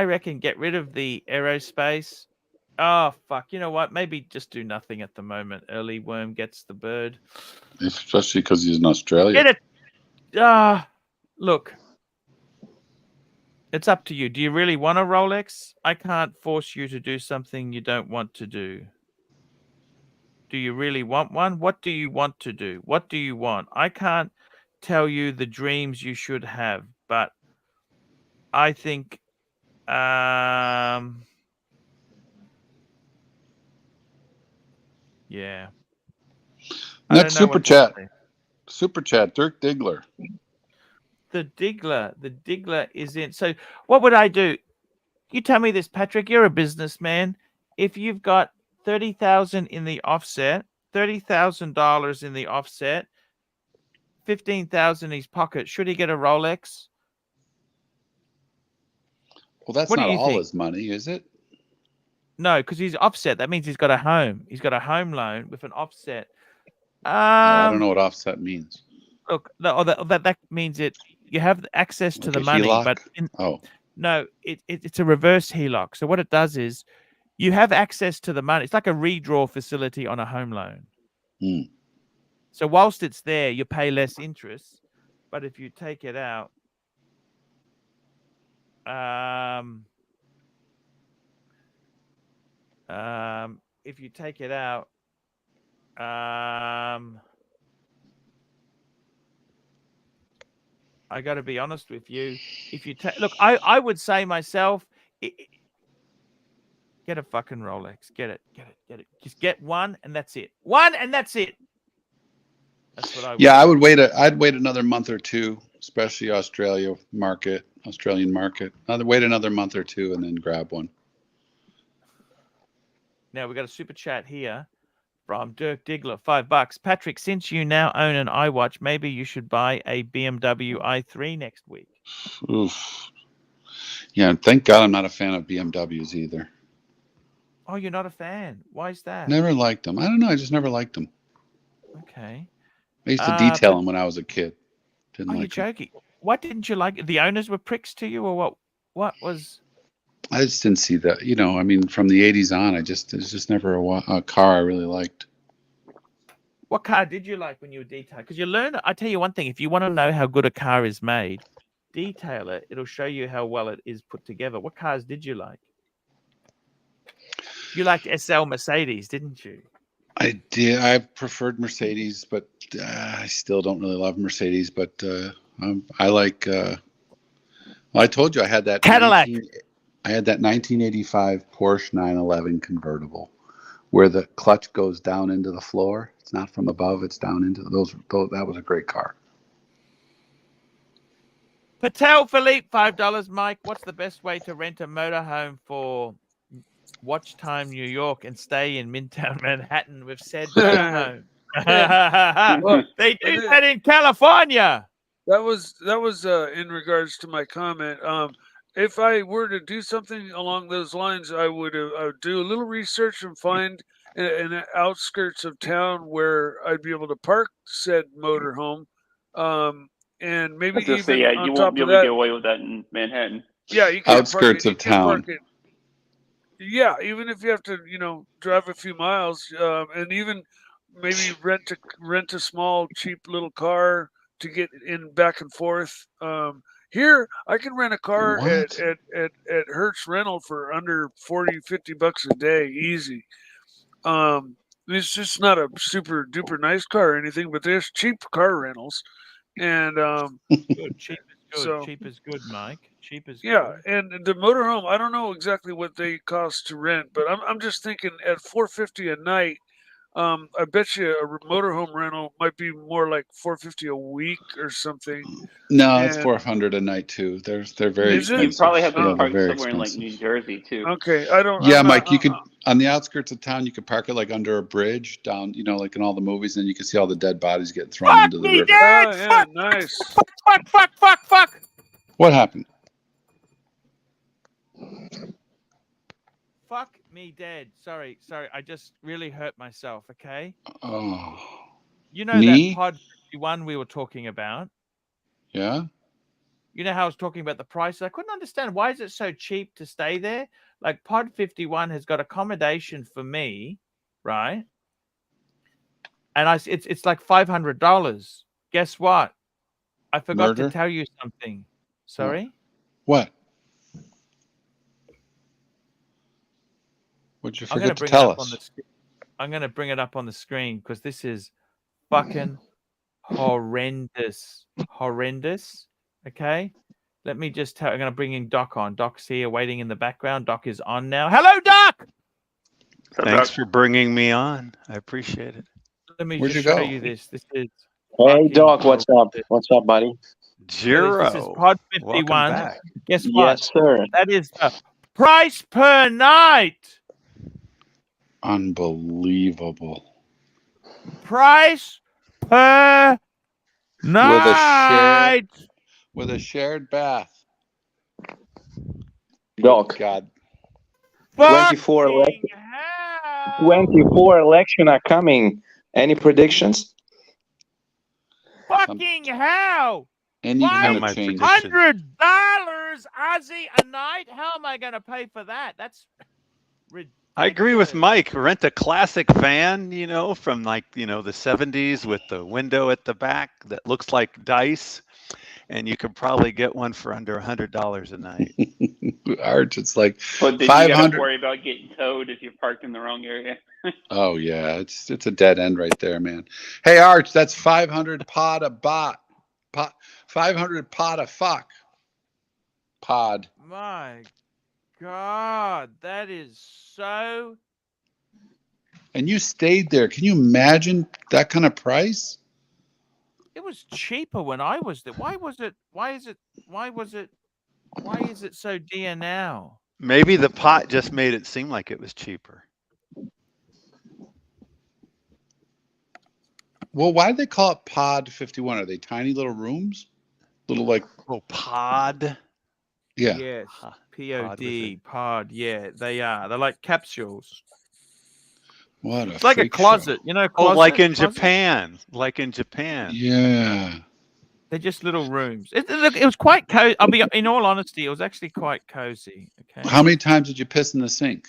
reckon get rid of the aerospace. Oh, fuck. You know what? Maybe just do nothing at the moment. Early worm gets the bird. Especially because he's in Australia. Get it. Look. It's up to you. Do you really want a Rolex? I can't force you to do something you don't want to do. Do you really want one? What do you want to do? What do you want? I can't tell you the dreams you should have, but I think yeah. I Next don't know super what to chat. say. Super chat. Dirk Diggler. The Diggler is in. So what would I do? You tell me this, Patrick. You're a businessman. If you've got 30,000 in the offset, $30,000 in the offset, 15,000 in his pocket, should he get a Rolex? Well, that's What do not you all think? his money, is it? No, because he's offset. That means he's got a home. He's got a home loan with an offset. I don't know what offset means. Look, that means you have access to Like the a money, HELOC? but Oh, no, it's a reverse HELOC. So what it does is you have access to the money. It's like a redraw facility on a home loan. Hmm. So whilst it's there, you pay less interest, but if you take it out, if you take it out, I got to be honest with you. If you look, I would say myself, get a fucking Rolex. Get it. Just get one, and that's it. One, and that's it. That's what I would. Yeah, I would wait. I'd wait another month or two, especially Australian market. I'd wait another month or two and then grab one. Now we got a super chat here from Dirk Diggler, $5. Patrick, since you now own an iWatch, maybe you should buy a BMW i3 next week. Oof. Yeah, thank God I'm not a fan of BMWs either. Oh, you're not a fan? Why is that? Never liked them. I don't know. I just never liked them. Okay. I used to detail them when I was a kid. Didn't Are you like them. joking? What didn't you like? The owners were pricks to you, or what? What was? I just didn't see that. You know, I mean, from the 80s on, it was just never a car I really liked. What car did you like when you were detailing? Because you learn. I tell you one thing: if you want to know how good a car is made, detail it. It'll show you how well it is put together. What cars did you like? You liked SL Mercedes, didn't you? I did. I preferred Mercedes, but I still don't really love Mercedes. But I like. Well, I told you I had that Cadillac. I had that 1985 Porsche 911 convertible, where the clutch goes down into the floor. It's not from above; it's down into those. That was a great car. Patel Philippe, $5. Mike, what's the best way to rent a motorhome for Watch Time New York and stay in Midtown Manhattan with said motorhome? Well, they do that in California. That was in regards to my comment. If I were to do something along those lines, I would do a little research and find in the outskirts of town where I'd be able to park said motorhome, and maybe Just say, even yeah, on you top won't be of able to that, get away with that in Manhattan. yeah, you can't Outskirts park it. of town. Yeah, even if you have to, drive a few miles, and even maybe rent a small, cheap little car to get in back and forth. Here, I can rent a car at Hertz Rental for under $40-$50 a day, easy. It's just not a super duper nice car or anything, but there's cheap car rentals, and Good. Cheap is good. So- Cheap is good, Mike. Cheap is yeah, good. and the motorhome, I don't know exactly what they cost to rent, but I'm just thinking at $450 a night. I bet you a motorhome rental might be more like $450 a week or something. No, it's And- $400 a night too. They're very Is it? expensive. You probably have Yeah, to they're park very somewhere in like expensive. New Jersey too. Okay, I don't. Yeah, I'm Mike, not- you could on the outskirts of town. You could park it like under a bridge down, like in all the movies, and you can see all the dead bodies getting thrown Fuck into the me, river. Dad! Yeah, Fuck, nice. fuck. What happened? Fuck me dead. Sorry. I just really hurt myself, okay? Oh, You know Knee? that Pod 51 we were talking about? yeah. You know how I was talking about the price? I couldn't understand why is it so cheap to stay there? Like Pod 51 has got accommodation for me, right? And it's like $500. Guess what? I forgot Murder? to tell you something. Sorry? What? What'd you I'm going forget to to bring it tell up on the us? screen. I'm going to bring it up on the screen because this is fucking horrendous. Horrendous. Okay. Let me just tell. I'm going to bring in Doc on. Doc's here waiting in the background. Doc is on now. Hello, Doc. Thanks for bringing me on. I appreciate it. Let me Where'd just you show go? you this. This is Hey, fucking Doc, what's up? horrendous. What's up, buddy? This is Jiro, Pod welcome 51. back. Guess what? Yes, sir. That is the price per night. Unbelievable. Price per night. With a shared bath. Doc, God. 24 Fucking election, hell. 24 election are coming. Any predictions? Fucking hell. And you know kind my of change. prediction. $100 Aussie a night? How am I going to pay for that? That's ridiculous. I agree with Mike. Rent a classic van, you know, from like, you know, the 70s with the window at the back that looks like dice. And you could probably get one for under $100 a night. Arch, it's like But then you got to 500. worry about getting towed if you're parked in the wrong area. Oh yeah, it's a dead end right there, man. Hey Arch, that's 500 pod a bot. 500 pod a fuck. Pod. My God, that is so. And you stayed there. Can you imagine that kind of price? It was cheaper when I was there. Why is it so dear now? Maybe the pot just made it seem like it was cheaper. Well, why do they call it pod 51? Are they tiny little rooms? Little like Oh, pod. yeah. Yes. Huh, POD, pod. Yeah, they are. They're like capsules. What a It's like a freak closet, you know. Oh, Closet, like in closet? Japan. Like in Japan. show. Yeah. They're just little rooms. It was quite cozy. I'll be in all honesty, it was actually quite cozy. Okay. How many times did you piss in the sink?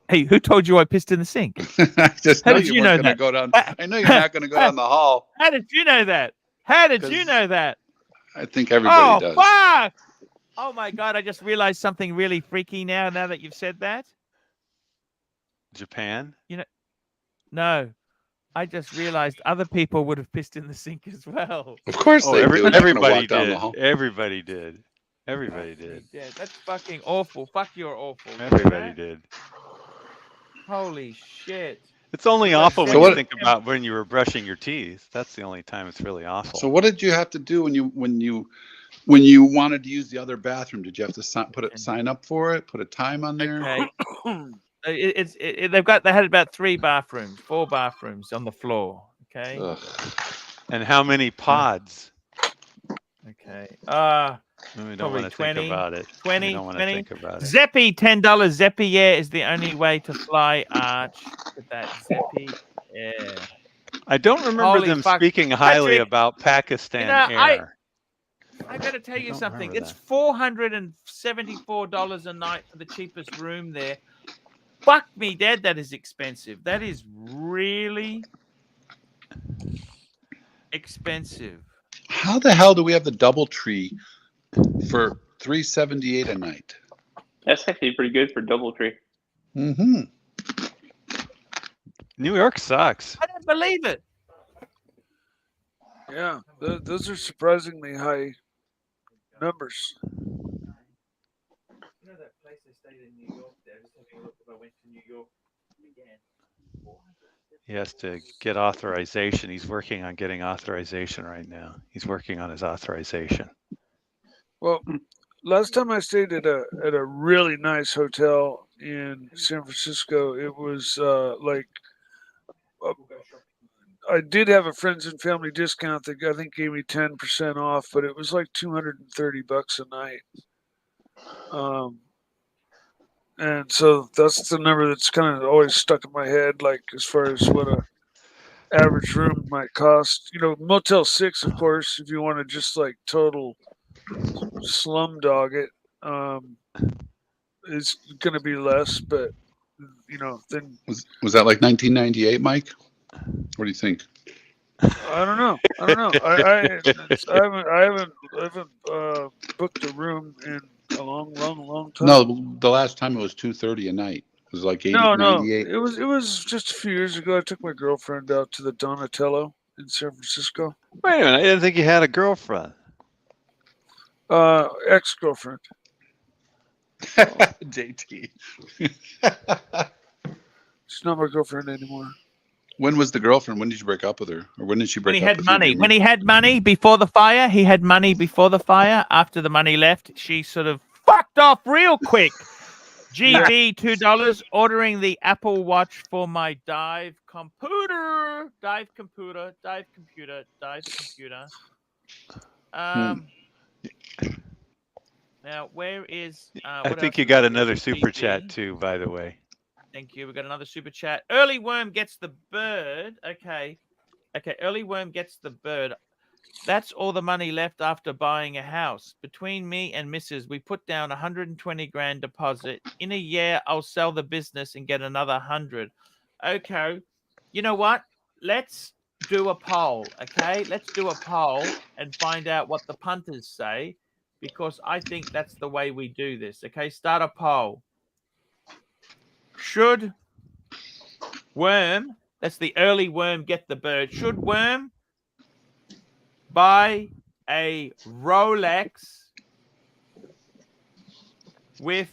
Hey, who told you I pissed in the sink? I just How know did you you know weren't going to that? go down. I know you're not going to go down the hall. How did you know that? How did you 'Cause know that? I think everybody does. Fuck! Oh my God! I just realized something really freaky now. Now that you've said that. Japan? No, I just realized other people would have pissed in the sink as well. Of course Oh, they do. They're not gonna everybody walk down the did. hall. Everybody did. Everybody did. Yeah, that's fucking awful. Fuck, you're awful. You know Everybody that? did. Holy shit! It's only But awful so when what- you think about when you were brushing your teeth. That's the only time it's really awful. So what did you have to do when you wanted to use the other bathroom? Did you have to sign up for it? Put a time on there? Okay. They had about 4 bathrooms on the floor. Okay. Ugh. And how many pods? Okay. We don't Probably want to 20, think about it. 20, We don't want to 20. think about it. Zeppy, $10. Zeppy, yeah, is the only way to fly Arch. With that Zeppy, yeah. I don't remember Holy them fuck. speaking highly Patrick, about Pakistan you know, Air. I got to tell you don't something. remember It's $474 a night for the cheapest room there. Fuck me dead, that is expensive. That is really expensive. How the hell do we have the double tree for $378 a night? That's actually pretty good for DoubleTree. Mm-hmm. New York sucks. I don't believe it. Yeah, those are surprisingly high numbers. You know that place I stayed in New York there? Just having a look if I went to New York again. He has to get authorization. He's working on getting authorization right now. He's working on his authorization. Well, last time I stayed at a really nice hotel in San Francisco, it was I did have a friends and family discount that I think gave me 10% off, but it was like $230 a night. And so that's the number that's kind of always stuck in my head, like as far as what a average room might cost. You know, Motel 6, of course, if you want to just like total slum dog it, is going to be less, but you know, then Was that like 1998, Mike? What do you think? I don't know. I haven't booked a room in a long time. No, the last time it was $230 a night. was like 80, No, 98. it was just a few years ago. I took my girlfriend out to the Donatello in San Francisco. Wait a minute, I didn't think you had a girlfriend. Ex-girlfriend. JT. She's not my girlfriend anymore. When was the girlfriend? When did you break up with her? Or when did she break When he up had with money. you? When he had money before the fire, he had money before the fire. After the money left, she sort of fucked off real quick. GB $2 ordering the Apple Watch for my dive computer. Now where is I think you got another super chat too, by the way. Thank you. We got another super chat. Early Worm gets the bird. Okay. Early Worm gets the bird. That's all the money left after buying a house. Between me and Mrs., we put down 120 grand deposit. In a year, I'll sell the business and get another 100. Okay. You know what? Let's do a poll. Okay. Let's do a poll and find out what the punters say, because I think that's the way we do this. Okay. Start a poll. Should Worm, that's the Early Worm, get the bird? Should Worm buy a Rolex with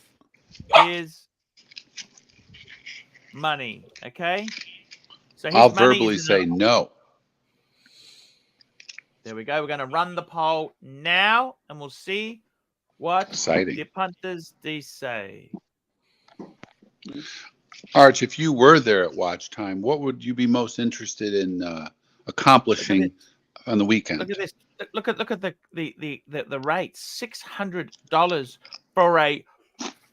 his money? Okay. So his I'll money verbally is in say no. There we go. We're going to run the poll now, and we'll see what Exciting. the punters say. Arch, if you were there at watch time, what would you be most interested in accomplishing on the weekend? Look at this. Look at the rates. $600 for a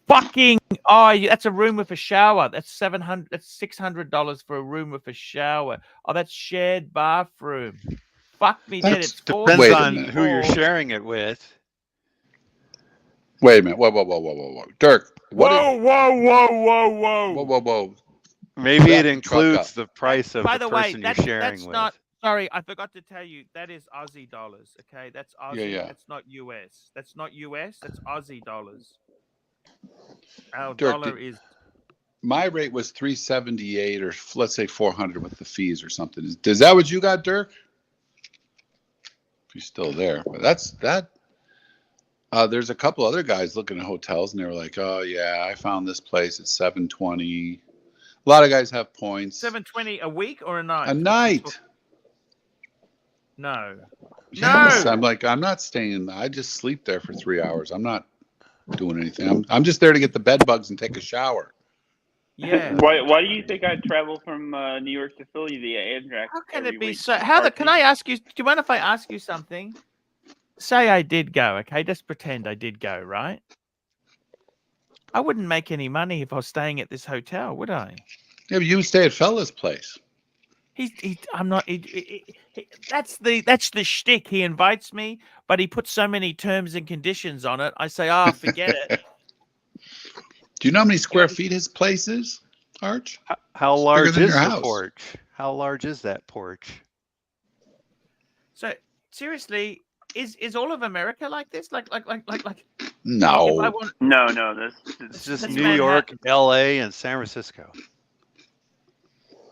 fucking that's a room with a shower. That's $700. That's $600 for a room with a shower. Oh, that's shared bathroom. Fuck me, dead. It's Depends Wait a on minute. who you're sharing it with. Wait a minute. Whoa. Dirk. Whoa. Maybe Back it the truck includes up. the price of By the the way, person you're that's sharing with. not. Sorry, I forgot to tell you. That is Aussie dollars. Okay, that's Aussie. Yeah. That's not US. That's not US. That's Aussie dollars. Our Dirk, dollar is. My rate was 378, or let's say 400 with the fees or something. Is that what you got, Dirk? If you're still there, but that's that. There's a couple other guys looking at hotels, and they were like, "Oh yeah, I found this place at 720." A lot of guys have points. 720 a week or a night? A night. No. Yes, No. I'm like, I'm not staying. I just sleep there for 3 hours. I'm not doing anything. I'm just there to get the bed bugs and take a shower. Yeah. Why do you think I travel from New York to Philly via Amtrak? How can every it be week? so? Can I ask you? Do you mind if I ask you something? Say I did go, okay? Just pretend I did go, right? I wouldn't make any money if I was staying at this hotel, would I? Yeah, but you stay at Fella's place. I'm not. That's the shtick. He invites me, but he puts so many terms and conditions on it. I say, forget it. Do you know how many square feet his place is, Arch? How It's large bigger than is your the house. porch? How large is that porch? So seriously, is all of America like this? Like No. if I want, No, It's just That's New Manhattan. York, LA, and San Francisco.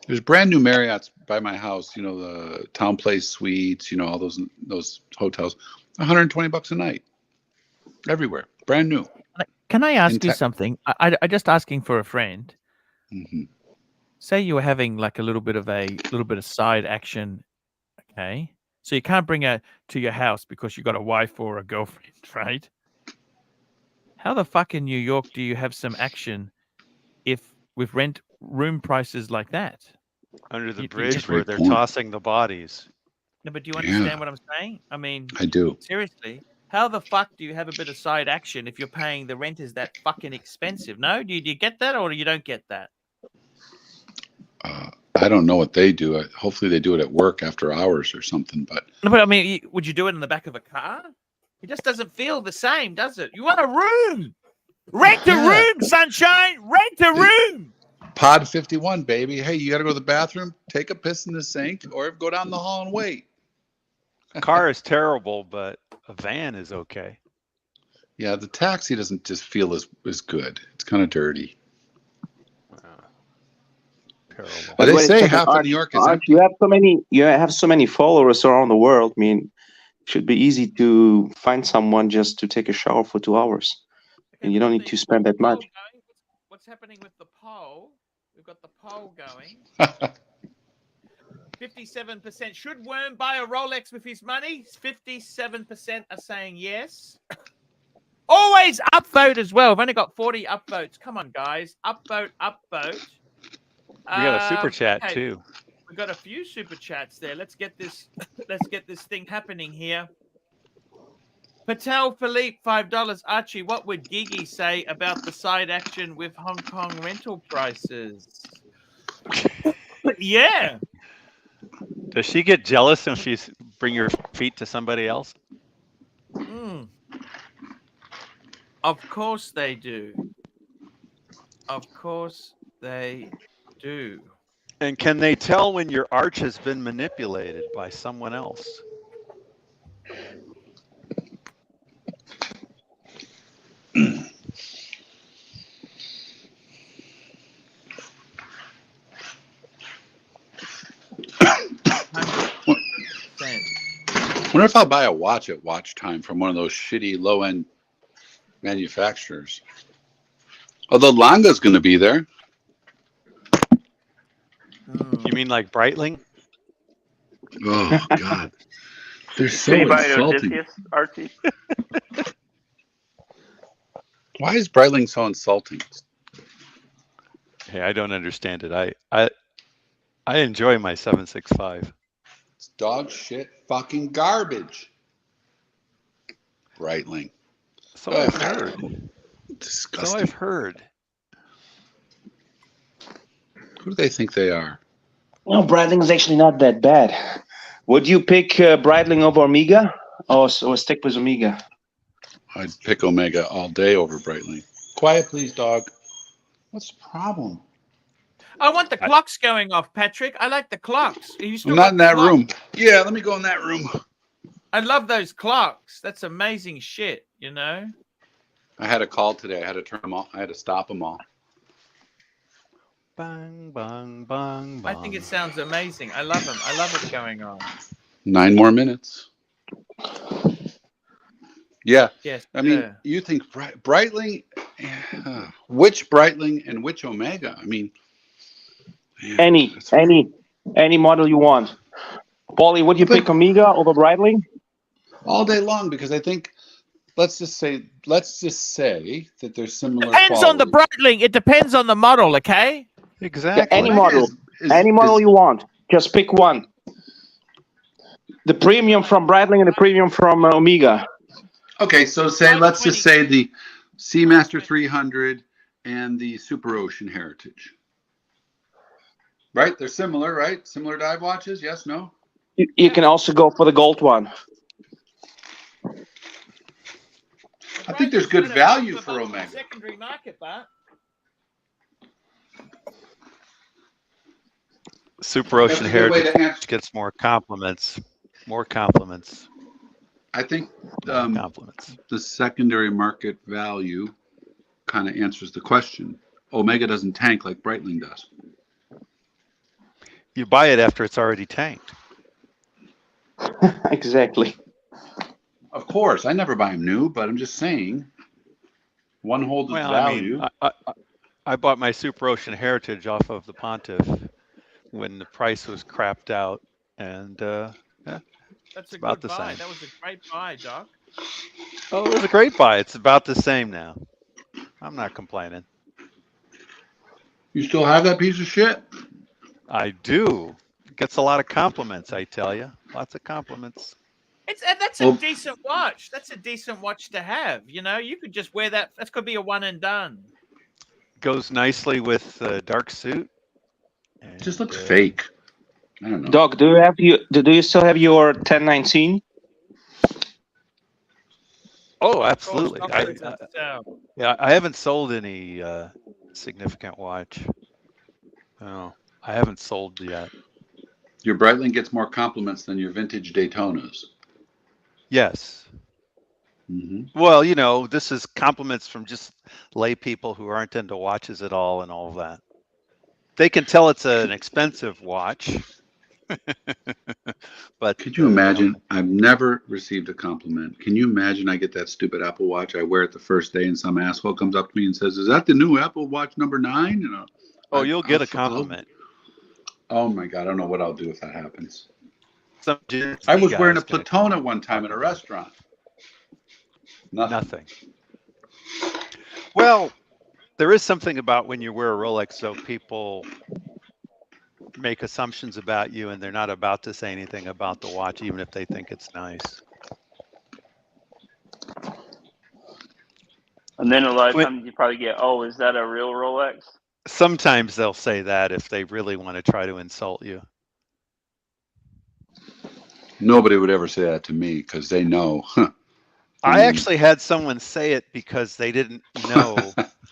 There's brand new Marriott's by my house. You know, the Town Place Suites. You know, all those hotels. $120 a night. Everywhere, brand new. can I ask you Intact. something? I just asking for a friend. Mm-hmm. Say you were having like a little bit of side action, okay? So you can't bring her to your house because you got a wife or a girlfriend, right? How the fuck in New York do you have some action if with rent room prices like that? Under the You bridge just- where Great they're point. tossing the bodies. No, but do you Yeah. understand what I'm saying? I mean, I do. seriously, how the fuck do you have a bit of side action if you're paying the rent is that fucking expensive? No, do you get that or you don't get that? I don't know what they do. Hopefully, they do it at work after hours or something. But No, but I mean, would you do it in the back of a car? It just doesn't feel the same, does it? You want a room. Rent a Yeah. room, sunshine. Rent a room. Pod 51, baby. Hey, you got to go to the bathroom, take a piss in the sink, or go down the hall and wait. A car is terrible, but a van is okay. Yeah, the taxi doesn't just feel as good. It's kind of dirty. Parallel. But they wait a say second, half of Arch, New York is Arch, empty. you have so many followers around the world. I mean, it should be easy to find someone just to take a shower for 2 hours, Okay, and you we've don't got need the to spend that poll much. going. What's happening with the poll? We've got the poll going. 57% should Worm buy a Rolex with his money? 57% are saying yes. Always upvote as well. I've only got 40 upvotes. Come on, guys. Upvote, upvote. We got a super chat okay. too. We've got a few super chats there. Let's get this let's get this thing happening here. Patel Philippe, $5. Archie, what would Gigi say about the side action with Hong Kong rental prices? Yeah. Does she get jealous if she's bring your feet to somebody else? Of course they do. Of course they do. And can they tell when your arch has been manipulated by someone else? Wonder if I'll buy a watch at Watch Time from one of those shitty low-end manufacturers. Although Lange's going to be there. You mean like Breitling? Oh God, they're so Can you buy an insulting. Odysseus, Archie? Why is Breitling so insulting? Hey, I don't understand it. I enjoy my 765. It's dog shit, fucking garbage. Breitling. So I've heard. Disgusting. So I've heard. Who do they think they are? No, Breitling is actually not that bad. Would you pick Breitling over Omega, or stick with Omega? I'd pick Omega all day over Breitling. Quiet, please, dog. What's the problem? I want the clocks going off, Patrick. I like the clocks. I'm not in that room. Yeah, let me go in that room. I love those clocks. That's amazing shit, you know? I had a call today. I had to turn them off. I had to stop them all. Bang, bang, bang, bang. I think it sounds amazing. I love them. I love it going on. 9 more minutes. Yeah. Yes. I mean, you think Breitling, which Breitling and which Omega? I mean, man, any model you want. Paulie, would you pick Omega over Breitling? All day long, because I think let's just say that they're similar. Depends on the Breitling. It depends on the model, okay? Exactly. Yeah, any model. Any model you want. Just pick one. The premium from Breitling and the premium from Omega. Okay, so let's just say the Seamaster 300 and the Super Ocean Heritage. Right? They're similar, right? Similar dive watches? Yes, no? You can also go for the gold one. I think there's good value for Omega. Secondary market, but Super Ocean Heritage gets more compliments. More compliments. I think compliments. The secondary market value kind of answers the question. Omega doesn't tank like Breitling does. You buy it after it's already tanked. Exactly. Of course, I never buy them new, but I'm just saying one holds its value. I mean, I bought my Super Ocean Heritage off of the Pontiff when the price was crapped out, and that's a about good the buy. same. That was a great buy, Doc. Oh, it was a great buy. It's about the same now. I'm not complaining. You still have that piece of shit? I do. It gets a lot of compliments, I tell you. Lots of compliments. That's a decent watch. That's a decent watch to have. You know, you could just wear that. That's could be a one and done. Goes nicely with a dark suit. It just looks fake. I don't know. Doc, do you still have your 1019? Oh, absolutely. Course, Yeah, I haven't sold any significant watch. No, I haven't sold yet. Your Breitling gets more compliments than your vintage Daytonas. Yes. Mm-hmm. Well, you know, this is compliments from just lay people who aren't into watches at all and all of that. They can tell it's an expensive watch. But could you imagine? I've never received a compliment. Can you imagine I get that stupid Apple Watch, I wear it the first day, and some asshole comes up to me and says, "Is that the new Apple Watch number 9?" You know. Oh, you'll get a compliment. Oh my God, I don't know what I'll do if that happens. Some I was wearing a Platona one time at a restaurant. Nothing. Well, there is something about when you wear a Rolex, so people make assumptions about you, and they're not about to say anything about the watch, even if they think it's nice. And then a lot of times you probably get, "Oh, is that a real Rolex?" Sometimes they'll say that if they really want to try to insult you. Nobody would ever say that to me because they know. I actually had someone say it because they didn't know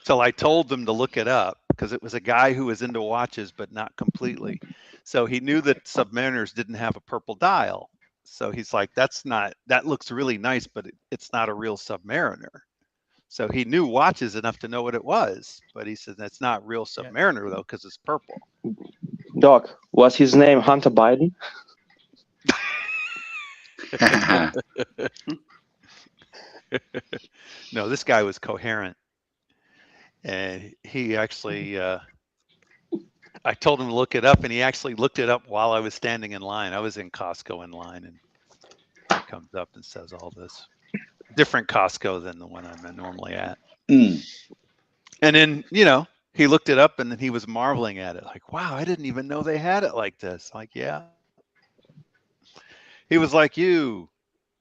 till I told them to look it up, because it was a guy who was into watches but not completely. So he knew that Submariners didn't have a purple dial. So he's like, that looks really nice, but it's not a real Submariner. So he knew watches enough to know what it was, but he said that's not real Submariner though, because it's purple. Doc, was his name Hunter Biden? No, this guy was coherent, and he actually I told him to look it up, and he actually looked it up while I was standing in line. I was in Costco in line, and he comes up and says all this. Different Costco than the one I'm normally at. And then, he looked it up, and then he was marveling at it, like, wow, I didn't even know they had it like this. Like, yeah. He was like you,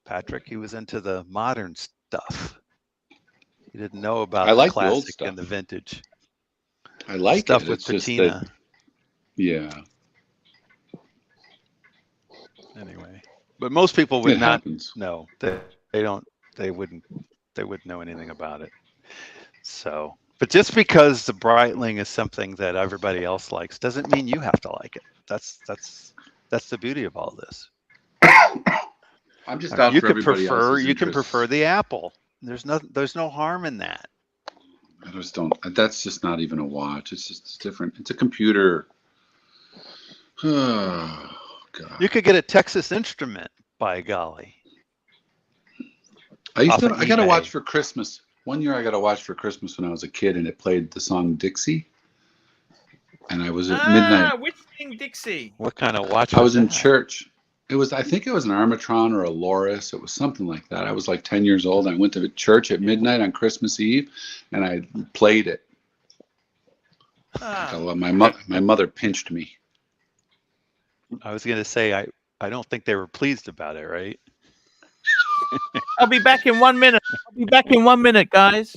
Patrick. He was into the modern stuff. He didn't know about the classic and the vintage. I like stuff it. with It's just patina. that, yeah. Anyway, but most people would It not happens. know. They wouldn't know anything about it. So, but just because the Breitling is something that everybody else likes doesn't mean you have to like it. That's the beauty of all this. I'm just out for everybody else's You can interests. prefer the Apple. There's no harm in that. I just don't. That's just not even a watch. It's different. It's a computer. Oh God. You could get a Texas Instrument, by golly. I got a watch for Christmas. One year I got a watch for Christmas when I was a kid, and it played the song Dixie. And I was at midnight. Which thing, Dixie? What kind of watch? I was in church. I think it was an Armatron or a Loris. It was something like that. I was like 10 years old. I went to church at midnight on Christmas Eve, and I played it. My mother pinched me. I was going to say, I don't think they were pleased about it, right? I'll be back in 1 minute. I'll be back in 1 minute, guys.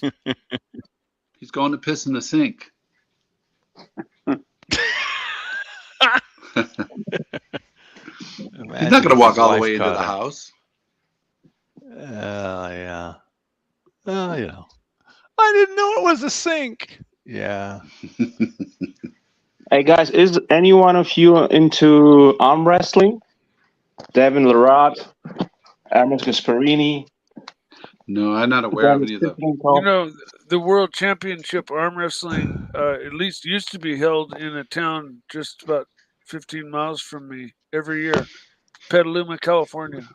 He's going to piss in the sink. He's not going to walk all the way into the house. Yeah. I didn't know it was a sink. Yeah. Hey guys, is any one of you into arm wrestling? Devin Larratt, Amos Gasparini. No, I'm not aware of any of them. The World Championship arm wrestling, at least used to be held in a town just about 15 miles from me every year, Petaluma, California.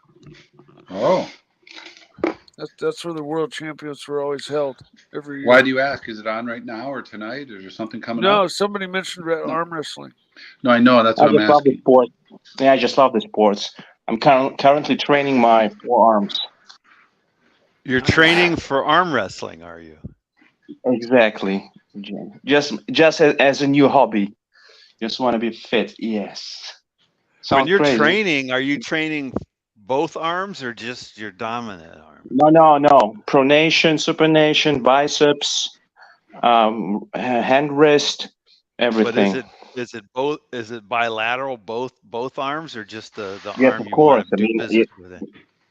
Oh. That's where the World Championships were always held every year. Why do you ask? Is it on right now or tonight? Is there something coming up? No, somebody mentioned arm wrestling. No, I know. That's what I'm asking. Love the sport. Yeah, I just love the sports. I'm currently training my forearms. You're training for arm wrestling, are you? Exactly. Just as a new hobby. Just want to be fit. Yes. When you're crazy. training, are you training both arms or just your dominant arm? No. Pronation, supination, biceps, hand wrist, everything. But is it both? Is it bilateral, both arms, or just the yes, arm of you course. want to do business with it?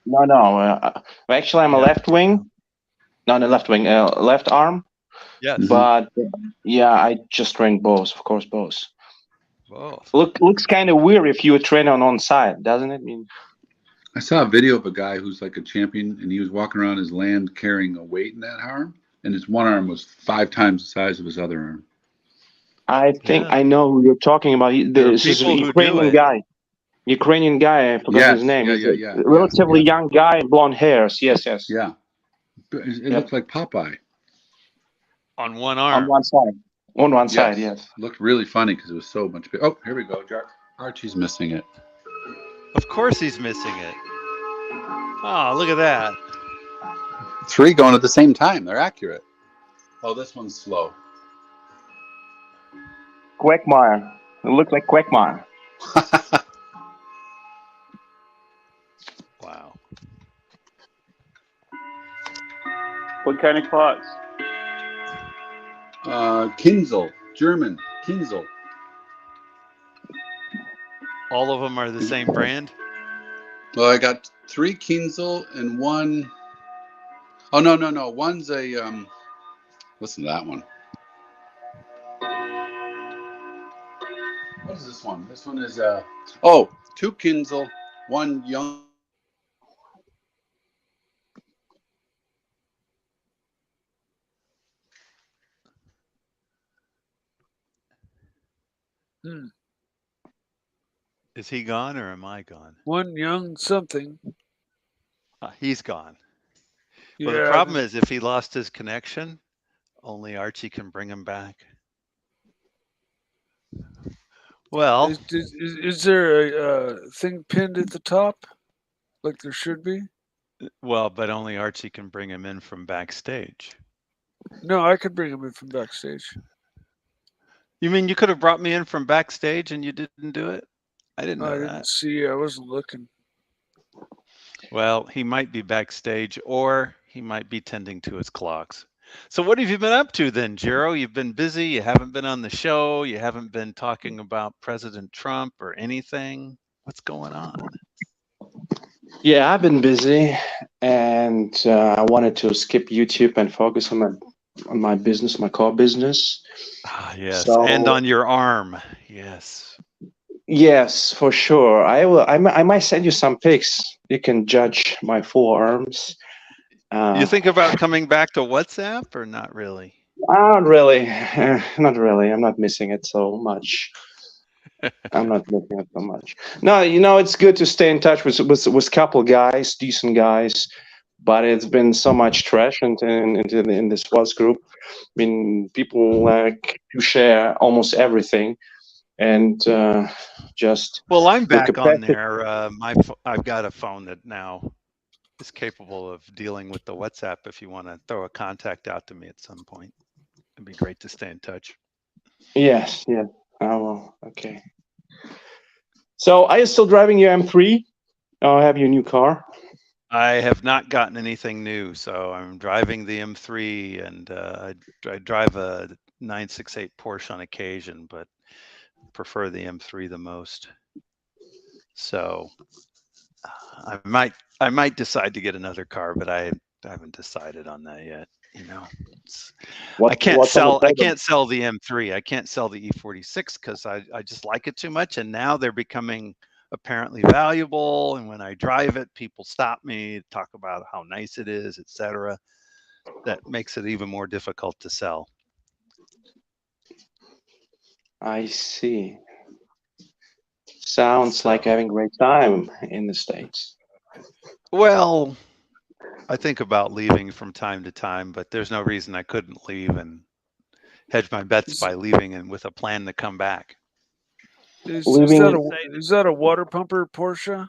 No. Actually, I'm a left wing. Not a left wing. Left arm. Yes. But yeah, I just train both. Of course, both. Both. Looks kind of weird if you train on side, doesn't it? I saw a video of a guy who's like a champion, and he was walking around his land carrying a weight in that arm, and his one arm was 5 times the size of his other arm. I think Yeah. I know who you're talking about. There are This is a people who do Ukrainian it. guy. Ukrainian guy. I forgot his Yes, name. yeah, He's yeah, a yeah, relatively yeah, young guy, blonde hairs. Yes, yes. yeah. It Yep. looked like Popeye. On one On arm. one side. On one side, Yes, yes. looked really funny because it was so much big. Oh, here we go. Archie's missing it. Of course he's missing it. Oh, look at that. 3 going at the same time. They're accurate. Oh, this one's slow. Quagmire. It looked like Quagmire. Wow. What kind of clocks? Kinzel, German. Kinzel. All of them are the same brand? Well, I got 3 Kinzel and 1. Oh, no. One's a listen to that one. What is this one? This one is 2 Kinzel, 1 young. Is he gone or am I gone? One young something. He's gone. Yeah. Well, the problem is if he lost his connection, only Archie can bring him back. Well, is there a thing pinned at the top, like there should be? well, but only Archie can bring him in from backstage. No, I could bring him in from backstage. You mean you could have brought me in from backstage and you didn't do it? I didn't know I that. didn't see. I wasn't looking. Well, he might be backstage or he might be tending to his clocks. So what have you been up to then, Jero? You've been busy. You haven't been on the show. You haven't been talking about President Trump or anything. What's going on? Yeah, I've been busy, and I wanted to skip YouTube and focus on my business, my core business. Ah, yes, So, and on your arm. Yes. yes, for sure. I will. I might send you some pics. You can judge my forearms. You think about coming back to WhatsApp or not really? Not really. Not really. I'm not missing it so much. I'm not missing it so much. No, it's good to stay in touch with couple guys, decent guys, but it's been so much trash in this WhatsApp group. I mean, people like to share almost everything, and just Well, I'm the back on capacity. there. I've got a phone that now is capable of dealing with the WhatsApp. If you want to throw a contact out to me at some point, it'd be great to stay in touch. Yes, yeah. I will. Okay. So, are you still driving your M3? Or have you a new car? I have not gotten anything new, so I'm driving the M3, and I drive a 968 Porsche on occasion, but prefer the M3 the most. So I might decide to get another car, but I haven't decided on that yet. I can't sell the M3. I can't sell the E46 because I just like it too much, and now they're becoming apparently valuable, and when I drive it, people stop me, talk about how nice it is, etc. That makes it even more difficult to sell. I see. Sounds like having a great time in the States. Well, I think about leaving from time to time, but there's no reason I couldn't leave and hedge my bets by leaving and with a plan to come back. Is that a water pumper Porsche?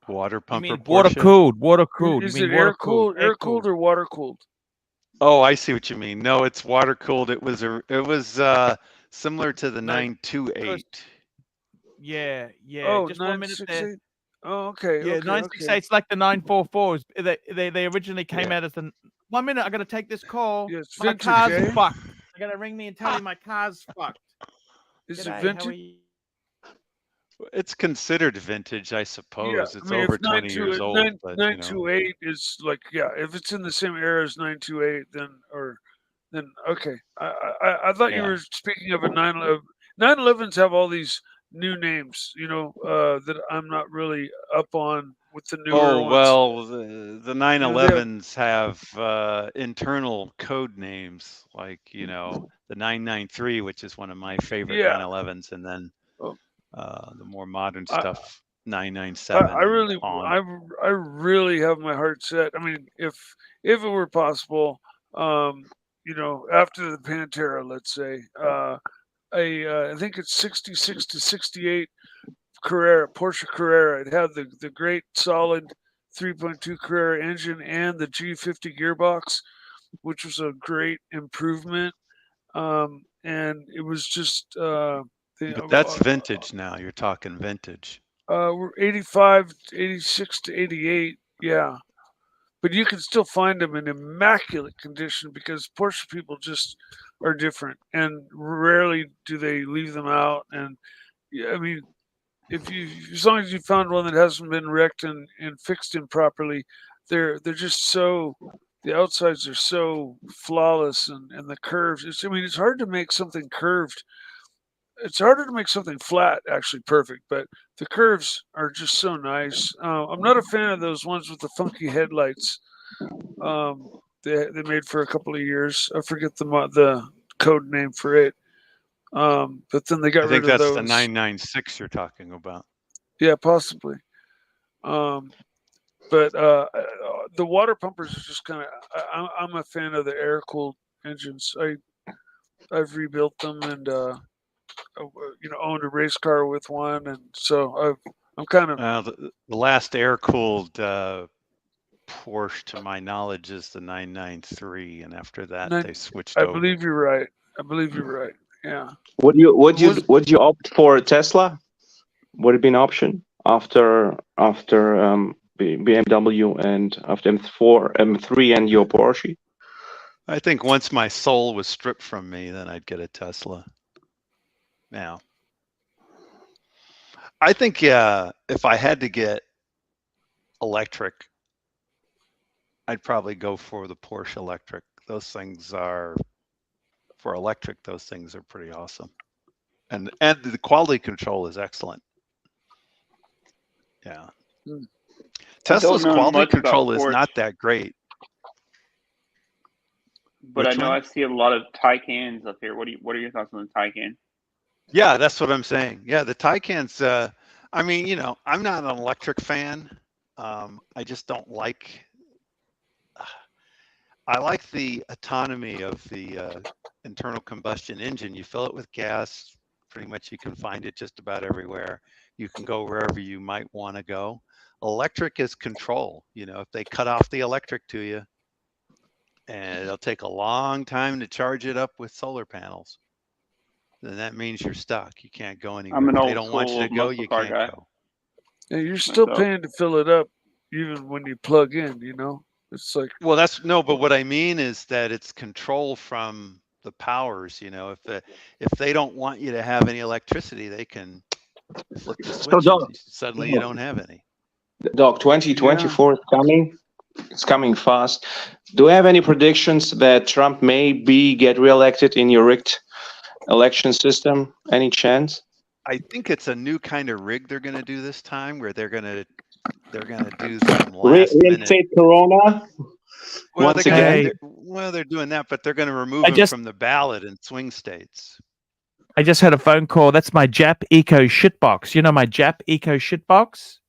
Water pumper Porsche? Water cooled. Is it air cooled or water cooled? Oh, I see what you mean. No, it's water cooled. It was similar to the 928. Yeah. Oh, Just 1 minute there. Oh, okay. Yeah, okay, 968. okay. It's like the 944s. They originally came out as the. 1 minute, I gotta take this call. Yeah, it's My vintage, car's eh? fucked. I gotta ring me and tell you my car's fucked. Is G'day, it how are vintage? you? It's considered vintage, I suppose. Yeah, It's over 20 years old. 928 is like, yeah, if it's in the same era as 928, then okay. I thought you were speaking of a 911. 911s have all these new names, that I'm not really up on with the newer ones. Well, the 911s have internal code names, like, you know, the 993, which is one of my favorite 911s, and then the more modern stuff, 997. I really have my heart set. I mean, if it were possible, you know, after the Pantera, let's say, I think it's 66 to 68 Carrera, Porsche Carrera. It had the great solid 3.2 Carrera engine and the G50 gearbox, which was a great improvement. And it was just but that's vintage now. You're talking vintage. We're 85, 86 to 88, yeah. But you can still find them in immaculate condition because Porsche people just are different, and rarely do they leave them out. And I mean, as long as you found one that hasn't been wrecked and fixed improperly, they're just so, the outsides are so flawless, and the curves. It's hard to make something curved. It's harder to make something flat actually perfect, but the curves are just so nice. I'm not a fan of those ones with the funky headlights. They made for a couple of years. I forget the code name for it. But then they got rid of those. I think that's the 996 you're talking about. Yeah, possibly. But the water pumpers are just kind of. I'm a fan of the air-cooled engines. I've rebuilt them and owned a race car with one, and so I'm kind of. The last air-cooled Porsche, to my knowledge, is the 993, and after that they switched over. I believe you're right. Yeah. Would you opt for a Tesla? Would it be an option after BMW and after M4, M3, and your Porsche? I think once my soul was stripped from me, then I'd get a Tesla. Now, I think if I had to get electric, I'd probably go for the Porsche electric. Those things are, for electric, those things are pretty awesome. And the quality control is excellent. Yeah. Tesla's quality control is not that great. But I know I see a lot of Taycans up here. What are your thoughts on the Taycan? Yeah, that's what I'm saying. Yeah, the Taycans, I mean, I'm not an electric fan. I just don't like, I like the autonomy of the internal combustion engine. You fill it with gas, pretty much you can find it just about everywhere. You can go wherever you might want to go. Electric is control. If they cut off the electric to you, and it'll take a long time to charge it up with solar panels, then that means you're stuck. You can't go anywhere. If they don't want you to go, you can't go. Yeah, you're still paying to fill it up, even when you plug in. It's like, well, but what I mean is that it's control from the powers. If they don't want you to have any electricity, they can flip the switch. Suddenly you don't have any. Doc, 2024 is coming. It's coming fast. Do you have any predictions that Trump may get reelected in your rigged election system? Any chance? I think it's a new kind of rig they're going to do this time, where they're going to do some last minute Corona. Once again, they're doing that, but they're going to remove him from the ballot in swing states. I just had a phone call. That's my Jap Eco shitbox. You know my Jap Eco shitbox?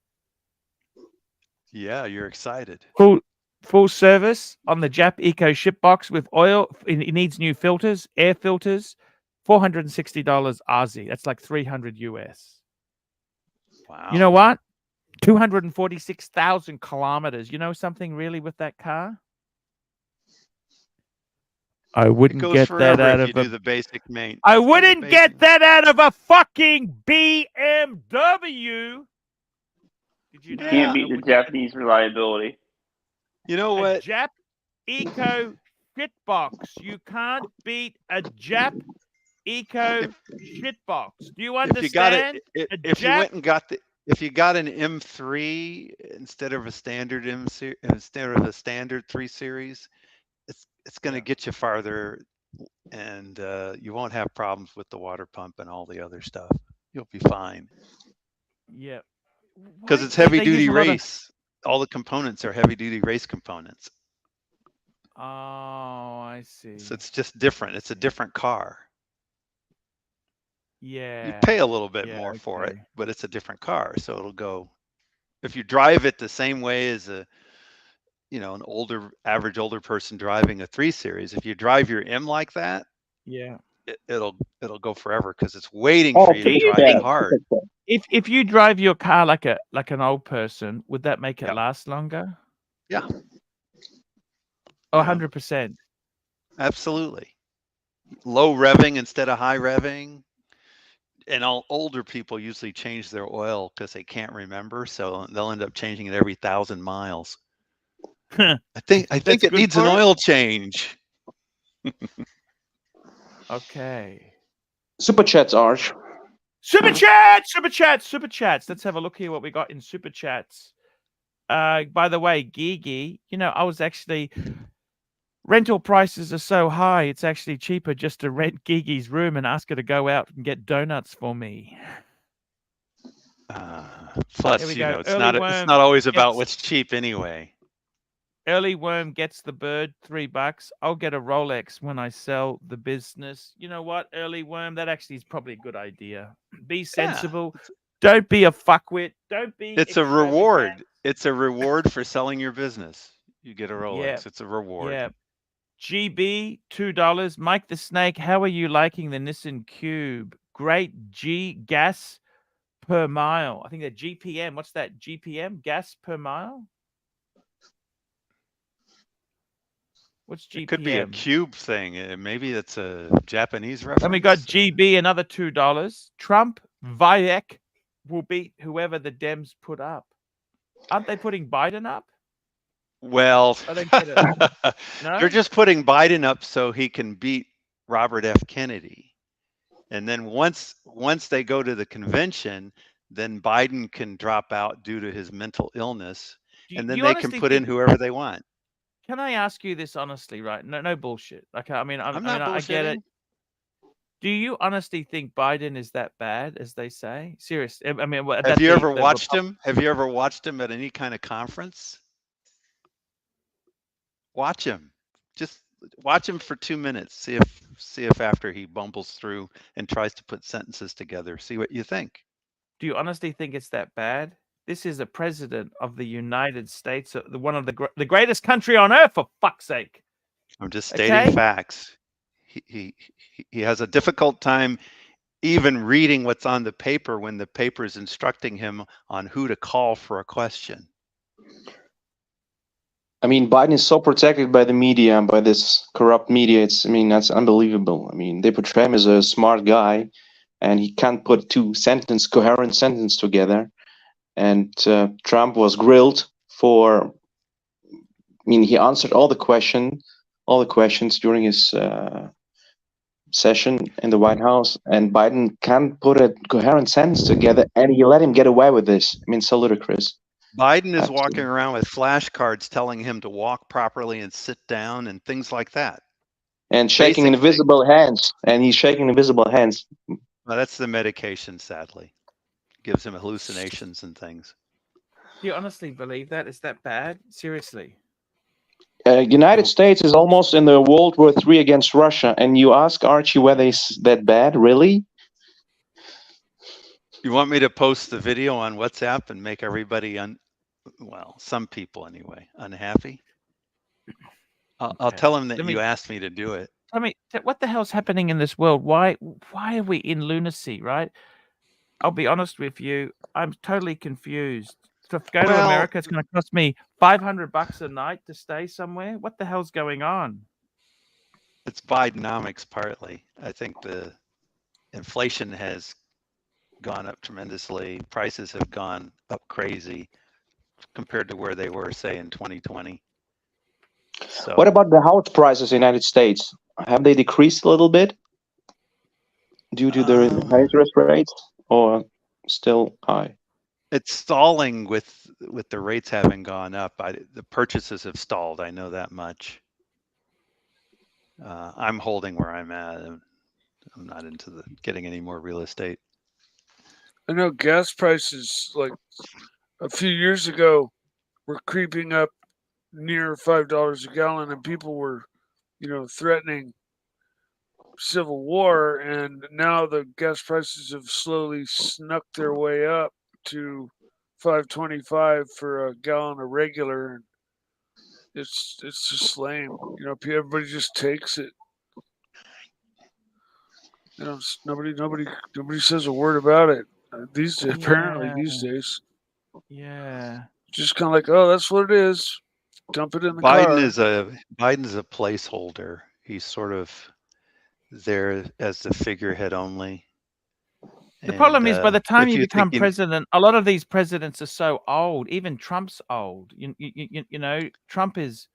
Yeah, you're excited. Full service on the Jap Eco shipbox with oil. It needs new filters, air filters. $460 Aussie. That's like 300 US. Wow. You know what? 246,000 kilometers. You know something really with that car? I wouldn't get that out of the basic main. I wouldn't get that out of a fucking BMW. Did you know? Can't beat the Japanese reliability. You know what? Jap Eco shitbox. You can't beat a Jap Eco shitbox. Do you understand? If you got an M3 instead of a standard a standard 3 Series, it's going to get you farther, and you won't have problems with the water pump and all the other stuff. You'll be fine. Yeah. Because it's heavy duty race. all the components are heavy duty race components. Oh, I see. So it's just different. It's a different car. Yeah. You pay a little bit more for it, but it's a different car. So it'll go, if you drive it the same way as an average older person driving a 3 Series, if you drive your M like that, yeah, it'll go forever because it's waiting for you to drive it hard. If you drive your car like an old person, would that make it last longer? Yeah. Oh, 100%. Absolutely. Low revving instead of high revving. And all older people usually change their oil because they can't remember, so they'll end up changing it every 1,000 miles. I think it needs an oil change. Okay. Super chats, Arch. Super chats. Let's have a look here what we got in super chats. By the way, Gigi, I was actually, rental prices are so high, it's actually cheaper just to rent Gigi's room and ask her to go out and get donuts for me. Plus, it's not always about what's cheap anyway. Early worm gets the bird, $3. I'll get a Rolex when I sell the business. You know what, early worm? That actually is probably a good idea. Be sensible. Yeah. Don't be a fuckwit. Don't be. It's a reward. It's a reward for selling your business. You get a Rolex. Yeah. It's a reward. Yeah. GB, $2. Mike the Snake, how are you liking the Nissan Cube? Great G gas per mile. I think that GPM. What's that? GPM? Gas per mile? What's GPM? It could be a cube thing. Maybe it's a Japanese reference. And we got GB, another $2. Trump, Vivek will beat whoever the Dems put up. Aren't they putting Biden up? Well, no? They're just putting Biden up so he can beat Robert F. Kennedy. And then once they go to the convention, then Biden can drop out due to his mental illness. And then they can put in whoever they want. Can I ask you this honestly, right? No bullshit. Okay, I get it. Do you honestly think Biden is that bad as they say? Seriously, I mean, have you ever watched him? Have you ever watched him at any kind of conference? Watch him. Just watch him for 2 minutes. See if after he bumbles through and tries to put sentences together, see what you think. Do you honestly think it's that bad? This is a president of the United States, one of the greatest country on earth, for fuck's sake. I'm just stating facts. He has a difficult time even reading what's on the paper when the paper is instructing him on who to call for a question. I mean, Biden is so protected by the media, by this corrupt media. That's unbelievable. I mean, they portray him as a smart guy, and he can't put coherent sentence together. And Trump was grilled for. He answered all the questions during his session in the White House, and Biden can't put a coherent sentence together, and he let him get away with this. So ludicrous. Biden is walking around with flashcards telling him to walk properly and sit down and things like that. And shaking invisible hands. And he's shaking invisible hands. Well, that's the medication, sadly. Gives him hallucinations and things. Do you honestly believe that? Is that bad? Seriously? United States is almost in the World War III against Russia. And you ask Archie whether it's that bad? Really? You want me to post the video on WhatsApp and make everybody some people anyway, unhappy? I'll tell them that you asked me to do it. Tell me, what the hell's happening in this world? Why are we in lunacy, right? I'll be honest with you. I'm totally confused. To go to America, it's going to cost me $500 a night to stay somewhere. What the hell's going on? It's Bidenomics partly. I think the inflation has gone up tremendously. Prices have gone up crazy compared to where they were, say, in 2020. So, what about the house prices in the United States? Have they decreased a little bit due to the high interest rates, or still high? It's stalling with the rates having gone up. The purchases have stalled. I know that much. I'm holding where I'm at. I'm not into getting any more real estate. I know gas prices, like a few years ago, were creeping up near $5 a gallon, and people were, threatening civil war. And now the gas prices have slowly snuck their way up to $5.25 for a gallon of regular, and it's just lame. Everybody just takes it. Nobody says a word about it apparently these days. Yeah. Just kind of like, oh, that's what it is. Dump it in the car. Biden's a placeholder. He's sort of there as the figurehead only. The problem is, by the time you become president, a lot of these presidents are so old. Even Trump's old. Trump is.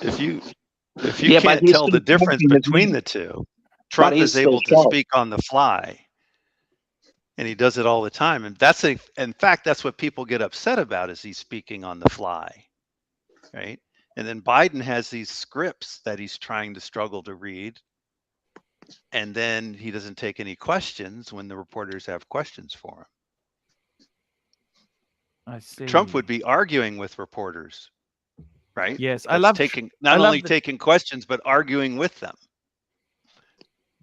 If you can't tell the difference between the two, Trump is able to speak on the fly, and he does it all the time. And in fact, that's what people get upset about, is he's speaking on the fly, right? And then Biden has these scripts that he's trying to struggle to read, and then he doesn't take any questions when the reporters have questions for him. I see. Trump would be arguing with reporters, right? Yes, I love taking taking questions, but arguing with them.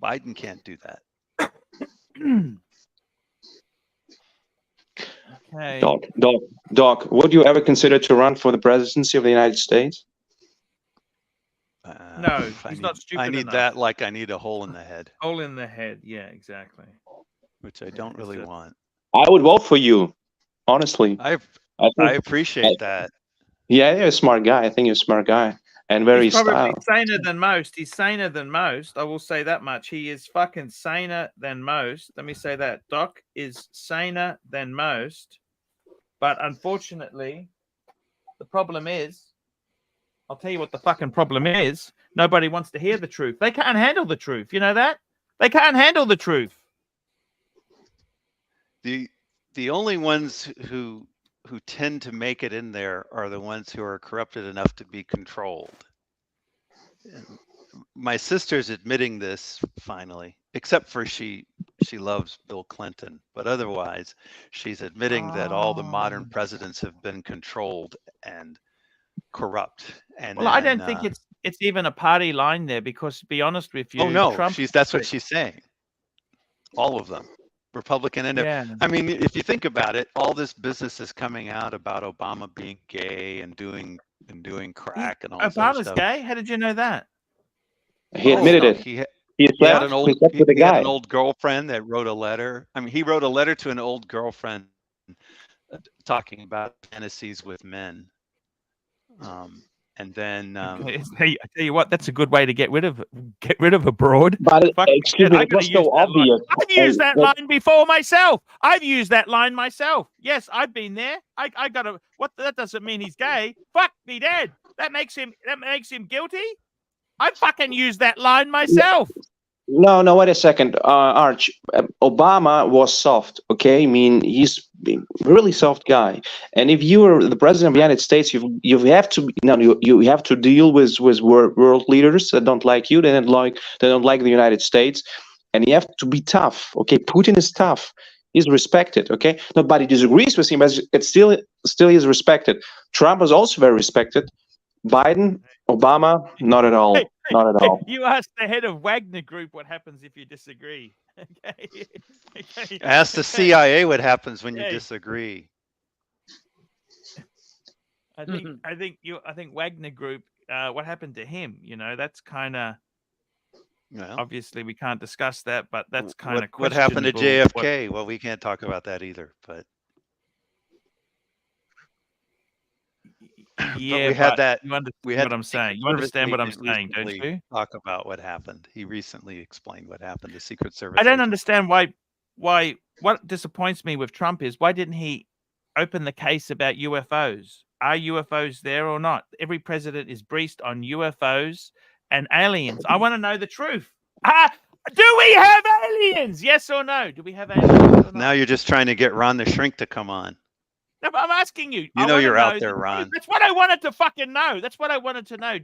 Biden can't do that. Okay. Doc, would you ever consider to run for the presidency of the United States? No, he's not stupid I need enough. that like I need a hole in the head. Hole in the head, yeah, exactly. Which I don't really want. I would vote for you, honestly. I appreciate that. Yeah, you're a smart guy. I think you're a smart guy. And very He's probably styled. saner than most. He's saner than most. I will say that much. He is fucking saner than most. Let me say that. Doc is saner than most. But unfortunately, the problem is, I'll tell you what the fucking problem is. Nobody wants to hear the truth. They can't handle the truth. You know that? They can't handle the truth. The only ones who tend to make it in there are the ones who are corrupted enough to be controlled. And my sister's admitting this finally, except for she loves Bill Clinton, but otherwise she's admitting that all the modern presidents have been controlled and corrupt. And well, I don't think it's even a party line there, because to be honest with you, Trump, that's what she's saying. All of them. Republican and I mean, if you think about it, all this business is coming out about Obama being gay and doing crack and all this other Obama's stuff. gay? How did you know that? He admitted it. He had an old girlfriend that wrote a letter. I mean, he wrote a letter to an old girlfriend talking about fantasies with men. And then hey, I tell you what, that's a good way to get rid of a broad. But excuse me, it was so obvious. I've used that line before myself. I've used that line myself. Yes, I've been there. I got to. What? That doesn't mean he's gay. Fuck me dead. That makes him guilty. I fucking used that line myself. No, wait a second, Arch. Obama was soft, okay? I mean, he's a really soft guy. And if you were the president of the United States, you have to you have to deal with world leaders that don't like you, they don't like the United States, and you have to be tough, okay? Putin is tough. He's respected, okay? Nobody disagrees with him, but it still is respected. Trump is also very respected. Biden, Obama, not at all. Not at all. You asked the head of Wagner Group what happens if you disagree. Okay. Ask the CIA what happens when you disagree. I think Wagner Group. What happened to him? You know, that's kind of. Obviously, we can't discuss that, but that's kind of what happened to JFK. Well, we can't talk about that either, but. Yeah, but we had that. You understand what I'm saying. You understand what I'm saying, don't you? Talk about what happened. He recently explained what happened to Secret Service. I don't understand why. What disappoints me with Trump is, why didn't he open the case about UFOs? Are UFOs there or not? Every president is briefed on UFOs and aliens. I want to know the truth. Do we have aliens? Yes or no? Do we have aliens? Now you're just trying to get Ron the Shrink to come on. No, but I'm asking you. You know you're out there, Ron. That's what I wanted to fucking know. That's what I wanted to know.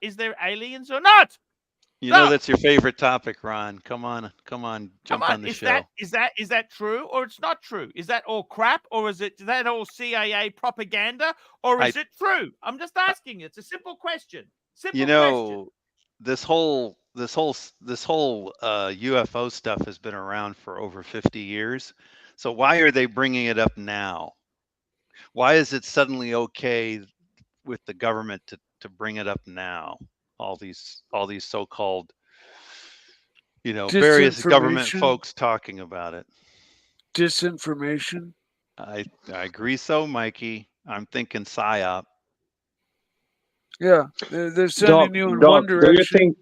Is there aliens or not? You No. know that's your favorite topic, Ron. Come on, jump on the is show. that true or it's not true? Is that all crap or is that all CIA propaganda or is it true? I'm just asking. It's a simple question. Simple question. This whole UFO stuff has been around for over 50 years. So why are they bringing it up now? Why is it suddenly okay with the government to bring it up now? All these so-called, various government folks talking about it. Disinformation. I agree, so Mikey. I'm thinking psyop. Yeah, they're sending you in one direction. Do you think?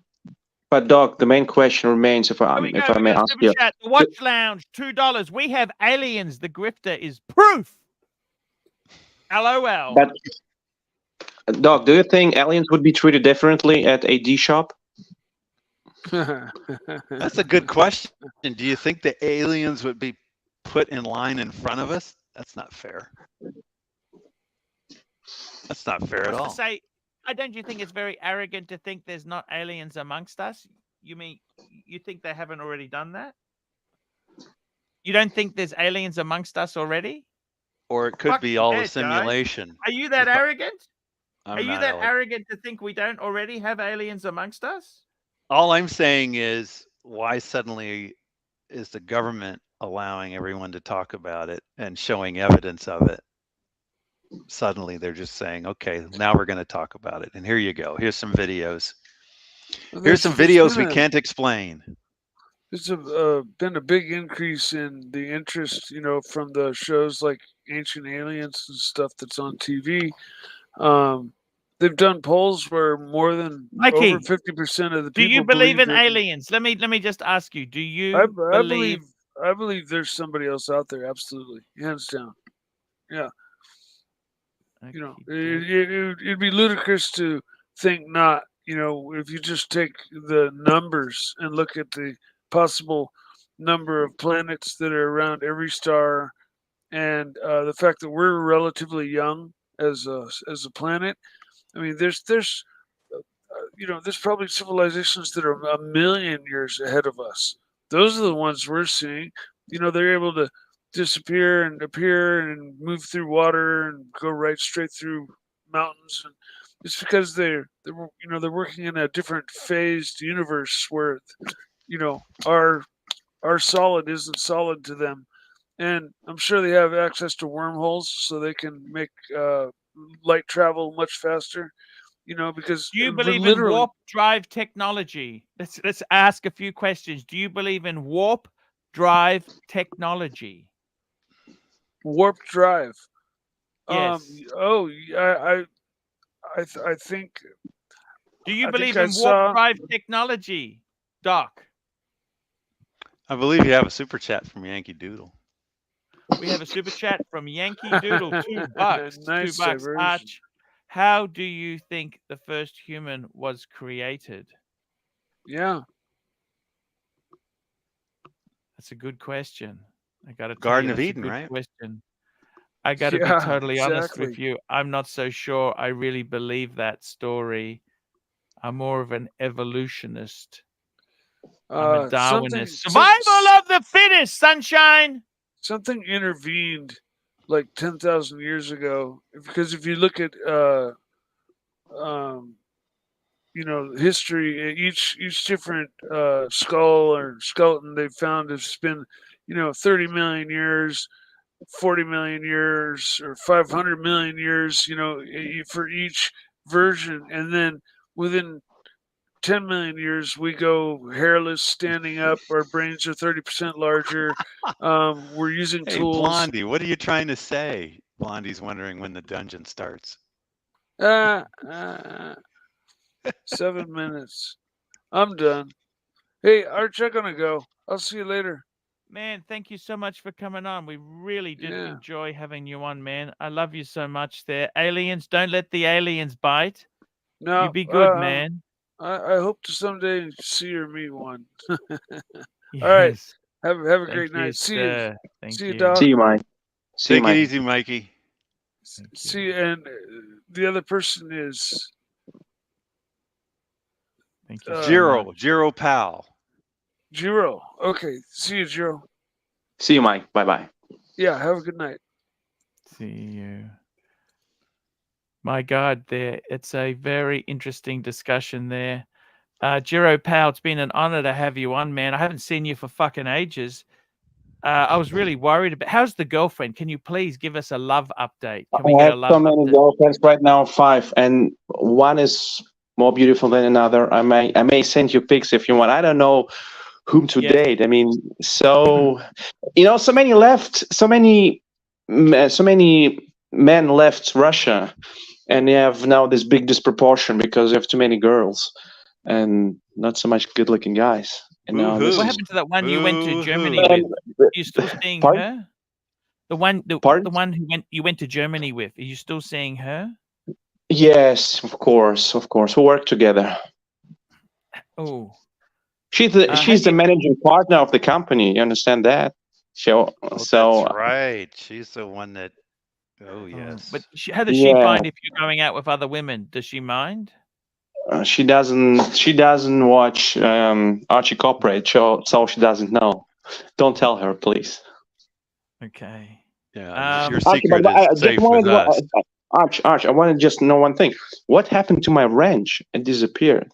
But Doc, the main question remains, if I may ask you. Chat. The Watch Lounge, $2. We have aliens. The grifter is proof. LOL. But Doc, do you think aliens would be treated differently at a D shop? That's a good question. Do you think the aliens would be put in line in front of us? That's not fair. That's not fair at all. Don't you think it's very arrogant to think there's not aliens amongst us? You think they haven't already done that? You don't think there's aliens amongst us already? Or it could be all a simulation. Guys. Are you that arrogant? Are you that arrogant to think we don't already have aliens amongst us? All I'm saying is, why suddenly is the government allowing everyone to talk about it and showing evidence of it? Suddenly they're just saying, okay, now we're going to talk about it. And here you go. Here's some videos. Here's some videos we can't explain. There's been a big increase in the interest, from the shows like Ancient Aliens and stuff that's on TV. They've done polls where more than over 50% of the people. Do you believe in aliens? Let me just ask you. Do you believe? I believe there's somebody else out there. Absolutely, hands down. Yeah. It'd be ludicrous to think not. If you just take the numbers and look at the possible number of planets that are around every star, and the fact that we're relatively young as a planet. I mean, there's probably civilizations that are 1 million years ahead of us. Those are the ones we're seeing. They're able to disappear and appear and move through water and go right straight through mountains, and it's because they're working in a different phased universe where our solid isn't solid to them, and I'm sure they have access to wormholes so they can make light travel much faster. Because do you believe in warp drive technology? Let's ask a few questions. Do you believe in warp drive technology? Warp drive. Yes. I think. Do you believe in warp drive technology, Doc? I believe you have a super chat from Yankee Doodle. We have a super chat from Yankee Doodle. $2. Nice $2. Arch, how do you think the first human was created? Yeah. That's a good question. I got to Garden of Eden, right? Question. I got to be totally honest with you. I'm not so sure I really believe that story. I'm more of an evolutionist. I'm a Darwinist. Survival of the fittest, sunshine. Something intervened like 10,000 years ago. Because if you look at, history, each different skull or skeleton they've found has been, 30 million years, 40 million years, or 500 million years, for each version. And then within 10 million years, we go hairless, standing up. Our brains are 30% larger. We're using tools. Blondie, what are you trying to say? Blondie's wondering when the dungeon starts. 7 minutes. I'm done. Hey, Arch, I'm gonna go. I'll see you later. Man, thank you so much for coming on. We really did enjoy having you on, man. I love you so much there. Aliens, don't let the aliens bite. No, you be good, man. I hope to someday see or meet one. All right. Have a great night. See you. See you, Doc. See you, Mike. Take it easy, Mikey. See, and the other person is. Thank you. Jiro Powell. Jiro. Okay. See you, Jiro. See you, Mike. Bye bye. Yeah. Have a good night. See you. My God, it's a very interesting discussion there. Jiro Powell, it's been an honor to have you on, man. I haven't seen you for fucking ages. I was really worried about. How's the girlfriend? Can you please give us a love update? Can we I get have a love so many update? girlfriends right now, 5, and one is more beautiful than another. I may send you pics if you want. I don't know whom to Yes. date. I mean, so so many left, so many men left Russia, and you have now this big disproportion because you have too many girls and not so much good-looking guys. And now this What is happened to that one you went to Germany And- with? Are you still seeing Pardon? her? The one Pardon? who you went to Germany with. Are you still seeing her? Yes, of course. We work together. Oh, She's have the managing partner of the company. You understand that? So That's right. She's the one that. Oh yes. but how does she Yeah. find if you're going out with other women? Does she mind? She doesn't watch Archie Corporate, so she doesn't know. Don't tell her, please. Okay. Yeah. Your Archie, secret but I is just safe with us. Arch, I want to just know one thing. What happened to my wrench? It disappeared.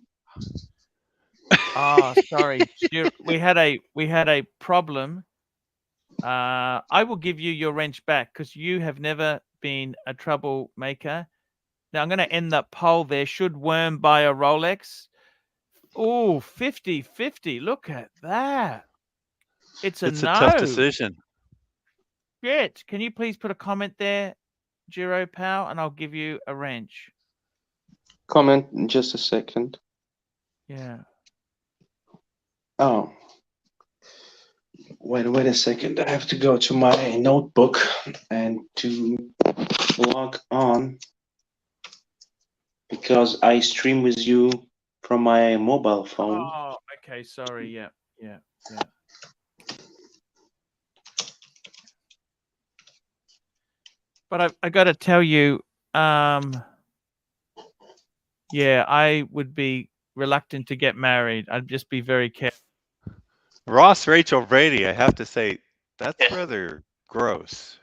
Oh, sorry. We had a problem. I will give you your wrench back because you have never been a troublemaker. Now I'm going to end that poll there. Should Worm buy a Rolex? Oh, 50-50. Look at that. It's a It's no. a tough decision. Shit. Can you please put a comment there, Jiro Powell, and I'll give you a wrench. Comment in just a second. Yeah. Oh. Wait a second. I have to go to my notebook and to log on because I stream with you from my mobile phone. Oh, okay. Sorry. Yeah. But I got to tell you, yeah, I would be reluctant to get married. I'd just be very careful. Ross Rachel Brady, I have to say, that's rather gross.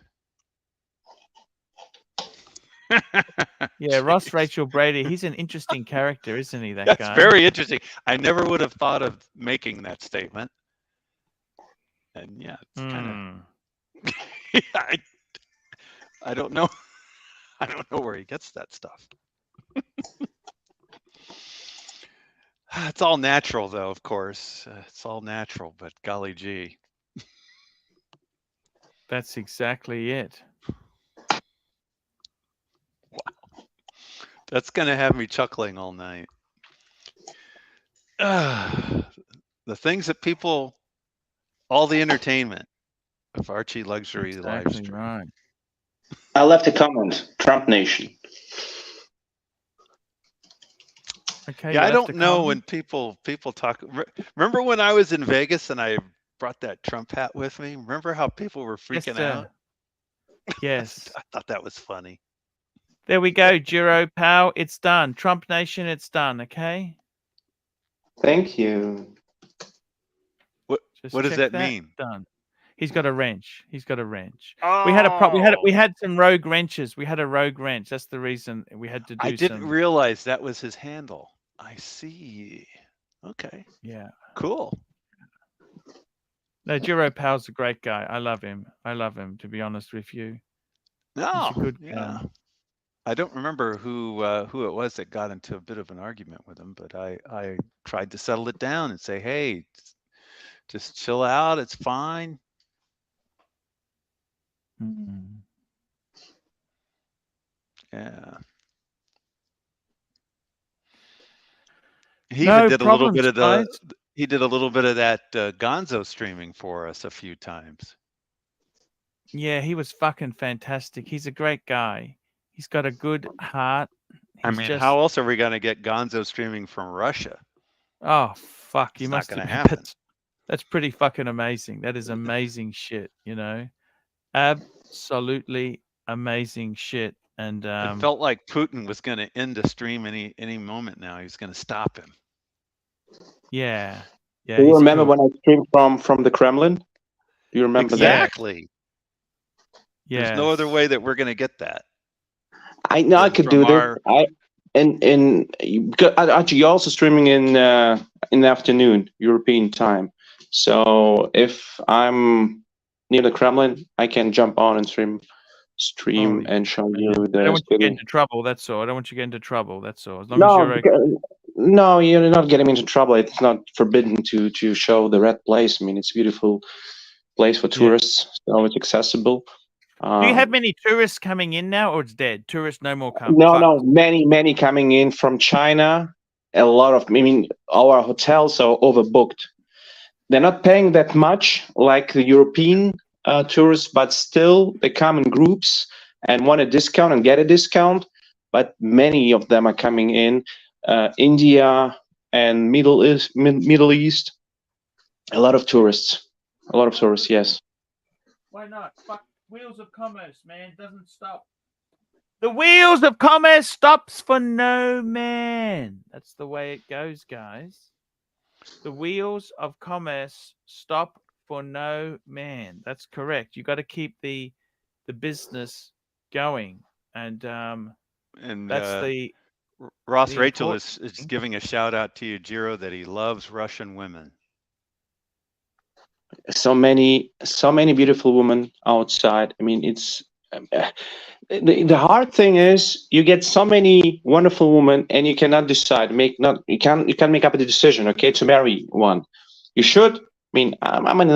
Yeah, Ross Rachel Brady. He's an interesting character, isn't he? That That's guy. very interesting. I never would have thought of making that statement. And yeah, it's kind of. I don't know. I don't know where he gets that stuff. It's all natural, though. Of course, it's all natural. But golly gee, That's exactly it. wow, that's gonna have me chuckling all night. The things that people, all the entertainment of Archie Luxury Livestream. Right. I left a comment. Trump Nation. Okay. Yeah, I don't know when people talk. Remember when I was in Vegas and I brought that Trump hat with me? Remember how people were freaking out? Yes. I thought that was funny. There we go, Jiro Powell. It's done. Trump Nation, it's done. Okay. Thank you. Just What does check that mean? Done. He's got a wrench. Oh. We had some rogue wrenches. We had a rogue wrench. That's the reason we had to do. I didn't realize that was his handle. I see. Okay. Yeah. Cool. No, Jiro Powell's a great guy. I love him. To be honest with you. No. He's a good yeah. I don't remember who it was that got into a bit of an argument with him, but I tried to settle it down and say, hey, just chill out. It's fine. Mm-hmm. Yeah. He even did a little bit of that Gonzo streaming for us a few times. Yeah, he was fucking fantastic. He's a great guy. He's got a good heart. How else are we going to get Gonzo streaming from Russia? Oh, fuck. It's not going to happen. That's pretty fucking amazing. That is amazing shit, you know? Absolutely amazing shit. And it felt like Putin was going to end the stream any moment now. He was going to stop him. Yeah. Yeah. Do you He's remember cool. when I streamed from the Kremlin? Do you remember that? Exactly. There's no other way that we're going to get that. I know I could do our... that. Actually, you're also streaming in the afternoon European time. So if I'm near the Kremlin, I can jump on and stream and show you I the don't want you to get city. into trouble. That's all. I don't want you to get into trouble. That's all. As long as No, you're okay. no, you're not getting me into trouble. It's not forbidden to show the red place. I mean, it's a beautiful place for tourists, so it's accessible. Do you have many tourists coming in now, or it's dead? Tourists no more come. No, many coming in from China. A lot of, I mean, our hotels are overbooked. They're not paying that much like the European tourists, but still they come in groups and want a discount and get a discount. But many of them are coming in. India and Middle East. A lot of tourists. Yes. Why not? Fuck, wheels of commerce, man, doesn't stop. The wheels of commerce stops for no man. That's the way it goes, guys. The wheels of commerce stop for no man. That's correct. You got to keep the business going, and that's the Ross Rachel is giving a shout out to you, Jiro, that he loves Russian women. So many beautiful women outside. I mean, it's the hard thing is you get so many wonderful women and you cannot decide. You can't make up a decision. Okay, to marry one, you should. I mean, I'm in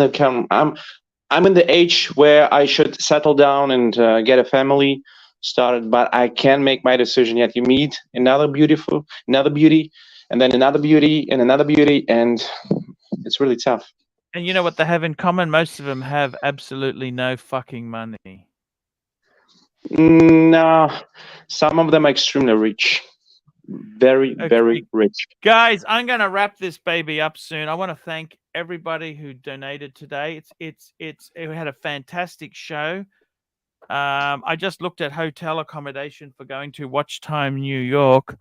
the age where I should settle down and get a family started, but I can't make my decision yet. You meet another beauty, and then another beauty, and another beauty, and it's really tough. And you know what they have in common? Most of them have absolutely no fucking money. No, some of them are extremely rich. Very rich. Guys, I'm going to wrap this baby up soon. I want to thank everybody who donated today. It had a fantastic show. I just looked at hotel accommodation for going to Watch Time New York.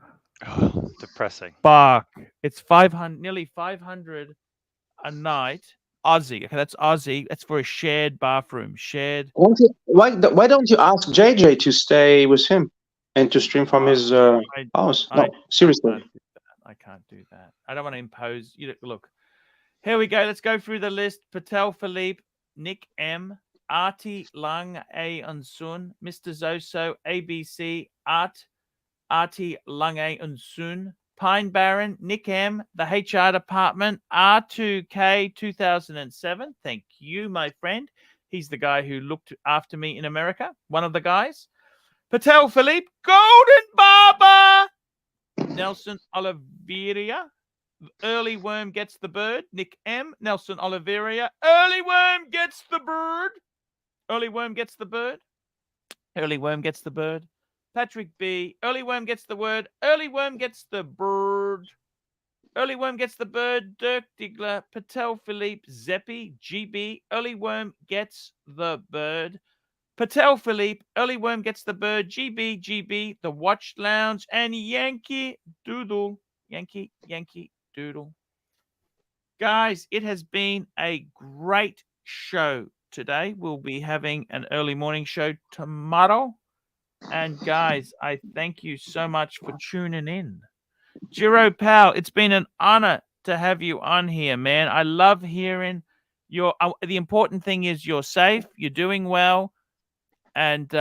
Oh, depressing. Fuck. It's nearly 500 a night. Aussie. Okay, that's Aussie. That's for a shared bathroom. Shared. Why don't you ask JJ to stay with him and to stream from his house? No, seriously. I can't do that. I don't want to impose. Look, here we go. Let's go through the list. Patel Philippe, Nick M, Artie Lange and Sun, Mr. Zoso, ABC, Artie Lange and Sun, Pine Baron, Nick M, the HR department, R2K 2007. Thank you, my friend. He's the guy who looked after me in America. One of the guys. Patel Philippe, Golden Barber, Nelson Oliveira, Early Worm Gets the Bird, Nick M, Nelson Oliveira, Early Worm Gets the Bird, Early Worm Gets the Bird, Early Worm Gets the Bird, Patrick B, Early Worm Gets the Word, Early Worm Gets the Bird, Early Worm Gets the Bird, Dirk Diggler, Patel Philippe, Zeppi, GB, Early Worm Gets the Bird, Patel Philippe, Early Worm Gets the Bird, GB, The Watch Lounge, and Yankee Doodle. Yankee Doodle. Guys, it has been a great show today. We'll be having an early morning show tomorrow. And guys, I thank you so much for tuning in. Jiro Pal, it's been an honor to have you on here, man. I love hearing your. The important thing is you're safe, you're doing well, and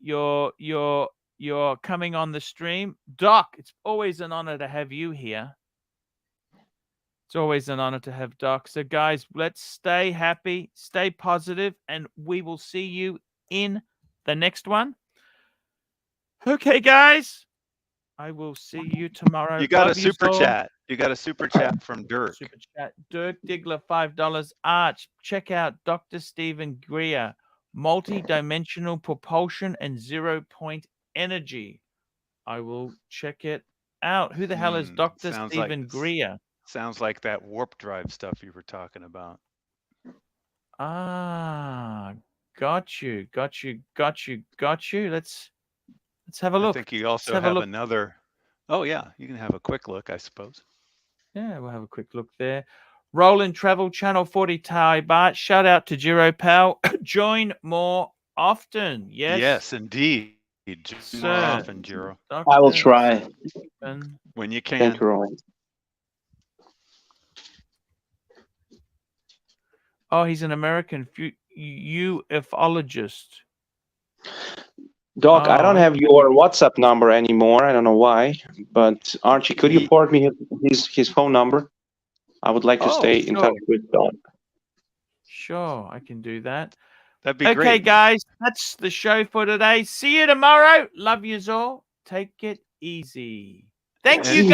you're coming on the stream. Doc, it's always an honor to have you here. It's always an honor to have Doc. So, guys, let's stay happy, stay positive, and we will see you in the next one. Okay, guys. I will see you tomorrow. You got a super chat. You got a super chat from Dirk. Super chat. Dirk Diggler, $5. Arch, check out Dr. Stephen Greer, multi-dimensional propulsion and 0-point energy. I will check it out. Who the hell is Dr. Stephen Greer? Sounds like that warp drive stuff you were talking about. Ah, got you. Let's have a look. I think you also have another. Oh yeah, you can have a quick look, I suppose. Yeah, we'll have a quick look there. Roland Travel Channel 40 Thai Baht. Shout out to Giro Pal. Join more often. Yes. Yes, indeed. More Sir. often, Jiro. I will try. When you can. Thank you, Roland. Oh, he's an American ufologist. Doc, I don't Oh, have your WhatsApp number anymore. I don't know why. But Archie, could you port me his phone number? I would like to stay in touch with Doc. Sure, I can do that. That'd be Okay, great. guys, that's the show for today. See you tomorrow. Love yous all. Take it easy. Thank you, guys.